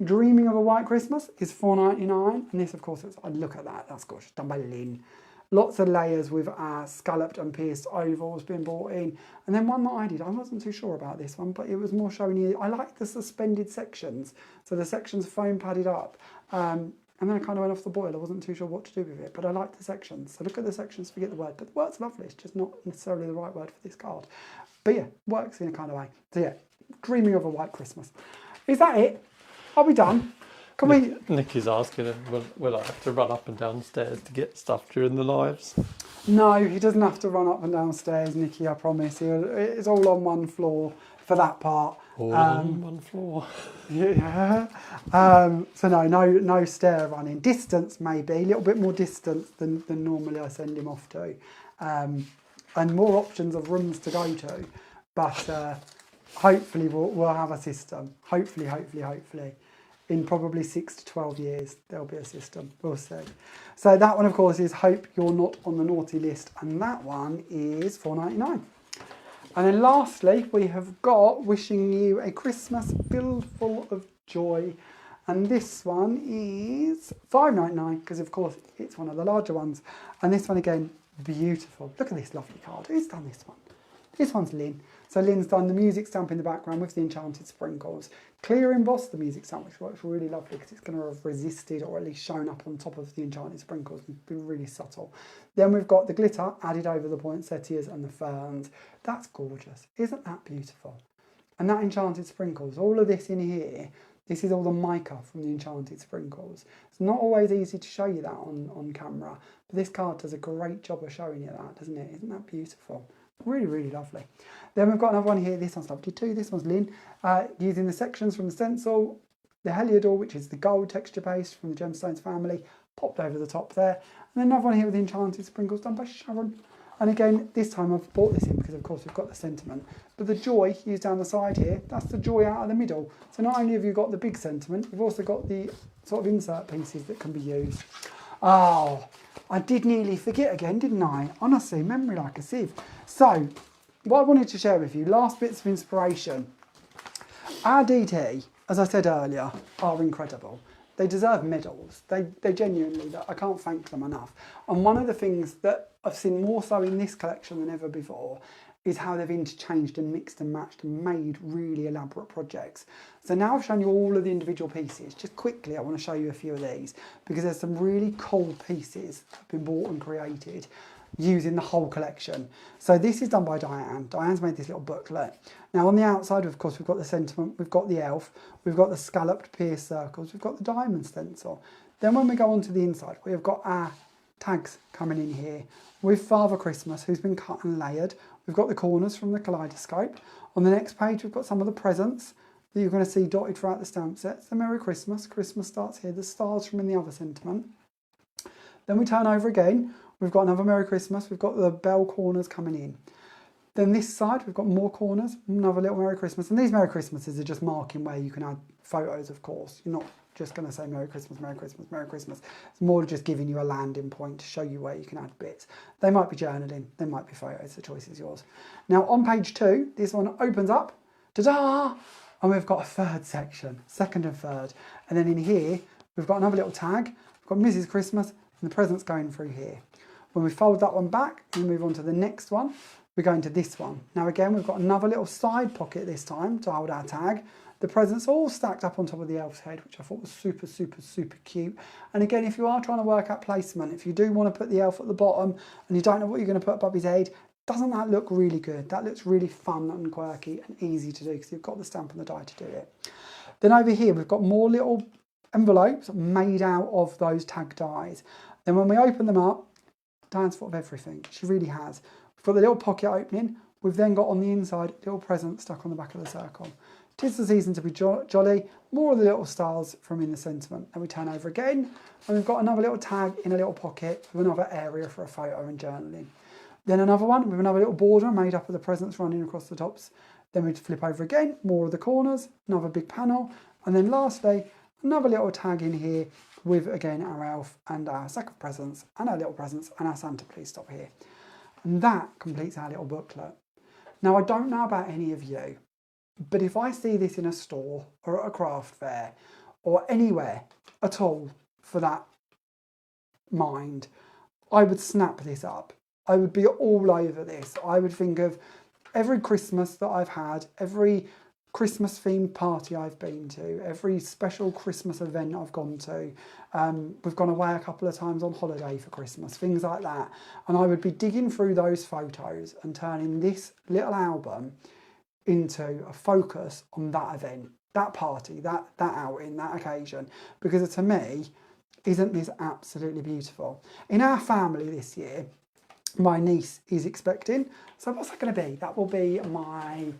Dreaming of a White Christmas is $4.99, and this, of course, I'd look at that. That's gorgeous. Done by Lynn. Lots of layers with scalloped and pierced ovals being brought in. And then one that I did, I wasn't too sure about this one, but it was more showing you, I like the suspended sections. So the sections foam padded up. And then I kind of went off the boil. I wasn't too sure what to do with it, but I like the sections. So look at the sections, forget the word. But the word's lovely. It's just not necessarily the right word for this card. But yeah, works in a kind of way. So yeah, Dreaming of a White Christmas. Is that it? Are we done? Nikki's asking, will I have to run up and downstairs to get stuff during the lives? No, he doesn't have to run up and downstairs, Nikki, I promise. It's all on one floor for that part. All on one floor. Yeah. So no stair running. Distance maybe, a little bit more distance than normally I send him off to. And more options of rooms to go to. But hopefully we'll have a system. Hopefully. In probably 6 to 12 years, there'll be a system. We'll see. So that one, of course, is Hope You're Not on the Naughty List. And that one is $4.99. And then lastly, we have got Wishing You a Christmas Filled Full of Joy. And this one is $5.99 because, of course, it's one of the larger ones. And this one, again, beautiful. Look at this lovely card. Who's done this one? This one's Lynn. So Lynn's done the music stamp in the background with the enchanted sprinkles. Clear embossed the music stamp, which works really lovely because it's going to have resisted or at least shown up on top of the enchanted sprinkles and be really subtle. Then we've got the glitter added over the poinsettias and the ferns. That's gorgeous. Isn't that beautiful? And that enchanted sprinkles, all of this in here, this is all the mica from the enchanted sprinkles. It's not always easy to show you that on camera, but this card does a great job of showing you that, doesn't it? Isn't that beautiful? Really, really lovely. Then we've got another one here. This one's lovely too. This one's Lynn, using the sections from the stencil, the Heliodor, which is the gold texture paste from the Gemstones family, popped over the top there. And then another one here with the enchanted sprinkles done by Sharon. And again, this time I've brought this in because of course we've got the sentiment, but the joy used down the side here, that's the joy out of the middle. So not only have you got the big sentiment, you've also got the sort of insert pieces that can be used. Oh, I did nearly forget again, didn't I? Honestly, memory like a sieve. So, what I wanted to share with you, last bits of inspiration. Our DT, as I said earlier, are incredible. They deserve medals. They genuinely, I can't thank them enough. And one of the things that I've seen more so in this collection than ever before is how they've interchanged and mixed and matched and made really elaborate projects. So now I've shown you all of the individual pieces. Just quickly, I want to show you a few of these because there's some really cool pieces that have been bought and created using the whole collection. So this is done by Diane. Diane's made this little booklet. Now on the outside, of course, we've got the sentiment, we've got the elf, we've got the scalloped pierced circles, we've got the diamond stencil. Then when we go on to the inside, we've got our tags coming in here with Father Christmas, who's been cut and layered. We've got the corners from the Kaleidoscope. On the next page, we've got some of the presents that you're going to see dotted throughout the stamp sets. The Merry Christmas, Christmas starts here, the stars from in the other sentiment. Then we turn over again, we've got another Merry Christmas, we've got the bell corners coming in. Then this side, we've got more corners, another little Merry Christmas. And these Merry Christmases are just marking where you can add photos, of course. You're not just going to say Merry Christmas, Merry Christmas, Merry Christmas. It's more just giving you a landing point to show you where you can add bits. They might be journaling, they might be photos, the choice is yours. Now on page 2, this one opens up, ta-da! And we've got a third section, second and third. And then in here, we've got another little tag. We've got Mrs. Christmas and the presents going through here. When we fold that one back and move on to the next one, we go into this one. Now again, we've got another little side pocket this time to hold our tag. The presents all stacked up on top of the elf's head, which I thought was super, super, super cute. And again, if you are trying to work out placement, if you do want to put the elf at the bottom and you don't know what you're going to put above his head, doesn't that look really good? That looks really fun and quirky and easy to do because you've got the stamp and the die to do it. Then over here, we've got more little envelopes made out of those tag dies. Then when we open them up, Diane's thought of everything. She really has. We've got the little pocket opening. We've then got on the inside little presents stuck on the back of the circle. 'Tis the season to be jolly. More of the little stars from in the sentiment. Then we turn over again and we've got another little tag in a little pocket with another area for a photo and journaling. Then another one with another little border made up of the presents running across the tops. Then we flip over again, more of the corners, another big panel. And then lastly, another little tag in here with, again, our elf and our sack of presents and our little presents and our Santa please stop here. And that completes our little booklet. Now, I don't know about any of you, but if I see this in a store or at a craft fair or anywhere at all for that mind, I would snap this up. I would be all over this. I would think of every Christmas that I've had, every Christmas themed party I've been to, every special Christmas event I've gone to. We've gone away a couple of times on holiday for Christmas, things like that. And I would be digging through those photos and turning this little album into a focus on that event, that party, that outing, that occasion. Because to me, isn't this absolutely beautiful? In our family this year, my niece is expecting. So what's that going to be? That will be my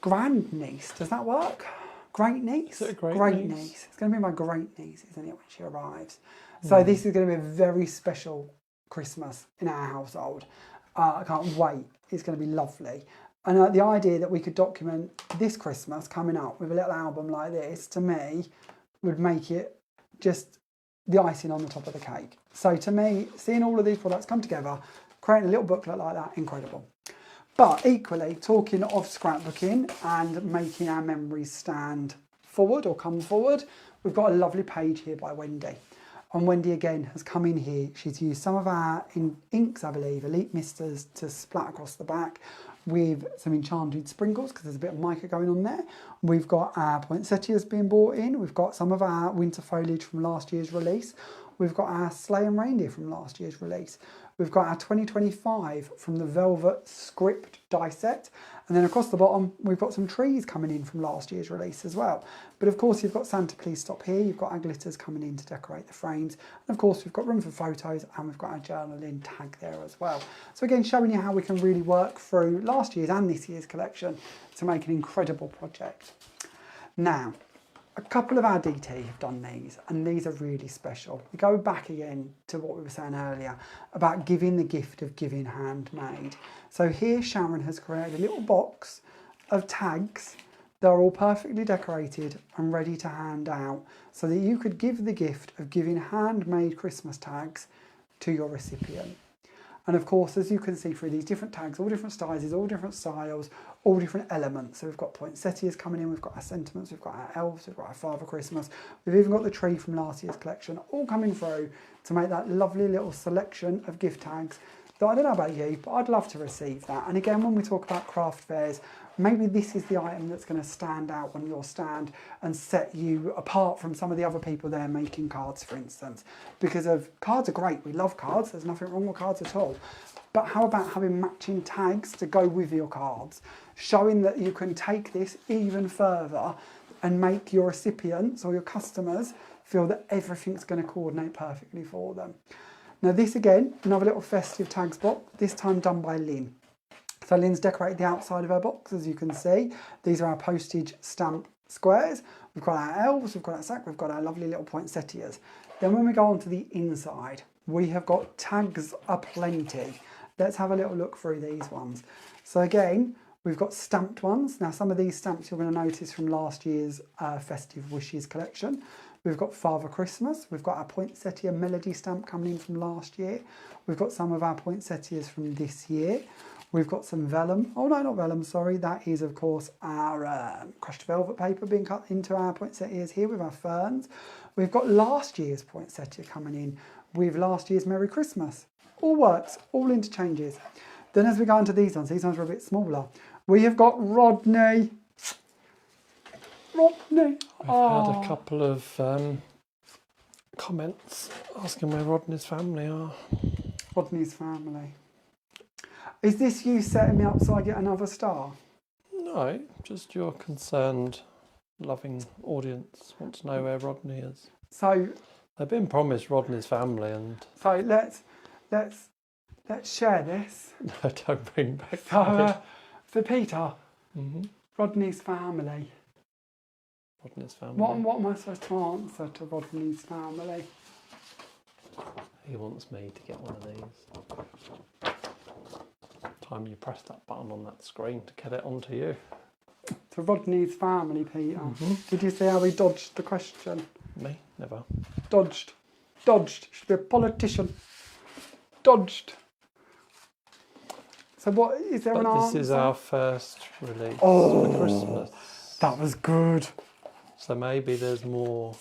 grand niece. Does that work? Great niece? Is it a great niece? It's going to be my great niece, isn't it, when she arrives? So this is going to be a very special Christmas in our household. I can't wait. It's going to be lovely. And the idea that we could document this Christmas coming up with a little album like this, to me, would make it just the icing on the top of the cake. So to me, seeing all of these products come together, creating a little booklet like that, incredible. But equally, talking of scrapbooking and making our memories stand forward or come forward, we've got a lovely page here by Wendy. And Wendy again has come in here. She's used some of our inks, I believe, Elite Misters, to splat across the back with some enchanted sprinkles because there's a bit of mica going on there. We've got our poinsettias being brought in. We've got some of our winter foliage from last year's release. We've got our sleigh and reindeer from last year's release. We've got our 2025 from the Velvet Script die set. And then across the bottom, we've got some trees coming in from last year's release as well. But of course, you've got Santa Please Stop here. You've got our glitters coming in to decorate the frames. And of course, we've got room for photos and we've got our journaling tag there as well. So again, showing you how we can really work through last year's and this year's collection to make an incredible project. Now, a couple of our DT have done these, and these are really special. We go back again to what we were saying earlier about giving the gift of giving handmade. So here Sharon has created a little box of tags. They're all perfectly decorated and ready to hand out so that you could give the gift of giving handmade Christmas tags to your recipient. And of course, as you can see through these different tags, all different sizes, all different styles, all different elements. So we've got poinsettias coming in, we've got our sentiments, we've got our elves, we've got our Father Christmas, we've even got the tree from last year's collection, all coming through to make that lovely little selection of gift tags that I don't know about you, but I'd love to receive that. And again, when we talk about craft fairs, maybe this is the item that's going to stand out on your stand and set you apart from some of the other people there making cards, for instance. Because cards are great, we love cards, there's nothing wrong with cards at all. But how about having matching tags to go with your cards, showing that you can take this even further and make your recipients or your customers feel that everything's going to coordinate perfectly for them. Now this again, another little festive tags box, this time done by Lynn. So Lynn's decorated the outside of her box, as you can see. These are our postage stamp squares. We've got our elves, we've got our sack, we've got our lovely little poinsettias. Then when we go on to the inside, we have got tags aplenty. Let's have a little look through these ones. So again, we've got stamped ones. Now some of these stamps you're going to notice from last year's Festive Wishes collection. We've got Father Christmas. We've got our poinsettia melody stamp coming in from last year. We've got some of our poinsettias from this year. We've got some vellum. Oh no, not vellum, sorry. That is, of course, our crushed velvet paper being cut into our poinsettias here with our ferns. We've got last year's poinsettia coming in with last year's Merry Christmas. All works, all interchanges. Then as we go into these ones are a bit smaller. We have got Rodney. Rodney. We've had a couple of comments asking where Rodney's family are. Rodney's family. Is this you setting me up so I get another star? No, just your concerned, loving audience want to know where Rodney is. So they've been promised Rodney's family, and so let's share this. No, don't bring back. So Peter, Rodney's family. Rodney's family. What am I supposed to answer to Rodney's family? He wants me to get one of these. Time you press that button on that screen to get it onto you. To Rodney's family, Peter. Did you see how he dodged the question? Me? Never. Dodged. Should be a politician. Dodged. So what is there an answer? This is our first release for Christmas. That was good. So maybe there's more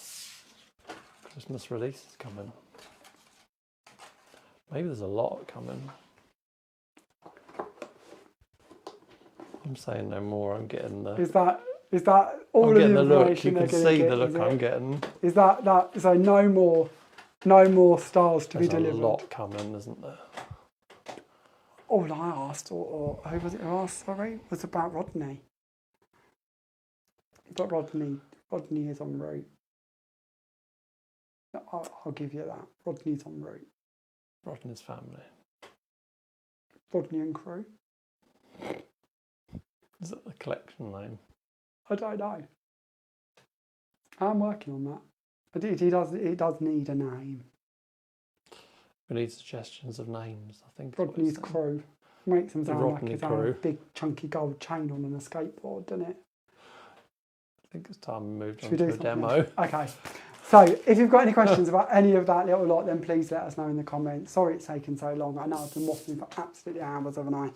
Christmas releases coming. Maybe there's a lot coming. I'm saying no more. I'm getting the. Is that all of the information? Look. You can see the look I'm getting. Is that so? No more stars to be delivered. There's a lot coming, isn't there? All I asked, or who was it who asked? Sorry, was about Rodney. But Rodney is en route. I'll give you that. Rodney's en route. Rodney's family. Rodney and crew. Is that the collection name? I don't know. I'm working on that. But he does need a name. We need suggestions of names, I think. Rodney's crew. Makes him sound like he's crew. a big chunky gold chain on a skateboard, doesn't it? I think it's time we moved on to a demo. Okay. So if you've got any questions about any of that little lot, then please let us know in the comments. Sorry it's taken so long. I know I've been waffling for absolutely hours, haven't I?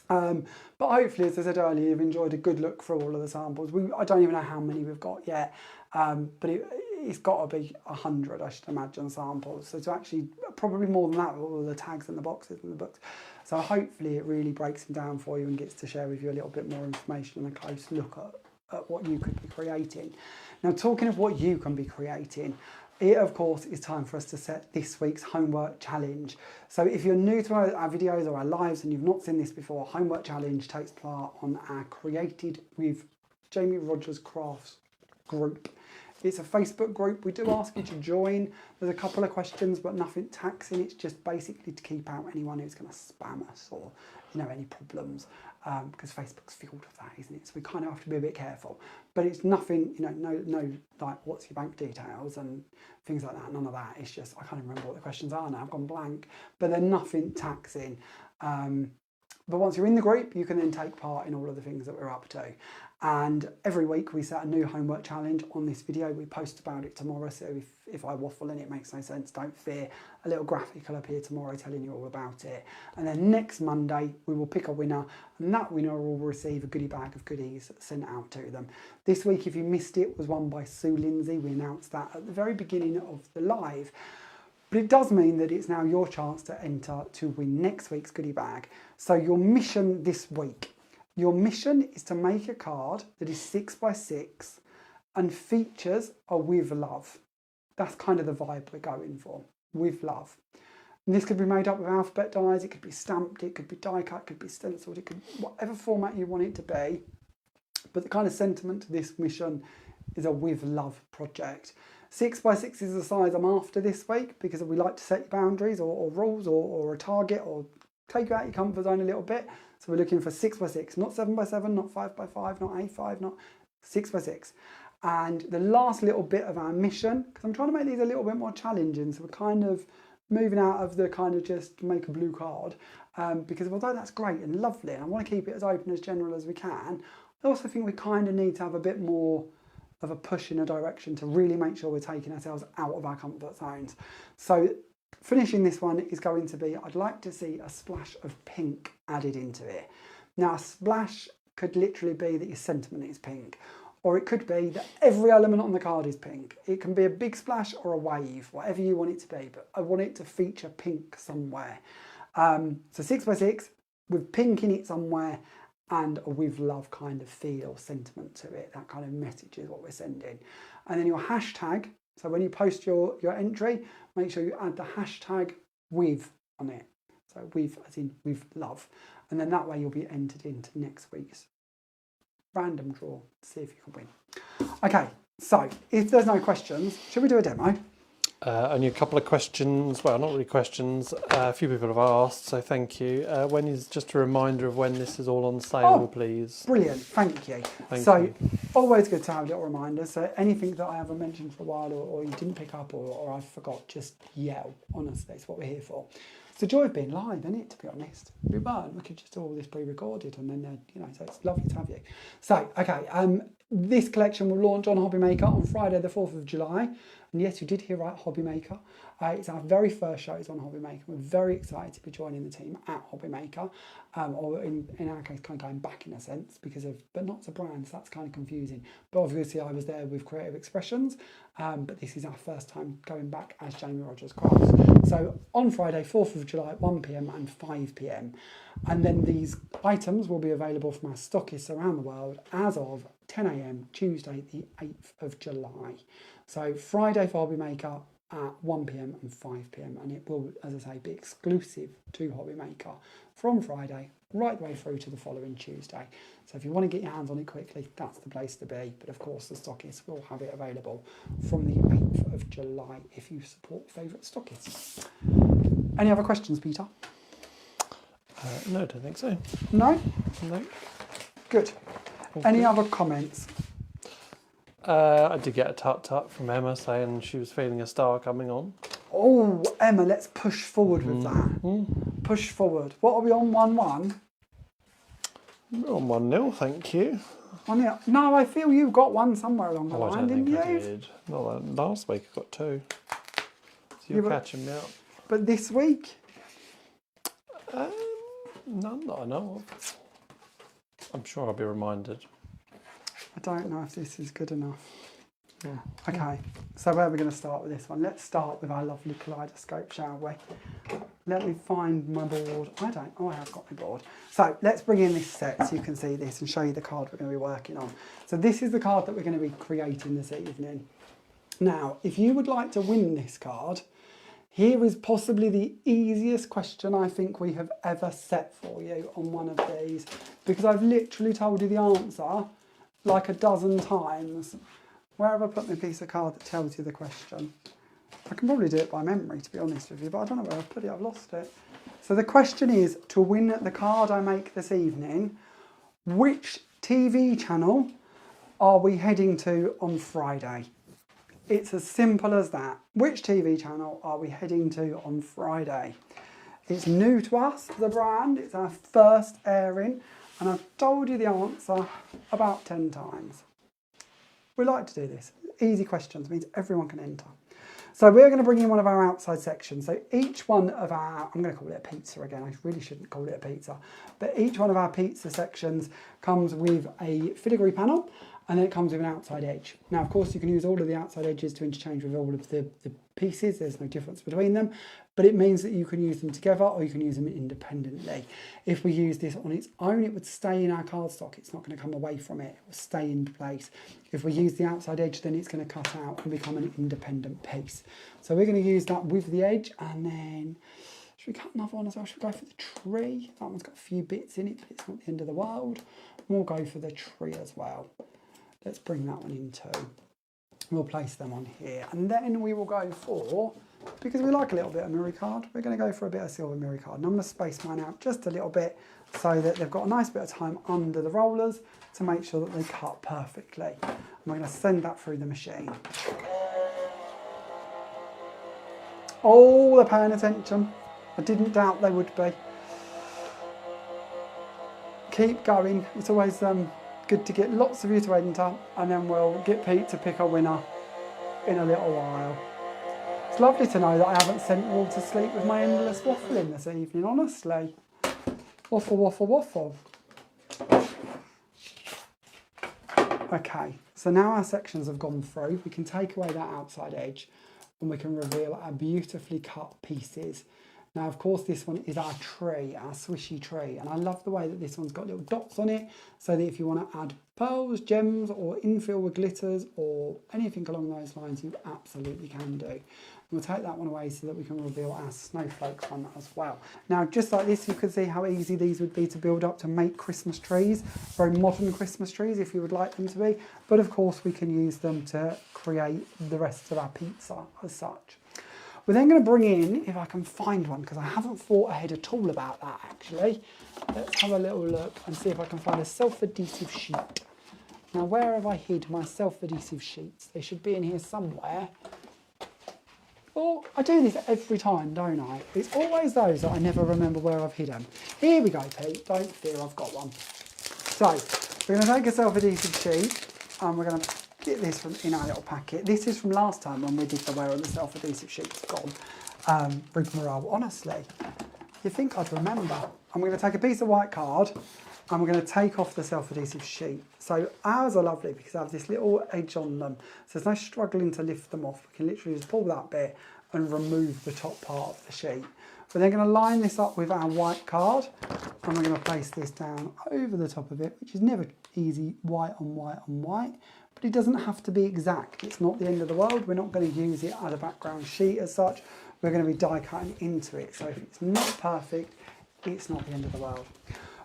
But hopefully, as I said earlier, you've enjoyed a good look through all of the samples. I don't even know how many we've got yet, but it's got to be 100, I should imagine, samples. So to actually, probably more than that, with all the tags and the boxes and the books. So hopefully it really breaks them down for you and gets to share with you a little bit more information and a close look at what you could be creating. Now, talking of what you can be creating, it, of course, is time for us to set this week's homework challenge. So if you're new to our videos or our lives and you've not seen this before, homework challenge takes part on our Created with Jamie Rodgers Crafts group. It's a Facebook group. We do ask you to join. There's a couple of questions, but nothing taxing. It's just basically to keep out anyone who's going to spam us or any problems, because Facebook's filled with that, isn't it? So we kind of have to be a bit careful. But it's nothing, no like what's your bank details and things like that. None of that. It's just I can't even remember what the questions are now. I've gone blank. But they're nothing taxing. But once you're in the group, you can then take part in all of the things that we're up to. And every week we set a new homework challenge on this video. We post about it tomorrow, so if I waffle and it makes no sense, don't fear. A little graphic will appear tomorrow telling you all about it. And then next Monday we will pick a winner, and that winner will receive a goodie bag of goodies sent out to them. This week, if you missed it, was won by Sue Lindsay. We announced that at the very beginning of the live. But it does mean that it's now your chance to enter to win next week's goodie bag. So your mission this week. Your mission is to make a card that is 6 by 6 and features a with love. That's kind of the vibe we're going for, with love. And this could be made up with alphabet dies, it could be stamped, it could be die cut, it could be stenciled, it could whatever format you want it to be. But the kind of sentiment to this mission is a with love project. 6 by 6 is the size I'm after this week because we like to set your boundaries or rules or a target or take you out your comfort zone a little bit. So we're looking for 6 by 6, not 7 by 7, not 5 by 5, not A5, not 6 by 6. And the last little bit of our mission, because I'm trying to make these a little bit more challenging, so we're kind of moving out of the kind of just make a blue card, because although that's great and lovely, and I want to keep it as open as general as we can, I also think we kind of need to have a bit more of a push in a direction to really make sure we're taking ourselves out of our comfort zones. So finishing this one is going to be, I'd like to see a splash of pink added into it. Now, a splash could literally be that your sentiment is pink, or it could be that every element on the card is pink. It can be a big splash or a wave, whatever you want it to be, but I want it to feature pink somewhere. So 6 by 6 with pink in it somewhere and a with love kind of feel or sentiment to it. That kind of message is what we're sending. And then your hashtag, so when you post your entry, make sure you add the hashtag with on it. So with as in with love. And then that way you'll be entered into next week's random draw to see if you can win. Okay, so if there's no questions, should we do a demo? Only a couple of questions. Well, not really questions. A few people have asked, so thank you. When is just a reminder of when this is all on sale, please? Brilliant, thank you. Thank you. Always good to have little reminders. So anything that I haven't mentioned for a while or you didn't pick up or I forgot, just yell. Honestly, it's what we're here for. It's the joy of being live, isn't it, to be honest? We weren't. We could just do all this pre-recorded and then, so it's lovely to have you. So, okay, this collection will launch on HobbyMaker on Friday the 4th of July. And yes, you did hear right, HobbyMaker. It's our very first shows on HobbyMaker. We're very excited to be joining the team at HobbyMaker, or in our case, kind of going back in a sense but not as a brand, so that's kind of confusing. But obviously I was there with Creative Expressions, but this is our first time going back as Jamie Rodgers Crafts. So on Friday, 4th of July at 1 PM and 5 PM. And then these items will be available from our stockists around the world as of 10 AM, Tuesday, the 8th of July. So Friday for HobbyMaker at 1 PM and 5 PM, and it will, as I say, be exclusive to HobbyMaker from Friday right the way through to the following Tuesday. So if you want to get your hands on it quickly, that's the place to be. But of course, the stockists will have it available from the 8th of July if you support favourite stockists. Any other questions, Peter? No, I don't think so. No? No. Good. Any other comments? I did get a tut-tut from Emma saying she was feeling a star coming on. Oh, Emma, let's push forward with that. Push forward. What are we on, 1-1? We're on 1-0, thank you. 1-0. No, I feel you got one somewhere along the line, didn't you? I did. No, last week I got 2. So you're catching me up. But this week? None that I know of. I'm sure I'll be reminded. I don't know if this is good enough. Yeah. Okay, so where are we going to start with this one? Let's start with our lovely Kaleidoscope, shall we? Let me find my board. I have got my board. So let's bring in this set so you can see this and show you the card we're going to be working on. So this is the card that we're going to be creating this evening. Now, if you would like to win this card, here is possibly the easiest question I think we have ever set for you on one of these, because I've literally told you the answer like a dozen times. Where have I put my piece of card that tells you the question? I can probably do it by memory, to be honest with you, but I don't know where I've put it. I've lost it. So the question is, to win the card I make this evening, which TV channel are we heading to on Friday? It's as simple as that. Which TV channel are we heading to on Friday? It's new to us, the brand. It's our first airing, and I've told you the answer about 10 times. We like to do this. Easy questions means everyone can enter. So we're going to bring in one of our outside sections. So each one of our, I'm going to call it a pizza again, I really shouldn't call it a pizza, but each one of our pizza sections comes with a filigree panel, and then it comes with an outside edge. Now, of course, you can use all of the outside edges to interchange with all of the pieces. There's no difference between them, but it means that you can use them together or you can use them independently. If we use this on its own, it would stay in our cardstock. It's not going to come away from it. It will stay in place. If we use the outside edge, then it's going to cut out and become an independent piece. So we're going to use that with the edge, and then should we cut another one as well? Should we go for the tree? That one's got a few bits in it, but it's not the end of the world. We'll go for the tree as well. Let's bring that one in too. We'll place them on here, and then we will go for, because we like a little bit of mirror card, we're going to go for a bit of silver mirror card. And I'm going to space mine out just a little bit so that they've got a nice bit of time under the rollers to make sure that they cut perfectly. And we're going to send that through the machine. Oh, they're paying attention. I didn't doubt they would be. Keep going. It's always good to get lots of you to enter, and then we'll get Pete to pick a winner in a little while. It's lovely to know that I haven't sent you all to sleep with my endless waffling this evening, honestly. Waffle, waffle, waffle. Okay, so now our sections have gone through, we can take away that outside edge and we can reveal our beautifully cut pieces. Now, of course, this one is our tree, our swishy tree, and I love the way that this one's got little dots on it, so that if you want to add pearls, gems, or infill with glitters, or anything along those lines, you absolutely can do. We'll take that one away so that we can reveal our snowflake one as well. Now, just like this, you can see how easy these would be to build up to make Christmas trees, very modern Christmas trees if you would like them to be, but of course we can use them to create the rest of our pizza as such. We're then going to bring in, if I can find one, because I haven't thought ahead at all about that actually. Let's have a little look and see if I can find a self-adhesive sheet. Now, where have I hid my self-adhesive sheets? They should be in here somewhere. Oh, I do this every time, don't I? It's always those that I never remember where I've hid them. Here we go, Pete. Don't fear, I've got one. So, we're going to take a self-adhesive sheet and we're going to get this from in our little packet. This is from last time when we did the where on the self-adhesive sheet's gone. Rigmarole, honestly. You think I'd remember. I'm going to take a piece of white card and we're going to take off the self-adhesive sheet. So ours are lovely because they have this little edge on them. So there's no struggling to lift them off. We can literally just pull that bit and remove the top part of the sheet. We're then going to line this up with our white card and we're going to place this down over the top of it, which is never easy, white on white on white. But it doesn't have to be exact. It's not the end of the world. We're not going to use it as a background sheet as such. We're going to be die cutting into it. So if it's not perfect, it's not the end of the world.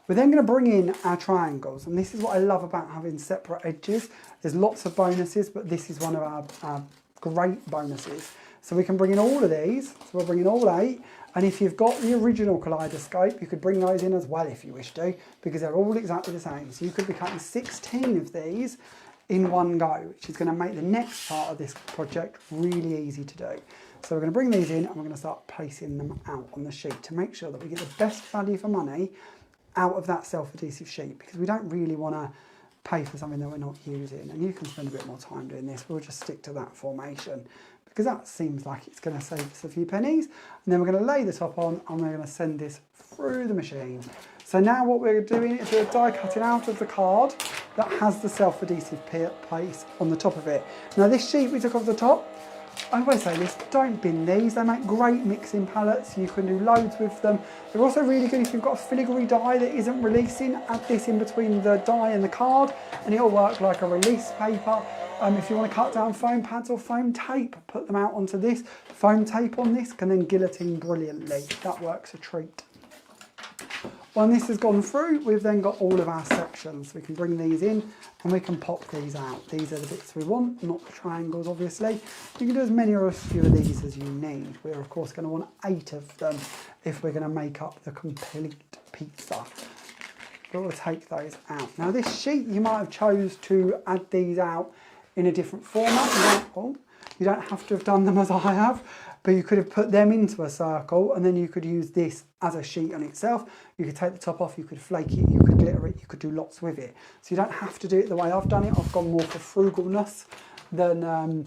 We're then going to bring in our triangles. And this is what I love about having separate edges. There's lots of bonuses, but this is one of our great bonuses. So we can bring in all of these. So we'll bring in all 8. And if you've got the original Kaleidoscope, you could bring those in as well if you wish to, because they're all exactly the same. So you could be cutting 16 of these in one go, which is going to make the next part of this project really easy to do. So we're going to bring these in and we're going to start placing them out on the sheet to make sure that we get the best value for money out of that self-adhesive sheet, because we don't really want to pay for something that we're not using. And you can spend a bit more time doing this. We'll just stick to that formation because that seems like it's going to save us a few pennies. And then we're going to lay the top on and we're going to send this through the machine. So now what we're doing is we're die cutting out of the card that has the self-adhesive piece on the top of it. Now this sheet we took off the top, I always say this, don't bin these. They make great mixing palettes. You can do loads with them. They're also really good if you've got a filigree die that isn't releasing. Add this in between the die and the card and it'll work like a release paper. If you want to cut down foam pads or foam tape, put them out onto this. Foam tape on this can then guillotine brilliantly. That works a treat. When this has gone through, we've then got all of our sections. We can bring these in and we can pop these out. These are the bits we want, not the triangles, obviously. You can do as many or as few of these as you need. We're, of course, going to want 8 of them if we're going to make up the complete pizza. But we'll take those out. Now, this sheet, you might have chose to add these out in a different format. You don't have to have done them as I have, but you could have put them into a circle and then you could use this as a sheet on itself. You could take the top off, you could flake it, you could glitter it, you could do lots with it. So you don't have to do it the way I've done it. I've gone more for frugalness than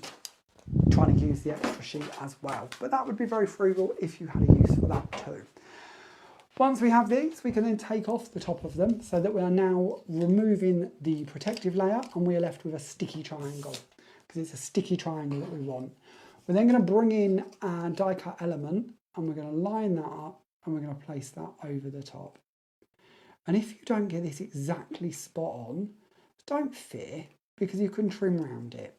trying to use the extra sheet as well. But that would be very frugal if you had a use for that too. Once we have these, we can then take off the top of them so that we are now removing the protective layer and we are left with a sticky triangle, because it's a sticky triangle that we want. We're then going to bring in our die cut element and we're going to line that up and we're going to place that over the top. And if you don't get this exactly spot on, don't fear, because you can trim around it.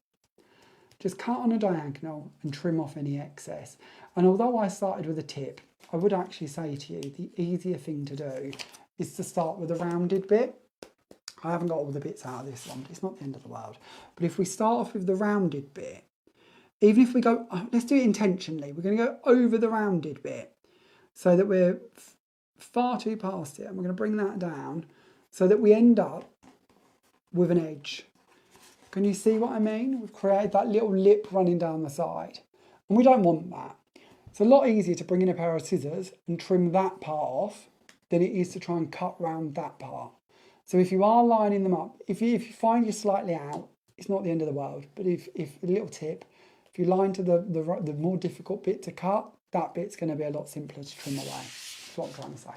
Just cut on a diagonal and trim off any excess. And although I started with a tip, I would actually say to you the easier thing to do is to start with a rounded bit. I haven't got all the bits out of this one, but it's not the end of the world. But if we start off with the rounded bit, even if we go, let's do it intentionally. We're going to go over the rounded bit so that we're far too past it. And we're going to bring that down so that we end up with an edge. Can you see what I mean? We've created that little lip running down the side. And we don't want that. It's a lot easier to bring in a pair of scissors and trim that part off than it is to try and cut round that part. So if you are lining them up, if you find you're slightly out, it's not the end of the world. But if a little tip, if you line to the more difficult bit to cut, that bit's going to be a lot simpler to trim away. That's what I'm trying to say.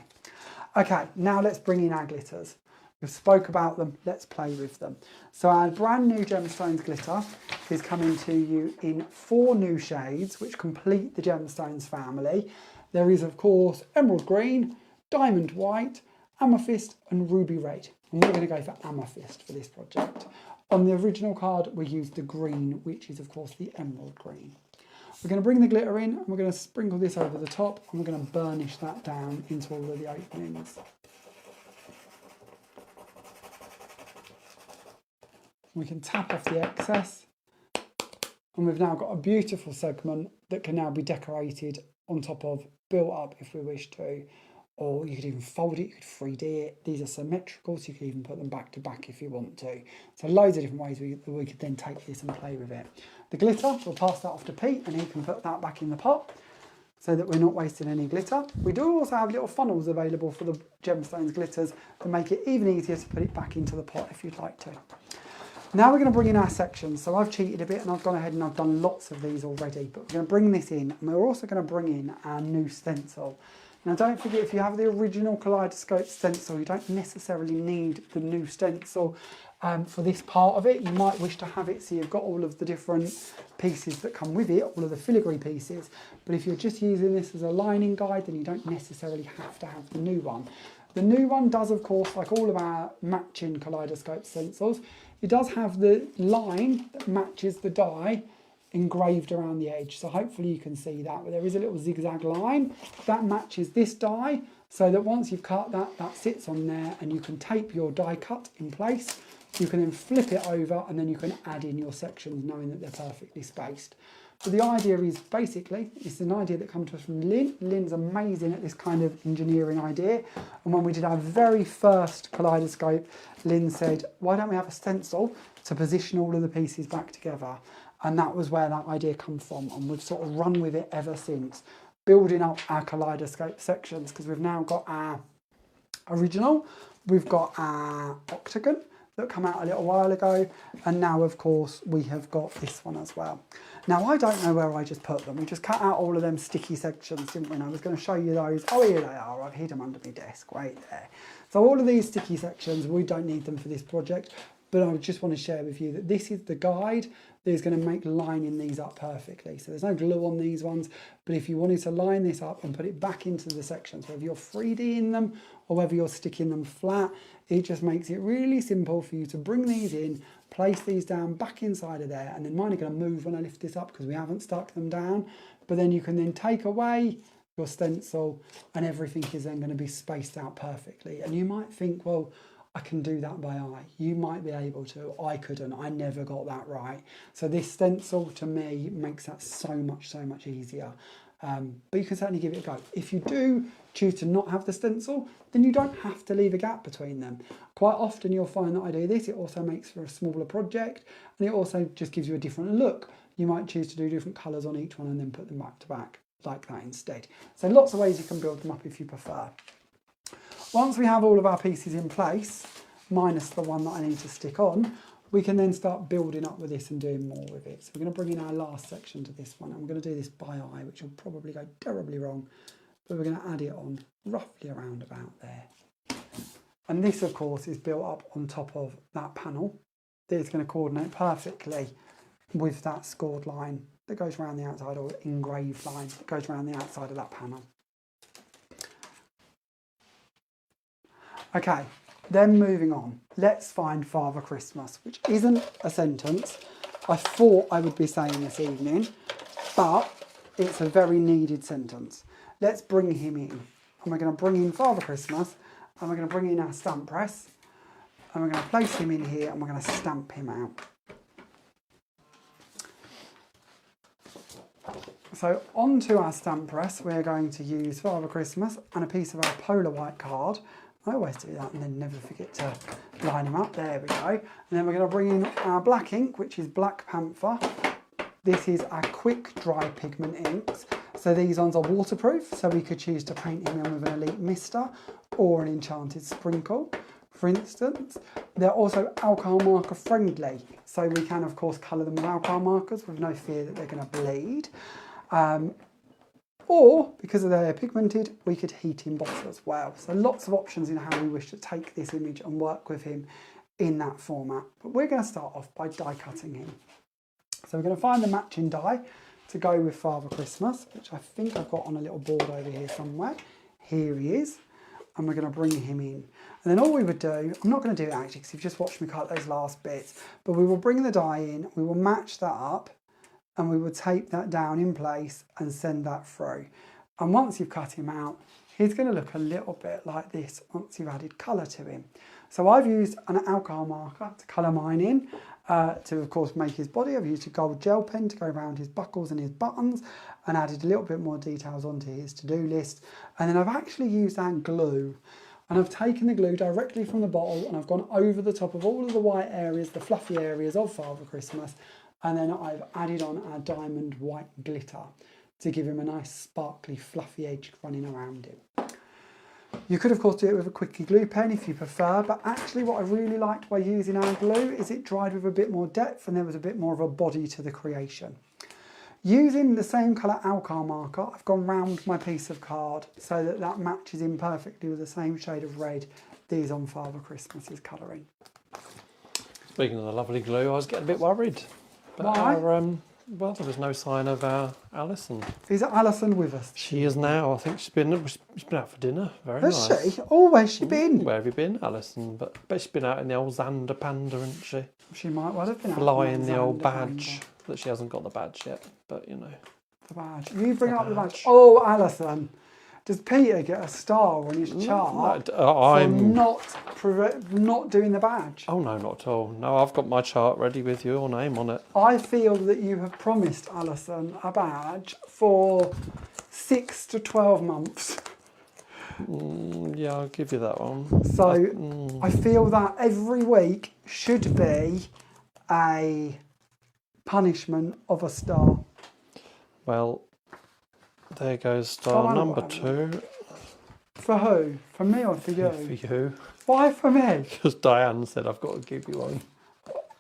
Okay, now let's bring in our glitters. We've spoke about them, let's play with them. So our brand new Gemstones glitter is coming to you in 4 new shades, which complete the Gemstones family. There is, of course, emerald green, diamond white, amethyst and ruby red. And we're going to go for amethyst for this project. On the original card, we used the green, which is, of course, the emerald green. We're going to bring the glitter in and we're going to sprinkle this over the top and we're going to burnish that down into all of the openings. We can tap off the excess and we've now got a beautiful segment that can now be decorated on top of, built up if we wish to, or you could even fold it, you could 3D it. These are symmetrical, so you could even put them back to back if you want to. So loads of different ways we could then take this and play with it. The glitter, we'll pass that off to Pete and he can put that back in the pot so that we're not wasting any glitter. We do also have little funnels available for the Gemstones glitters to make it even easier to put it back into the pot if you'd like to. Now we're going to bring in our sections. So I've cheated a bit and I've gone ahead and I've done lots of these already, but we're going to bring this in and we're also going to bring in our new stencil. Now don't forget, if you have the original Kaleidoscope stencil, you don't necessarily need the new stencil for this part of it. You might wish to have it so you've got all of the different pieces that come with it, all of the filigree pieces. But if you're just using this as a lining guide, then you don't necessarily have to have the new one. The new one does, of course, like all of our matching Kaleidoscope stencils, it does have the line that matches the die engraved around the edge. So hopefully you can see that, but there is a little zigzag line that matches this die, so that once you've cut that, that sits on there and you can tape your die cut in place. You can then flip it over and then you can add in your sections knowing that they're perfectly spaced. But the idea is basically, it's an idea that comes to us from Lynn. Lynn's amazing at this kind of engineering idea. And when we did our very first Kaleidoscope, Lynn said, why don't we have a stencil to position all of the pieces back together? And that was where that idea comes from. And we've sort of run with it ever since, building up our Kaleidoscope sections, because we've now got our original, we've got our octagon that come out a little while ago, and now of course we have got this one as well. Now I don't know where I just put them. We just cut out all of them sticky sections, didn't we? And I was going to show you those. Oh, here they are. I've hid them under my desk right there. So all of these sticky sections, we don't need them for this project, but I just want to share with you that this is the guide that is going to make lining these up perfectly. So there's no glue on these ones, but if you wanted to line this up and put it back into the sections, whether you're 3D in them or whether you're sticking them flat, it just makes it really simple for you to bring these in, place these down back inside of there, and then mine are going to move when I lift this up because we haven't stuck them down. But then you can then take away your stencil, and everything is then going to be spaced out perfectly. And you might think, well, I can do that by eye. You might be able to. I couldn't. I never got that right. So this stencil, to me, makes that so much easier. But you can certainly give it a go. If you do choose to not have the stencil, then you don't have to leave a gap between them. Quite often you'll find that I do this. It also makes for a smaller project, and it also just gives you a different look. You might choose to do different colours on each one and then put them back to back like that instead. So lots of ways you can build them up if you prefer. Once we have all of our pieces in place, minus the one that I need to stick on, we can then start building up with this and doing more with it. So we're going to bring in our last section to this one, and we're going to do this by eye, which will probably go terribly wrong, but we're going to add it on roughly around about there. And this, of course, is built up on top of that panel. It's going to coordinate perfectly with that scored line that goes around the outside, or engraved line that goes around the outside of that panel. Okay, then moving on, let's find Father Christmas, which isn't a sentence I thought I would be saying this evening, but it's a very needed sentence. Let's bring him in. And we're going to bring in Father Christmas, and we're going to bring in our stamp press, and we're going to place him in here, and we're going to stamp him out. So onto our stamp press, we're going to use Father Christmas and a piece of our polar white card. I always do that and then never forget to line them up. There we go. And then we're going to bring in our black ink, which is Black Panther. This is our quick dry pigment inks. So these ones are waterproof, so we could choose to paint him in with an Elite Mister or an Enchanted Sprinkle, for instance. They're also alcohol marker friendly, so we can of course colour them with alcohol markers with no fear that they're going to bleed. Or, because they're pigmented, we could heat emboss as well. So lots of options in how we wish to take this image and work with him in that format. But we're going to start off by die cutting him. So we're going to find the matching die to go with Father Christmas, which I think I've got on a little board over here somewhere. Here he is. And we're going to bring him in. And then all we would do, I'm not going to do it actually because you've just watched me cut those last bits, but we will bring the die in, we will match that up, and we will tape that down in place and send that through. And once you've cut him out, he's going to look a little bit like this once you've added colour to him. So I've used an alcohol marker to colour mine in, to of course make his body. I've used a gold gel pen to go around his buckles and his buttons, and added a little bit more details onto his to-do list. And then I've actually used our glue. And I've taken the glue directly from the bottle and I've gone over the top of all of the white areas, the fluffy areas of Father Christmas. And then I've added on our diamond white glitter to give him a nice sparkly fluffy edge running around him. You could of course do it with a Quirky glue pen if you prefer, but actually what I really liked by using our glue is it dried with a bit more depth and there was a bit more of a body to the creation. Using the same colour alcohol marker, I've gone round my piece of card so that that matches in perfectly with the same shade of red these on Father Christmas's colouring. Speaking of the lovely glue, I was getting a bit worried. But why? Well, there was no sign of our Alison. Is Alison with us? She is now. I think she's been out for dinner. Very nice. Has she? Oh, where's she been? Where have you been, Alison? But she's been out in the old Xander Panda, hasn't she? She might well have been flying the old badge. That she hasn't got the badge yet, but you know. The badge. You bring up the badge. Oh, Alison. Does Peter get a star on his chart for not doing the badge? Oh no, not at all. No, I've got my chart ready with your name on it. I feel that you have promised Alison a badge for 6 to 12 months. Yeah, I'll give you that one. So I feel that every week should be a punishment of a star. Well, there goes star number 2. For who? For me or for you? For you. Why for me? Because Diane said I've got to give you one.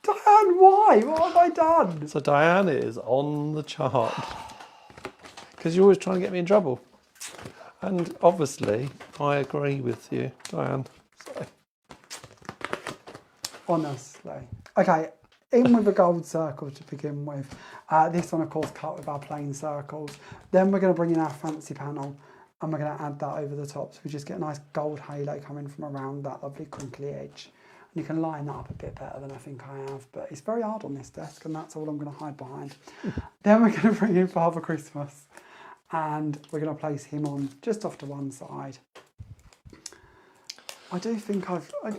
Diane, why? What have I done? So Diane is on the chart. Because you're always trying to get me in trouble. And obviously, I agree with you, Diane. So. Honestly. Okay, in with a gold circle to begin with. This one, of course, cut with our plain circles. Then we're going to bring in our fancy panel and we're going to add that over the top. So we just get a nice gold halo coming from around that lovely crinkly edge. And you can line that up a bit better than I think I have, but it's very hard on this desk and that's all I'm going to hide behind. Then we're going to bring in Father Christmas. and we're going to place him on just off to one side. I do think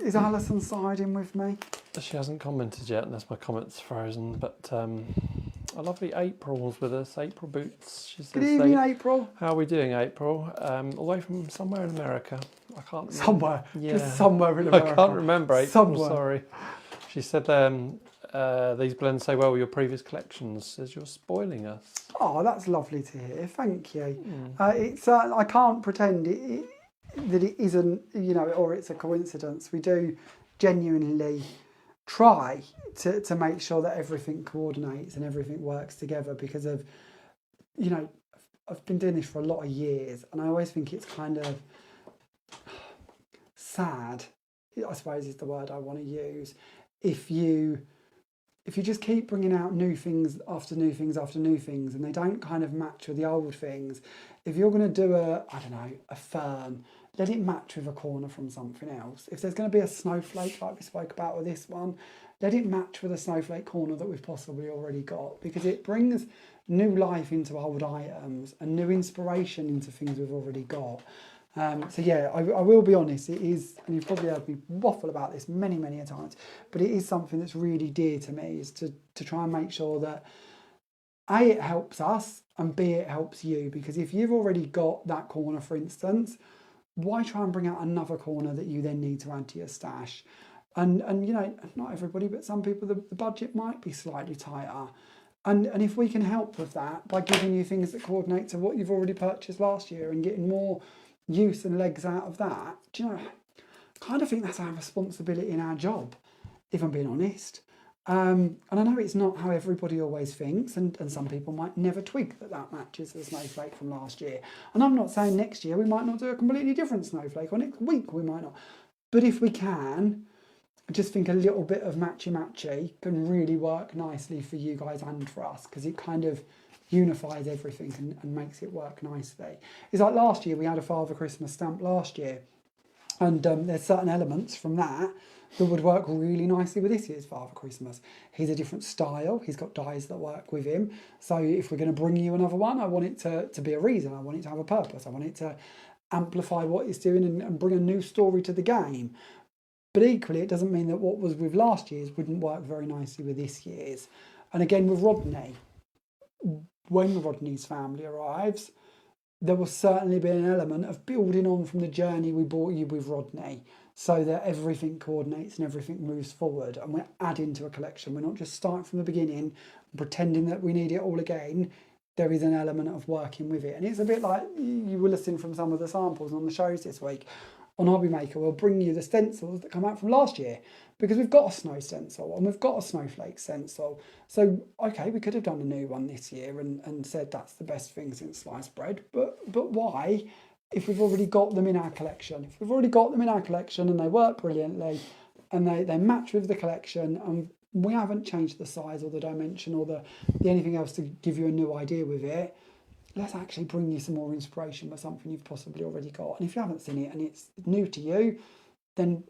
is Alison siding with me? She hasn't commented yet unless my comment's frozen, but a lovely April's with us, April Boots. She says, good evening, April. How are we doing, April? All the way from somewhere in America. I can't remember. Somewhere, yeah. just somewhere in America. I can't remember, April, somewhere. Sorry. She said these blends say well with your previous collections, says you're spoiling us. Oh, that's lovely to hear, thank you. It's I can't pretend that it isn't, or it's a coincidence. We do genuinely try to make sure that everything coordinates and everything works together because of, I've been doing this for a lot of years and I always think it's kind of sad, I suppose is the word I want to use, if you just keep bringing out new things after new things after new things and they don't kind of match with the old things. If you're going to do a fern, let it match with a corner from something else. If there's going to be a snowflake like we spoke about with this one, let it match with a snowflake corner that we've possibly already got, because it brings new life into old items and new inspiration into things we've already got. So yeah, I will be honest, it is, and you've probably heard me waffle about this many, many a times, but it is something that's really dear to me, is to try and make sure that A, it helps us, and B, it helps you, because if you've already got that corner, for instance, why try and bring out another corner that you then need to add to your stash? And not everybody, but some people, the budget might be slightly tighter. And if we can help with that by giving you things that coordinate to what you've already purchased last year and getting more use and legs out of that, I kind of think that's our responsibility in our job, if I'm being honest. And I know it's not how everybody always thinks, and some people might never twig that matches the snowflake from last year. And I'm not saying next year we might not do a completely different snowflake, or next week we might not. But if we can, I just think a little bit of matchy can really work nicely for you guys and for us, because it kind of unifies everything and makes it work nicely. It's like last year, we had a Father Christmas stamp last year, and there's certain elements from that would work really nicely with this year's Father Christmas. He's a different style, he's got dies that work with him, so if we're going to bring you another one, I want it to be a reason, I want it to have a purpose, I want it to amplify what it's doing and bring a new story to the game. But equally, it doesn't mean that what was with last year's wouldn't work very nicely with this year's. And again, with Rodney, when Rodney's family arrives, there will certainly be an element of building on from the journey we brought you with Rodney, so that everything coordinates and everything moves forward and we're adding to a collection. We're not just starting from the beginning and pretending that we need it all again. There is an element of working with it. And it's a bit like you will have seen from some of the samples on the shows this week. On HobbyMaker, we'll bring you the stencils that come out from last year, because we've got a snow stencil and we've got a snowflake stencil. So, okay, we could have done a new one this year and said that's the best thing since sliced bread. But why, if we've already got them in our collection? If we've already got them in our collection and they work brilliantly and they match with the collection, and we haven't changed the size or the dimension or the anything else to give you a new idea with it, let's actually bring you some more inspiration with something you've possibly already got. And if you haven't seen it and it's new to you, then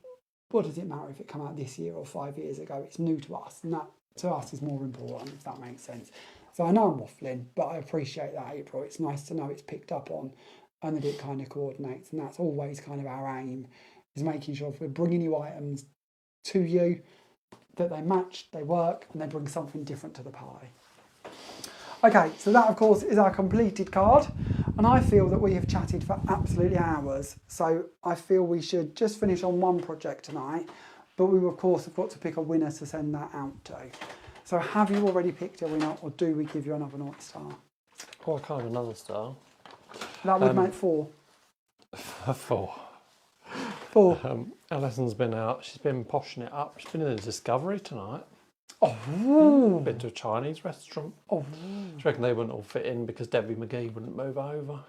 what does it matter if it came out this year or 5 years ago? It's new to us, and that to us is more important, if that makes sense. So I know I'm waffling, but I appreciate that, April. It's nice to know it's picked up on and that it kind of coordinates, and that's always kind of our aim, is making sure if we're bringing new items to you, that they match, they work, and they bring something different to the pie. Okay, so that of course is our completed card, and I feel that we have chatted for absolutely hours, so I feel we should just finish on one project tonight, but we of course have got to pick a winner to send that out to. So have you already picked a winner, or do we give you another night star? Oh, I can't have another star. That would make 4. 4. 4. Alison's been out, she's been poshing it up, she's been in the Discovery tonight. Oh, Been to a Chinese restaurant. Oh, Do you reckon they wouldn't all fit in because Debbie McGee wouldn't move over?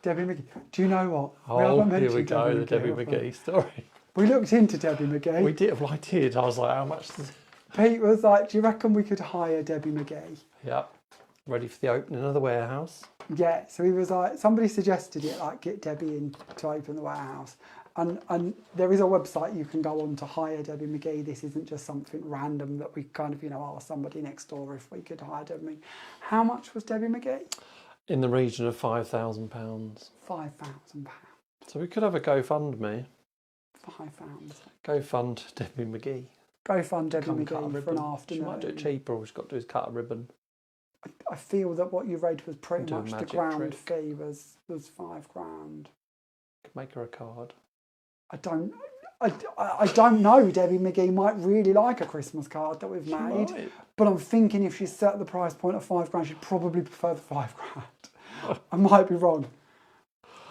Debbie McGee. Do you know what? Oh, here we go, the Debbie McGee story. We looked into Debbie McGee. We did, well, I did. I was like, how much does... Pete was like, do you reckon we could hire Debbie McGee? Yep. Ready for the opening of the warehouse. Yeah, so he was like, somebody suggested it, like get Debbie in to open the warehouse. And there is a website you can go on to hire Debbie McGee. This isn't just something random that we kind of, asked somebody next door if we could hire Debbie McGee. How much was Debbie McGee? In the region of £5,000. £5,000. So we could have a GoFundMe. £5. Go fund Debbie McGee. Go fund Debbie McGee for an afternoon. She might do it cheaper. All she's got to do is cut a ribbon. I feel that what you read was pretty Do a much the magic ground trick. fee was £5,000. Could make her a card. I don't know. Debbie McGee might really like a Christmas card that we've made, might. but I'm thinking if she's set the price point at £5,000, she'd probably prefer the £5,000. I might be wrong.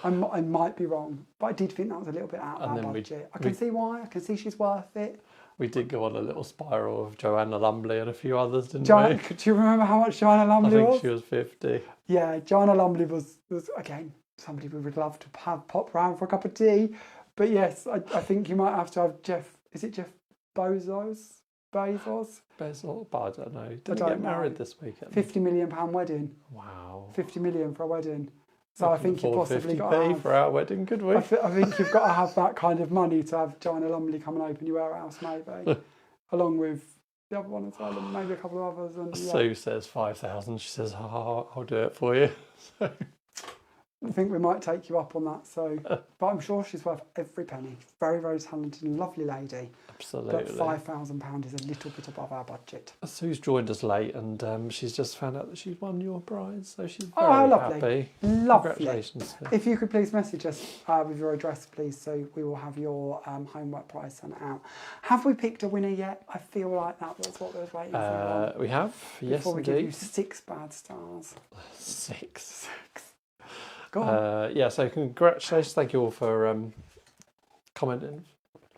I might be wrong, but I did think that was a little bit out of our budget. I can see why. I can see she's worth it. We did go on a little spiral of Joanna Lumley and a few others, didn't we? Do you remember how much Joanna Lumley was? I think she was 50. Yeah, Joanna Lumley was again, somebody we would love to have pop round for a cup of tea. But yes, I think you might have to have Jeff. Is it Jeff Bezos? Bezos? But I don't know. Didn't he get married this weekend? £50 million wedding. Wow. 50 million for a wedding. So I think you possibly got to have, for our wedding, could we? I think you've got to have that kind of money to have Joanna Lumley come and open your warehouse, maybe, along with the other one as well, and maybe a couple of others. And Sue says 5,000. She says, I'll do it for you. I think we might take you up on that. So, but I'm sure she's worth every penny. Very, very talented and lovely lady. Absolutely. But £5,000 is a little bit above our budget. Sue's joined us late, and she's just found out that she's won your prize, so she's very lovely. happy. Lovely. Congratulations. If you could please message us with your address, please, so we will have your homework prize sent out. Have we picked a winner yet? I feel like that was what we were waiting for. We have, yes, Before we indeed. give you 6 bad stars. 6. Go on. So congratulations. Thank you all for commenting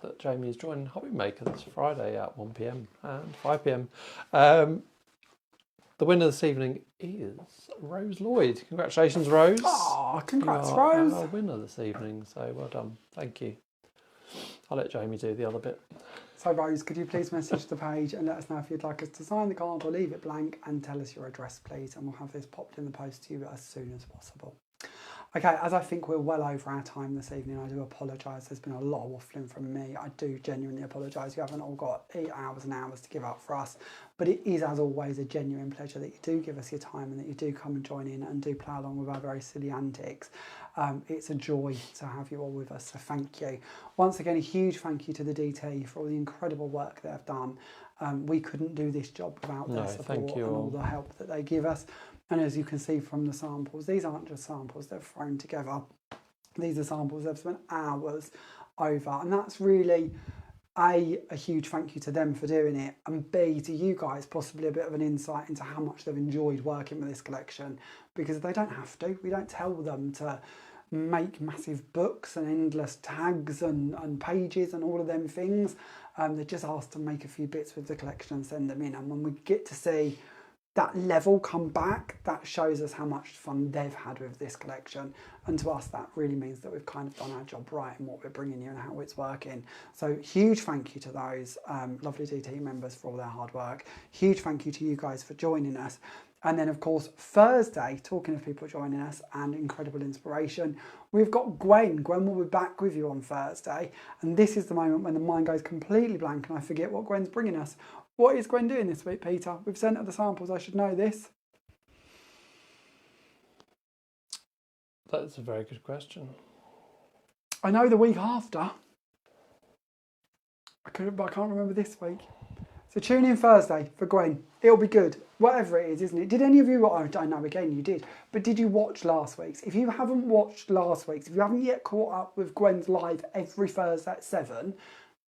that Jamie is joining HobbyMaker this Friday at 1 p.m. and 5 p.m. The winner this evening is Rose Lloyd. Congratulations, Rose. Oh, congrats, you are Rose. our winner this evening, so well done. Thank you. I'll let Jamie do the other bit. So, Rose, could you please message the page and let us know if you'd like us to sign the card or leave it blank, and tell us your address, please, and we'll have this popped in the post to you as soon as possible. Okay, as I think we're well over our time this evening, I do apologise. There's been a lot of waffling from me. I do genuinely apologise. You haven't all got 8 hours and hours to give up for us. But it is, as always, a genuine pleasure that you do give us your time and that you do come and join in and do play along with our very silly antics. It's a joy to have you all with us, so thank you. Once again, a huge thank you to the DT for all the incredible work they've done. We couldn't do this job without their support and all the help that they give us. And as you can see from the samples, these aren't just samples they've thrown together. These are samples they've spent hours over. And that's really, A, a huge thank you to them for doing it, and B, to you guys, possibly a bit of an insight into how much they've enjoyed working with this collection, because they don't have to. We don't tell them to make massive books and endless tags and pages and all of them things. They just asked to make a few bits with the collection and send them in. And when we get to see that level come back, that shows us how much fun they've had with this collection, and to us that really means that we've kind of done our job right in what we're bringing you and how it's working. So huge thank you to those lovely DT members for all their hard work. Huge thank you to you guys for joining us. And then of course Thursday, talking of people joining us and incredible inspiration, we've got Gwen. Gwen will be back with you on Thursday, and this is the moment when the mind goes completely blank and I forget what Gwen's bringing us. What is Gwen doing this week, Peter? We've sent her the samples, I should know this. That's a very good question. I know the week after. But I can't remember this week. So tune in Thursday for Gwen. It'll be good. Whatever it is, isn't it? Did any of you, I know again you did, but did you watch last week's? If you haven't watched last week's, if you haven't yet caught up with Gwen's live every Thursday at 7,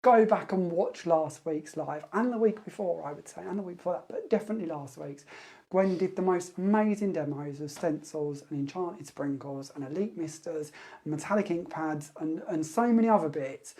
go back and watch last week's live, and the week before, I would say, and the week before that, but definitely last week's. Gwen did the most amazing demos of stencils and enchanted sprinkles and elite misters and metallic ink pads and so many other bits.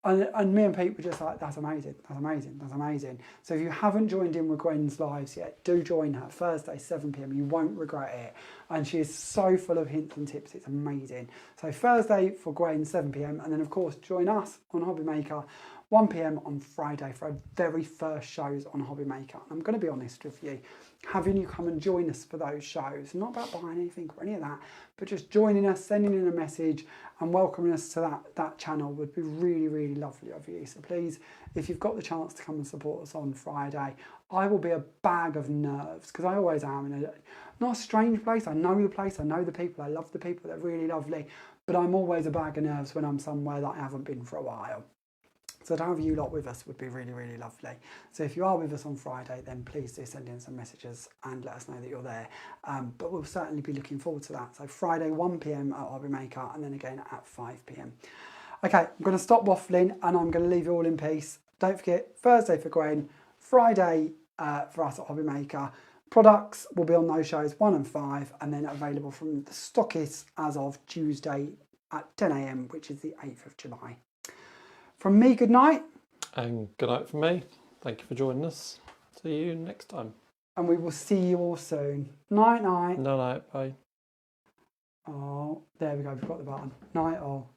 And me and Pete were just like, that's amazing, that's amazing, that's amazing. So if you haven't joined in with Gwen's lives yet, do join her. Thursday, 7 p.m. You won't regret it. And she is so full of hints and tips, it's amazing. So Thursday for Gwen, 7 p.m. And then of course, join us on HobbyMaker 1 p.m. on Friday for our very first shows on HobbyMaker. And I'm going to be honest with you, having you come and join us for those shows, not about buying anything or any of that, but just joining us, sending in a message and welcoming us to that channel would be really, really lovely of you. So please, if you've got the chance to come and support us on Friday, I will be a bag of nerves, because I always am in a not a strange place. I know the place, I know the people, I love the people, they're really lovely, but I'm always a bag of nerves when I'm somewhere that I haven't been for a while. So to have you lot with us would be really, really lovely. So if you are with us on Friday, then please do send in some messages and let us know that you're there. But we'll certainly be looking forward to that. So Friday, 1 p.m. at HobbyMaker, and then again at 5 p.m. Okay, I'm going to stop waffling and I'm going to leave you all in peace. Don't forget, Thursday for Gwen, Friday for us at HobbyMaker. Products will be on those shows 1 and 5, and then available from the stockists as of Tuesday at 10 a.m, which is the 8th of July. From me, good night. And good night from me. Thank you for joining us. See you next time. And we will see you all soon. Night, night. Night, night. Bye. Oh, there we go. We've got the button. Night, all.